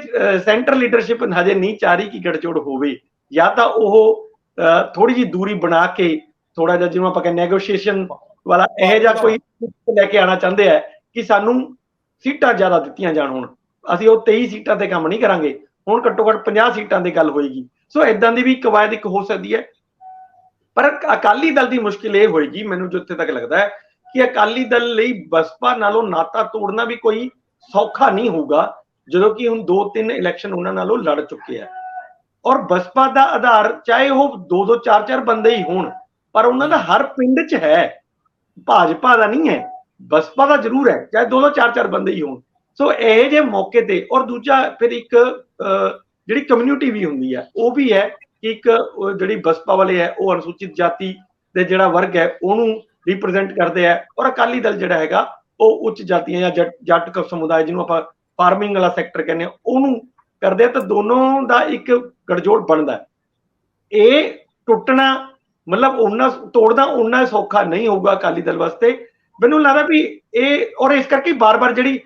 ਸੈਂਟਰ ਲੀਡਰਸ਼ਿਪ ਹਜੇ ਨਹੀਂ ਚਾਹ ਰਹੀ ਕਿ ਗੱਠਜੋੜ ਹੋਵੇ। ਜਾਂ ਤਾਂ ਉਹ ਥੋੜੀ ਜਿਹੀ ਦੂਰੀ ਬਣਾ ਕੇ ਥੋੜਾ ਜਿਹਾ ਜਿਵੇਂ ਆਪਾਂ ਕਹਿੰਦੇ ਨੈਗੋਸ਼ੀਏਸ਼ਨ ਵਾਲਾ ਇਹੋ ਜਿਹਾ ਕੋਈ ਲੈ ਕੇ ਆਉਣਾ ਚਾਹੁੰਦੇ ਆ ਕਿ ਸਾਨੂੰ ਸੀਟਾਂ ਜ਼ਿਆਦਾ ਦਿੱਤੀਆਂ ਜਾਣ। ਹੁਣ ਅਸੀਂ ਉਹ 23 ਸੀਟਾਂ ਤੇ ਕੰਮ ਨਹੀਂ ਕਰਾਂਗੇ, ਹੁਣ ਘੱਟੋ ਘੱਟ 50 ਸੀਟਾਂ ਤੇ ਗੱਲ ਹੋਏਗੀ। ਸੋ ਇਦਾਂ ਦੀ ਵੀ ਕਵਾਇਦ ਇੱਕ ਹੋ ਸਕਦੀ ਹੈ। ਪਰ ਅਕਾਲੀ ਦਲ ਦੀ ਮੁਸ਼ਕਿਲ ਇਹ ਹੋਏਗੀ, ਮੈਨੂੰ ਜਿੱਥੇ ਤੱਕ ਲੱਗਦਾ ਹੈ ਕਿ ਅਕਾਲੀ ਦਲ ਲਈ ਬਸਪਾ ਨਾਲੋਂ ਨਾਤਾ ਤੋੜਨਾ ਵੀ ਕੋਈ ਸੌਖਾ ਨਹੀਂ ਹੋਊਗਾ, ਜਦੋਂ ਕਿ ਹੁਣ 2-3 ਇਲੈਕਸ਼ਨ ਉਹਨਾਂ ਨਾਲੋਂ ਲੜ ਚੁੱਕੇ ਆ। ਔਰ ਬਸਪਾ ਦਾ ਆਧਾਰ ਚਾਹੇ ਉਹ 2-2 4-4 ਬੰਦੇ ਹੀ ਹੋਣ, ਪਰ ਉਹਨਾਂ ਦਾ ਹਰ ਪਿੰਡ 'ਚ ਹੈ, ਭਾਜਪਾ ਦਾ ਨਹੀਂ ਹੈ, ਬਸਪਾ ਦਾ ਜ਼ਰੂਰ ਹੈ, ਚਾਹੇ 2-2 4-4 ਬੰਦੇ ਹੀ ਹੋਣ। ਸੋ ਇਹ ਜੇ ਮੌਕੇ ਤੇ, ਔਰ ਦੂਜਾ ਫਿਰ ਇੱਕ ਜਿਹੜੀ ਕਮਿਊਨਿਟੀ ਵੀ ਹੁੰਦੀ ਹੈ ਉਹ ਵੀ ਹੈ ਕਿ ਇੱਕ ਜਿਹੜੀ ਬਸਪਾ ਵਾਲੇ ਹੈ ਉਹ ਅਨੁਸੂਚਿਤ ਜਾਤੀ ਦੇ ਜਿਹੜਾ ਵਰਗ ਹੈ ਉਹਨੂੰ ਰਿਪਰੈਜ਼ੈਂਟ ਕਰਦੇ ਆ, ਔਰ ਅਕਾਲੀ ਦਲ ਜਿਹੜਾ ਹੈਗਾ ਉਹ ਉੱਚ ਜਾਤੀਆਂ ਜਾਂ ਜੱਟ ਸਮੁਦਾਇ ਜਿਹਨੂੰ ਆਪਾਂ ਫਾਰਮਿੰਗ ਵਾਲਾ ਸੈਕਟਰ ਕਹਿੰਦੇ ਆ ਉਹਨੂੰ ਕਰਦੇ ਆ। ਤਾਂ ਦੋਨੋਂ ਦਾ ਇੱਕ ਗਠਜੋੜ ਬਣਦਾ। ਇਹ ਟੁੱਟਣਾ ਮਤਲਬ ਉਹਨਾਂ ਤੋੜਨਾ ਉਹਨਾਂ ਸੌਖਾ ਨਹੀਂ ਹੋਊਗਾ ਅਕਾਲੀ ਦਲ ਵਾਸਤੇ। ਮੈਨੂੰ ਲੱਗਦਾ ਵੀ ਇਹ, ਔਰ ਇਸ ਕਰਕੇ ਬਾਰ-ਬਾਰ ਜਿਹੜੀ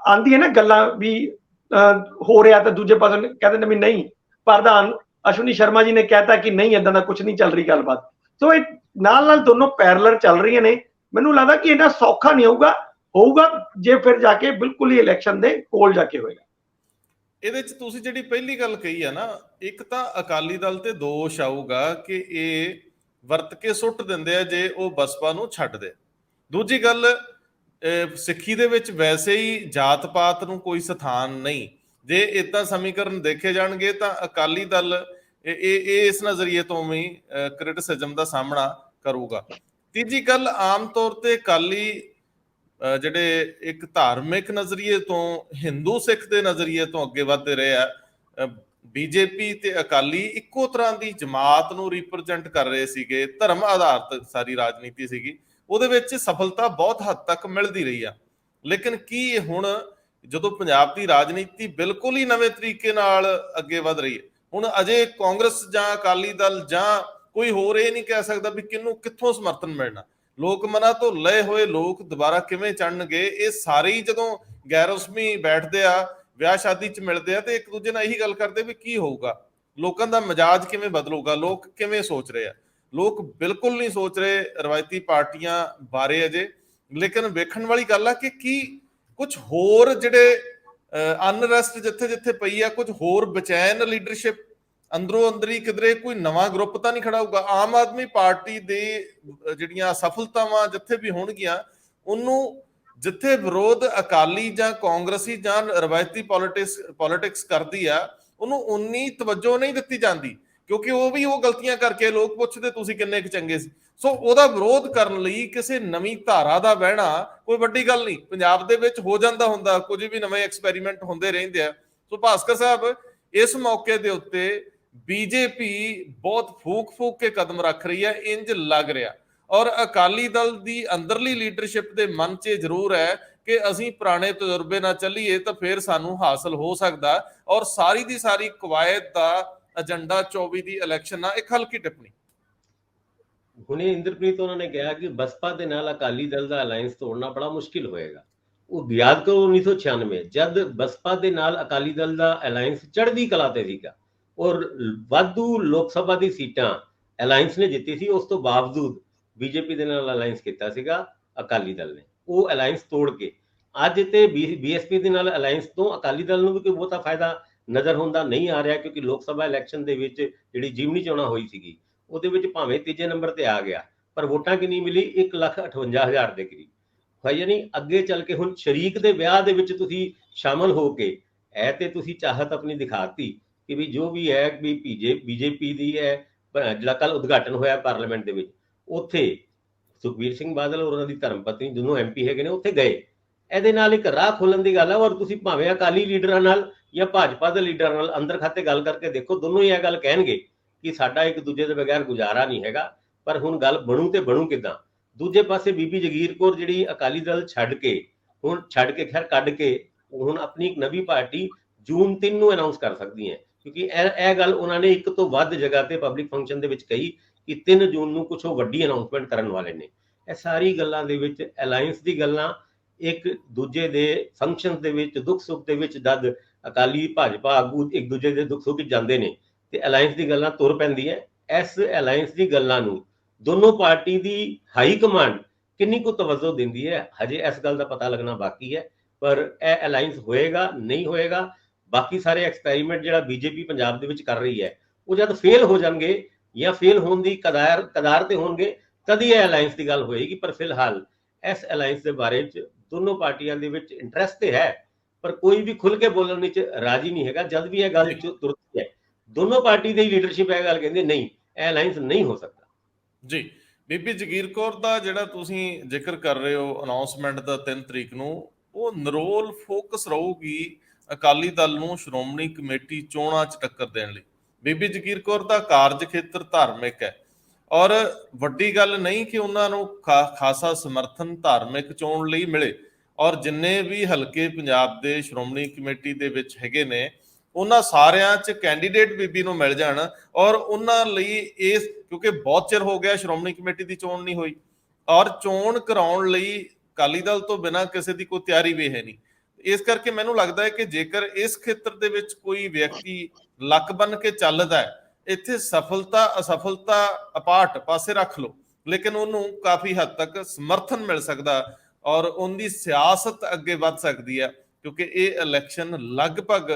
ਆਂਦੀ ਹੈ ਨਾ ਗੱਲਾਂ ਵੀ ਹੋ ਰਿਹਾ, ਤਾਂ ਦੂਜੇ ਪਾਸੇ ਕਹਿੰਦੇ ਨੇ ਵੀ ਨਹੀਂ, ਪ੍ਰਧਾਨ ਅਸ਼ਵਨੀ ਸ਼ਰਮਾ ਜੀ ਨੇ ਕਹਿਤਾ ਕਿ ਨਹੀਂ, ਏਦਾਂ ਦਾ ਕੁਝ ਨਹੀਂ ਚੱਲ ਰਹੀ ਗੱਲਬਾਤ। ਸੋ ਇਹ ਨਾਲ ਨਾਲ ਦੋਨੋਂ ਪੈਰਲਲ ਚੱਲ ਰਹੀਆਂ ਨੇ। ਮੈਨੂੰ ਲੱਗਦਾ ਕਿ ਇਹਨਾਂ ਸੌਖਾ ਨਹੀਂ ਹੋਊਗਾ ਜੇ ਫਿਰ ਜਾ ਕੇ ਬਿਲਕੁਲ ਹੀ ਇਲੈਕਸ਼ਨ ਦੇ ਕੋਲ ਜਾ ਕੇ ਹੋਏਗਾ। ਇਹਦੇ ਚ ਤੁਸੀਂ ਜਿਹੜੀ ਪਹਿਲੀ ਗੱਲ ਕਹੀ ਆ ਨਾ, ਇੱਕ ਤਾਂ ਅਕਾਲੀ ਦਲ ਤੇ ਦੋਸ਼ ਆਊਗਾ ਕਿ ਇਹ ਵਰਤ ਕੇ ਸੁੱਟ ਦਿੰਦੇ ਆ ਜੇ ਉਹ ਬਸਪਾ ਨੂੰ ਛੱਡਦੇ। ਦੂਜੀ ਗੱਲ, ਸਿੱਖੀ ਦੇ ਵਿੱਚ ਵੈਸੇ ਹੀ ਜਾਤ ਪਾਤ ਨੂੰ ਕੋਈ ਸਥਾਨ ਨਹੀਂ। ਜੇ ਇਦਾਂ ਸਮੀਕਰਨ ਦੇਖੇ ਜਾਣਗੇ ਤਾਂ ਅਕਾਲੀ ਦਲ ਇਹ ਇਸ ਨਜ਼ਰੀਏ ਤੋਂ ਵੀ ਕ੍ਰਿਟਿਸਿਜ਼ਮ ਦਾ ਸਾਹਮਣਾ ਕਰੂਗਾ। ਤੀਜੀ ਗੱਲ, ਆਮ ਤੌਰ ਤੇ ਅਕਾਲੀ ਜਿਹੜੇ ਇੱਕ ਧਾਰਮਿਕ ਨਜ਼ਰੀਏ ਤੋਂ ਹਿੰਦੂ ਸਿੱਖ ਦੇ ਨਜ਼ਰੀਏ ਤੋਂ ਅੱਗੇ ਵਧਦੇ ਰਹੇ ਆ। ਬੀਜੇਪੀ ਤੇ ਅਕਾਲੀ ਇੱਕੋ ਤਰ੍ਹਾਂ ਦੀ ਜਮਾਤ ਨੂੰ ਰਿਪਰੈਜ਼ੈਂਟ ਕਰ ਰਹੇ ਸੀਗੇ, ਧਰਮ ਆਧਾਰਿਤ ਸਾਰੀ ਰਾਜਨੀਤੀ ਸੀਗੀ, ਉਹਦੇ ਵਿੱਚ ਸਫਲਤਾ ਬਹੁਤ ਹੱਦ ਤੱਕ ਮਿਲਦੀ ਰਹੀ ਆ। ਲੇਕਿਨ ਕੀ ਹੁਣ ਜਦੋਂ ਪੰਜਾਬ ਦੀ ਰਾਜਨੀਤੀ ਬਿਲਕੁਲ ਹੀ ਨਵੇਂ ਤਰੀਕੇ ਨਾਲ ਅੱਗੇ ਵਧ ਰਹੀ ਹੈ, ਹੁਣ ਅਜੇ ਕਾਂਗਰਸ ਜਾਂ ਅਕਾਲੀ ਦਲ ਜਾਂ ਕੋਈ ਹੋਰ ਇਹ ਨਹੀਂ ਕਹਿ ਸਕਦਾ ਵੀ ਕਿਹਨੂੰ ਕਿੱਥੋਂ ਸਮਰਥਨ ਮਿਲਣਾ। ਲੋਕ ਮਨਾਂ ਤੋਂ ਲਏ ਹੋਏ ਲੋਕ ਦੁਬਾਰਾ ਕਿਵੇਂ ਚੜਨਗੇ? ਇਹ ਸਾਰੇ ਹੀ ਜਦੋਂ ਗੈਰ ਰਸਮੀ ਬੈਠਦੇ ਆ, ਵਿਆਹ ਸ਼ਾਦੀ ਚ ਮਿਲਦੇ ਆ, ਤੇ ਇੱਕ ਦੂਜੇ ਨਾਲ ਇਹੀ ਗੱਲ ਕਰਦੇ ਵੀ ਕੀ ਹੋਊਗਾ, ਲੋਕਾਂ ਦਾ ਮਿਜਾਜ ਕਿਵੇਂ ਬਦਲੂਗਾ, ਲੋਕ ਕਿਵੇਂ ਸੋਚ ਰਹੇ ਆ। ਲੋਕ ਬਿਲਕੁਲ ਨਹੀਂ ਸੋਚ ਰਹੇ ਰਵਾਇਤੀ ਪਾਰਟੀਆਂ ਬਾਰੇ ਅਜੇ। ਲੇਕਿਨ ਵੇਖਣ ਵਾਲੀ ਗੱਲ ਆ ਕਿ ਕੀ ਕੁਝ ਹੋਰ ਜਿਹੜੇ ਅਨਰੈਸਟ ਜਿੱਥੇ ਜਿੱਥੇ ਪਈ ਆ, ਕੁਝ ਹੋਰ ਬੇਚੈਨ ਲੀਡਰਸ਼ਿਪ ਅੰਦਰੋਂ ਅੰਦਰੀ ਕਿਧਰੇ ਕੋਈ ਨਵਾਂ ਗਰੁੱਪ ਤਾਂ ਨਹੀਂ ਖੜਾ ਹੋਊਗਾ। ਆਮ ਆਦਮੀ ਪਾਰਟੀ ਦੇ ਜਿਹੜੀਆਂ ਸਫਲਤਾਵਾਂ ਜਿੱਥੇ ਵੀ ਹੋਣਗੀਆਂ, ਉਹਨੂੰ ਜਿੱਥੇ ਵਿਰੋਧ ਅਕਾਲੀ ਜਾਂ ਕਾਂਗਰਸੀ ਜਾਂ ਰਵਾਇਤੀ ਪੋਲਿਟਿਕਸ ਕਰਦੀ ਆ, ਉਹਨੂੰ ਉਨੀ ਤਵੱਜੋ ਨਹੀਂ ਦਿੱਤੀ ਜਾਂਦੀ, ਕਿਉਂਕਿ ਉਹ ਵੀ ਉਹ ਗਲਤੀਆਂ ਕਰਕੇ ਲੋਕ ਪੁੱਛਦੇ ਤੁਸੀਂ ਕਿੰਨੇ ਕੁ ਚੰਗੇ ਸੀ। ਸੋ ਉਹਦਾ ਵਿਰੋਧ ਕਰਨ ਲਈ ਕਿਸੇ ਨਵੀਂ ਧਾਰਾ ਦਾ ਬਹਿਣਾ ਕੋਈ ਵੱਡੀ ਗੱਲ ਨਹੀਂ। ਪੰਜਾਬ ਦੇ ਵਿੱਚ ਹੋ ਜਾਂਦਾ ਹੁੰਦਾ, ਕੁਝ ਵੀ ਨਵੇਂ ਐਕਸਪੈਰੀਮੈਂਟ ਹੁੰਦੇ ਰਹਿੰਦੇ ਆ। ਸੋ ਭਾਸਕਰ ਸਾਹਿਬ, ਇਸ ਮੌਕੇ ਦੇ ਉੱਤੇ ਬੀਜੇਪੀ ਬਹੁਤ ਫੂਕ ਕੇ ਕਦਮ ਰੱਖ ਰਹੀ ਹੈ, ਇੰਜ ਲੱਗ ਰਿਹਾ। ਔਰ ਅਕਾਲੀ ਦਲ ਦੀ ਅੰਦਰਲੀ ਲੀਡਰਸ਼ਿਪ ਦੇ ਮਨ 'ਚ ਜ਼ਰੂਰ ਹੈ ਕਿ ਅਸੀਂ ਪੁਰਾਣੇ ਤਜਰਬੇ ਨਾਲ ਚੱਲੀਏ ਤਾਂ ਫਿਰ ਸਾਨੂੰ ਹਾਸਲ ਹੋ ਸਕਦਾ। ਔਰ ਸਾਰੀ ਦੀ ਸਾਰੀ ਕਵਾਇਦ ਦਾ ਏਜੰਡਾ 24 ਦੀ ਇਲੈਕਸ਼ਨ ਨਾਲ ਇੱਕ ਹਲਕੀ ਟਿੱਪਣੀ। ਹੁਣੇ ਇੰਦਰਪ੍ਰੀਤ ਉਹਨਾਂ ਨੇ ਕਿਹਾ ਕਿ ਬਸਪਾ ਦੇ ਨਾਲ ਅਕਾਲੀ ਦਲ ਦਾ ਅਲਾਈਅੰਸ ਤੋੜਨਾ ਬੜਾ ਮੁਸ਼ਕਿਲ ਹੋਏਗਾ। ਉਹ ਯਾਦ ਕਰੋ 1996 ਜਦ ਬਸਪਾ ਦੇ ਨਾਲ ਅਕਾਲੀ ਦਲ ਦਾ ਅਲਾਈਅੰਸ ਚੜ੍ਹਦੀ ਕਲਾ ਤੇ ਸੀਗਾ ਔਰ ਵਾਧੂ ਲੋਕ ਸਭਾ ਦੀ ਸੀਟਾਂ ਅਲਾਈਅੰਸ ਨੇ ਜਿੱਤੀ ਸੀ, ਉਸ ਤੋਂ ਬਾਵਜੂਦ ਬੀਜੇਪੀ ਦੇ ਨਾਲ ਅਲਾਈਅੰਸ ਕੀਤਾ ਸੀਗਾ ਅਕਾਲੀ ਦਲ ਨੇ। ਉਹ ਅਲਾਈਅੰਸ ਤੋੜ ਕੇ ਅੱਜ ਤੇ ਬੀਐਸਪੀ ਦੇ ਨਾਲ ਅਲਾਈਅੰਸ ਤੋਂ ਅਕਾਲੀ ਦਲ ਨੂੰ ਵੀ ਕੋਈ ਬਹੁਤਾ ਫਾਇਦਾ ਨਜ਼ਰ ਹੁੰਦਾ ਨਹੀਂ ਆ ਰਿਹਾ, ਕਿਉਂਕਿ ਲੋਕ ਸਭਾ ਇਲੈਕਸ਼ਨ ਦੇ ਵਿੱਚ ਜਿਹੜੀ ਜਿਮਨੀ ਚੋਣਾਂ ਹੋਈ ਸੀਗੀ ਉਹਦੇ ਵਿੱਚ ਭਾਵੇਂ ਤੀਜੇ ਨੰਬਰ ਤੇ ਆ ਗਿਆ, ਪਰ ਵੋਟਾਂ ਕਿੰਨੀ ਮਿਲੀ? 1,58,000 ਦੇ ਕਰੀਬ ਹੋਈ। ਯਾਨੀ ਅੱਗੇ ਚੱਲ ਕੇ ਹੁਣ ਸ਼ਰੀਕ ਦੇ ਵਿਆਹ ਦੇ ਵਿੱਚ ਤੁਸੀਂ ਸ਼ਾਮਲ ਹੋ ਕੇ ਐ ਤੇ ਤੁਸੀਂ ਚਾਹਤ ਆਪਣੀ ਦਿਖਾਤੀ ਕਿ ਵੀ ਜੋ ਵੀ ਹੈ ਵੀ ਬੀਜੇਪੀ ਦੀ ਹੈ। ਜਿਹੜਾ ਕੱਲ ਉਦਘਾਟਨ ਹੋਇਆ ਪਾਰਲੀਮੈਂਟ ਦੇ ਵਿੱਚ, ਉੱਥੇ ਸੁਖਬੀਰ ਸਿੰਘ ਬਾਦਲ ਔਰ ਉਹਨਾਂ ਦੀ ਧਰਮ ਪਤਨੀ ਦੋਨੋਂ ਐਮਪੀ ਹੈਗੇ ਨੇ, ਉੱਥੇ ਗਏ। ਇਹਦੇ ਨਾਲ ਇੱਕ ਰਾਹ ਖੋਲਣ ਦੀ ਗੱਲ ਹੈ। ਔਰ ਤੁਸੀਂ ਭਾਵੇਂ ਅਕਾਲੀ ਲੀਡਰਾਂ ਨਾਲ ਜਾਂ ਭਾਜਪਾ ਦੇ ਲੀਡਰਾਂ ਨਾਲ ਅੰਦਰ ਖਾਤੇ ਗੱਲ ਕਰਕੇ ਦੇਖੋ, ਦੋਨੋਂ ਹੀ ਇਹ ਗੱਲ ਕਹਿਣਗੇ ਕਿ ਸਾਡਾ ਇੱਕ ਦੂਜੇ ਦੇ ਬਗੈਰ ਗੁਜ਼ਾਰਾ ਨਹੀਂ ਹੈਗਾ। ਪਰ ਹੁਣ ਗੱਲ ਬਣੂ ਤੇ ਬਣੂ ਕਿੱਦਾਂ? ਦੂਜੇ ਪਾਸੇ ਬੀਬੀ ਜਗੀਰ ਕੌਰ ਜਿਹੜੀ ਅਕਾਲੀ ਦਲ ਛੱਡ ਕੇ ਖੈਰ ਕੱਢ ਕੇ ਹੁਣ ਆਪਣੀ ਇੱਕ ਨਵੀਂ ਪਾਰਟੀ ਜੂਨ 3 ਨੂੰ ਅਨਾਉਂਸ ਕਰ ਸਕਦੀ ਹੈ, ਕਿਉਂਕਿ ਇਹ ਗੱਲ ਉਹਨਾਂ ਨੇ ਇੱਕ ਤੋਂ ਵੱਧ ਜਗ੍ਹਾ ਤੇ ਪਬਲਿਕ ਫੰਕਸ਼ਨ ਦੇ ਵਿੱਚ ਕਹੀ ਕਿ 3 ਜੂਨ ਨੂੰ ਕੁਝ ਉਹ ਵੱਡੀ ਅਨਾਉਂਸਮੈਂਟ ਕਰਨ ਵਾਲੇ ਨੇ। ਇਹ ਸਾਰੀ ਗੱਲਾਂ ਦੇ ਵਿੱਚ ਅਲਾਈਅੰਸ ਦੀ ਗੱਲਾਂ, ਇੱਕ ਦੂਜੇ ਦੇ ਫੰਕਸ਼ਨ ਦੇ ਵਿੱਚ ਦੁੱਖ ਸੁੱਖ ਦੇ ਵਿੱਚ ਜਦ ਅਕਾਲੀ ਭਾਜਪਾ ਆਗੂ ਇੱਕ ਦੂਜੇ ਦੇ ਦੁੱਖ ਸੁੱਖ ਜਾਂਦੇ ਨੇ ਤੇ ਅਲਾਈਅੰਸ ਦੀ ਗੱਲਾਂ ਤੁਰ ਪੈਂਦੀ ਹੈ। ਇਸ ਅਲਾਈਅੰਸ ਦੀ ਗੱਲਾਂ ਨੂੰ ਦੋਨੋਂ ਪਾਰਟੀ ਦੀ ਹਾਈ ਕਮਾਂਡ ਕਿੰਨੀ ਕੁ ਤਵੱਜੋ ਦਿੰਦੀ ਹੈ, ਹਜੇ ਇਸ ਗੱਲ ਦਾ ਪਤਾ ਲੱਗਣਾ ਬਾਕੀ ਹੈ। ਪਰ ਇਹ ਅਲਾਈਅੰਸ ਹੋਏਗਾ ਨਹੀਂ ਹੋਏਗਾ, ਬਾਕੀ ਸਾਰੇ ਐਕਸਪੈਰੀਮੈਂਟ ਜਿਹੜਾ ਬੀਜੇਪੀ ਪੰਜਾਬ ਦੇ ਵਿੱਚ ਕਰ ਰਹੀ ਹੈ ਉਹ ਜਦ ਫੇਲ ਹੋ ਜਾਣਗੇ ਜਾਂ ਫੇਲ ਹੋਣ ਦੀ ਕਦਾਰ ਤੇ ਹੋਣਗੇ ਤਦ ਹੀ ਇਹ ਅਲਾਈਅੰਸ ਦੀ ਗੱਲ ਹੋਏਗੀ। ਪਰ ਫਿਲਹਾਲ ਇਸ ਅਲਾਈਅੰਸ ਦੇ ਬਾਰੇ ਚ ਦੋਨੋਂ ਪਾਰਟੀਆਂ ਦੇ ਵਿੱਚ ਇੰਟਰਸਟ ਤੇ ਹੈ, ਪਰ ਕੋਈ ਵੀ ਖੁੱਲ ਕੇ ਬੋਲਣ ਵਿੱਚ ਰਾਜੀ ਨਹੀਂ ਹੈਗਾ। ਜਦ ਵੀ ਇਹ ਗੱਲ ਤੁਰਦੀ ਹੈ ਦੋਨੋਂ ਪਾਰਟੀ ਦੀ ਲੀਡਰਸ਼ਿਪ ਇਹ ਗੱਲ ਕਹਿੰਦੀ ਨਹੀਂ, ਇਹ ਅਲਾਈਅੰਸ ਨਹੀਂ ਹੋ ਸਕਦਾ। ਜੀ, ਬੀਬੀ ਜਗੀਰ ਕੌਰ ਦਾ ਜਿਹੜਾ ਤੁਸੀਂ ਜ਼ਿਕਰ ਕਰ ਰਹੇ ਹੋ ਅਨਾਉਂਸਮੈਂਟ ਦਾ 3 ਤਰੀਕ ਨੂੰ, ਉਹ ਨਰੋਲ ਫੋਕਸ ਰਹੂਗੀ ਅਕਾਲੀ ਦਲ ਨੂੰ ਸ਼੍ਰੋਮਣੀ ਕਮੇਟੀ ਚੋਣਾਂ 'ਚ ਟੱਕਰ ਦੇਣ ਲਈ। ਬੀਬੀ ਜਗੀਰ ਕੌਰ ਦਾ ਕਾਰਜ ਖੇਤਰ ਧਾਰਮਿਕ ਹੈ ਔਰ ਵੱਡੀ ਗੱਲ ਨਹੀਂ ਕਿ ਉਹਨਾਂ ਨੂੰ ਖਾਸਾ ਸਮਰਥਨ ਧਾਰਮਿਕ ਚੋਣ ਲਈ ਮਿਲੇ। ਔਰ ਜਿੰਨੇ ਵੀ ਹਲਕੇ ਪੰਜਾਬ ਦੇ ਸ਼੍ਰੋਮਣੀ ਕਮੇਟੀ ਦੇ ਵਿੱਚ ਹੈਗੇ ਨੇ, ਉਹਨਾਂ ਸਾਰਿਆਂ 'ਚ ਕੈਂਡੀਡੇਟ ਬੀਬੀ ਨੂੰ ਮਿਲ ਜਾਣ ਔਰ ਉਹਨਾਂ ਲਈ ਇਸ, ਕਿਉਂਕਿ ਬਹੁਤ ਚਿਰ ਹੋ ਗਿਆ ਸ਼੍ਰੋਮਣੀ ਕਮੇਟੀ ਦੀ ਚੋਣ ਨਹੀਂ ਹੋਈ ਔਰ ਚੋਣ ਕਰਾਉਣ ਲਈ ਅਕਾਲੀ ਦਲ ਤੋਂ ਬਿਨਾਂ ਕਿਸੇ ਦੀ ਕੋਈ ਤਿਆਰੀ ਵੀ ਹੈ ਨਹੀਂ। ਇਸ ਕਰਕੇ ਮੈਨੂੰ ਲੱਗਦਾ ਹੈ ਕਿ ਜੇਕਰ ਇਸ ਖੇਤਰ ਦੇ ਵਿੱਚ ਕੋਈ ਵਿਅਕਤੀ ਲੱਕ ਬੰਨ ਕੇ ਚੱਲਦਾ ਹੈ, ਇੱਥੇ ਸਫਲਤਾ ਅਸਫਲਤਾ ਅਪਾਰਟ ਪਾਸੇ ਰੱਖ ਲਓ, ਲੇਕਿਨ ਉਹਨੂੰ ਕਾਫੀ ਹੱਦ ਤੱਕ ਸਮਰਥਨ ਮਿਲ ਸਕਦਾ ਔਰ ਉਹਦੀ ਸਿਆਸਤ ਅੱਗੇ ਵੱਧ ਸਕਦੀ ਹੈ, ਕਿਉਂਕਿ ਇਹ ਇਲੈਕਸ਼ਨ ਲਗਭਗ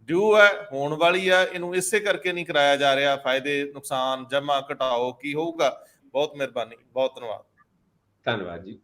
ਡਿਊ ਹੈ, ਹੋਣ ਵਾਲੀ ਹੈ। ਇਹਨੂੰ ਇਸੇ ਕਰਕੇ ਨਹੀਂ ਕਰਾਇਆ ਜਾ ਰਿਹਾ, ਫਾਇਦੇ ਨੁਕਸਾਨ ਜਮਾ ਘਟਾਓ ਕੀ ਹੋਊਗਾ। ਬਹੁਤ ਮਿਹਰਬਾਨੀ, ਬਹੁਤ ਧੰਨਵਾਦ। ਧੰਨਵਾਦ ਜੀ।